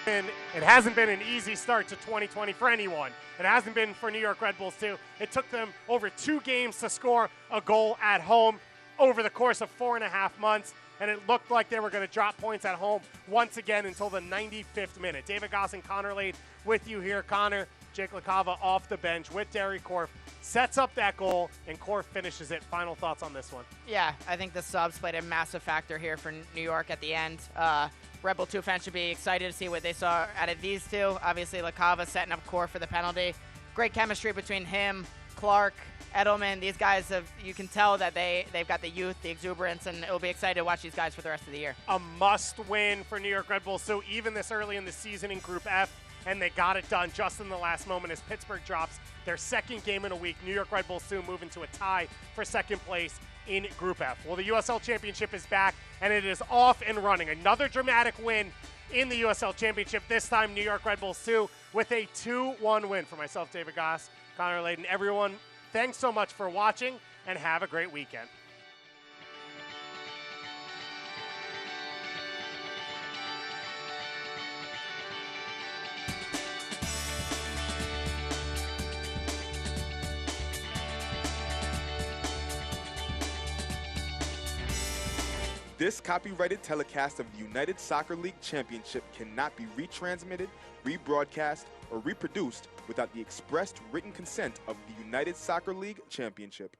It hasn't been an easy start to 2020 for anyone. It hasn't been for New York Red Bulls, too. It took them over 2 games to score a goal at home over the course of 4.5 months, and it looked like they were going to drop points at home once again until the 95th minute. David Goss and Connor Lade with you here. Connor, Jake LaCava off the bench with Derek Korf, sets up that goal, and Korf finishes it. Final thoughts on this one? Yeah, I think the subs played a massive factor here for New York at the end. Red Bull 2 fans should be excited to see what they saw out of these 2. Obviously, LaCava setting up Korf for the penalty. Great chemistry between him, Clark, Edelman. These guys, you can tell that they've got the youth, the exuberance, and it'll be excited to watch these guys for the rest of the year. A must-win for New York Red Bulls. So even this early in the season in Group F, and they got it done just in the last moment as Pittsburgh drops their second game in a week. New York Red Bulls soon move into a tie for second place in Group F. Well, the USL Championship is back, and it is off and running. Another dramatic win in the USL Championship, this time New York Red Bulls 2 with a 2-1 win. For myself, David Goss, Connor Layden, everyone, thanks so much for watching, and have a great weekend. This copyrighted telecast of the United Soccer League Championship cannot be retransmitted, rebroadcast, or reproduced without the expressed written consent of the United Soccer League Championship.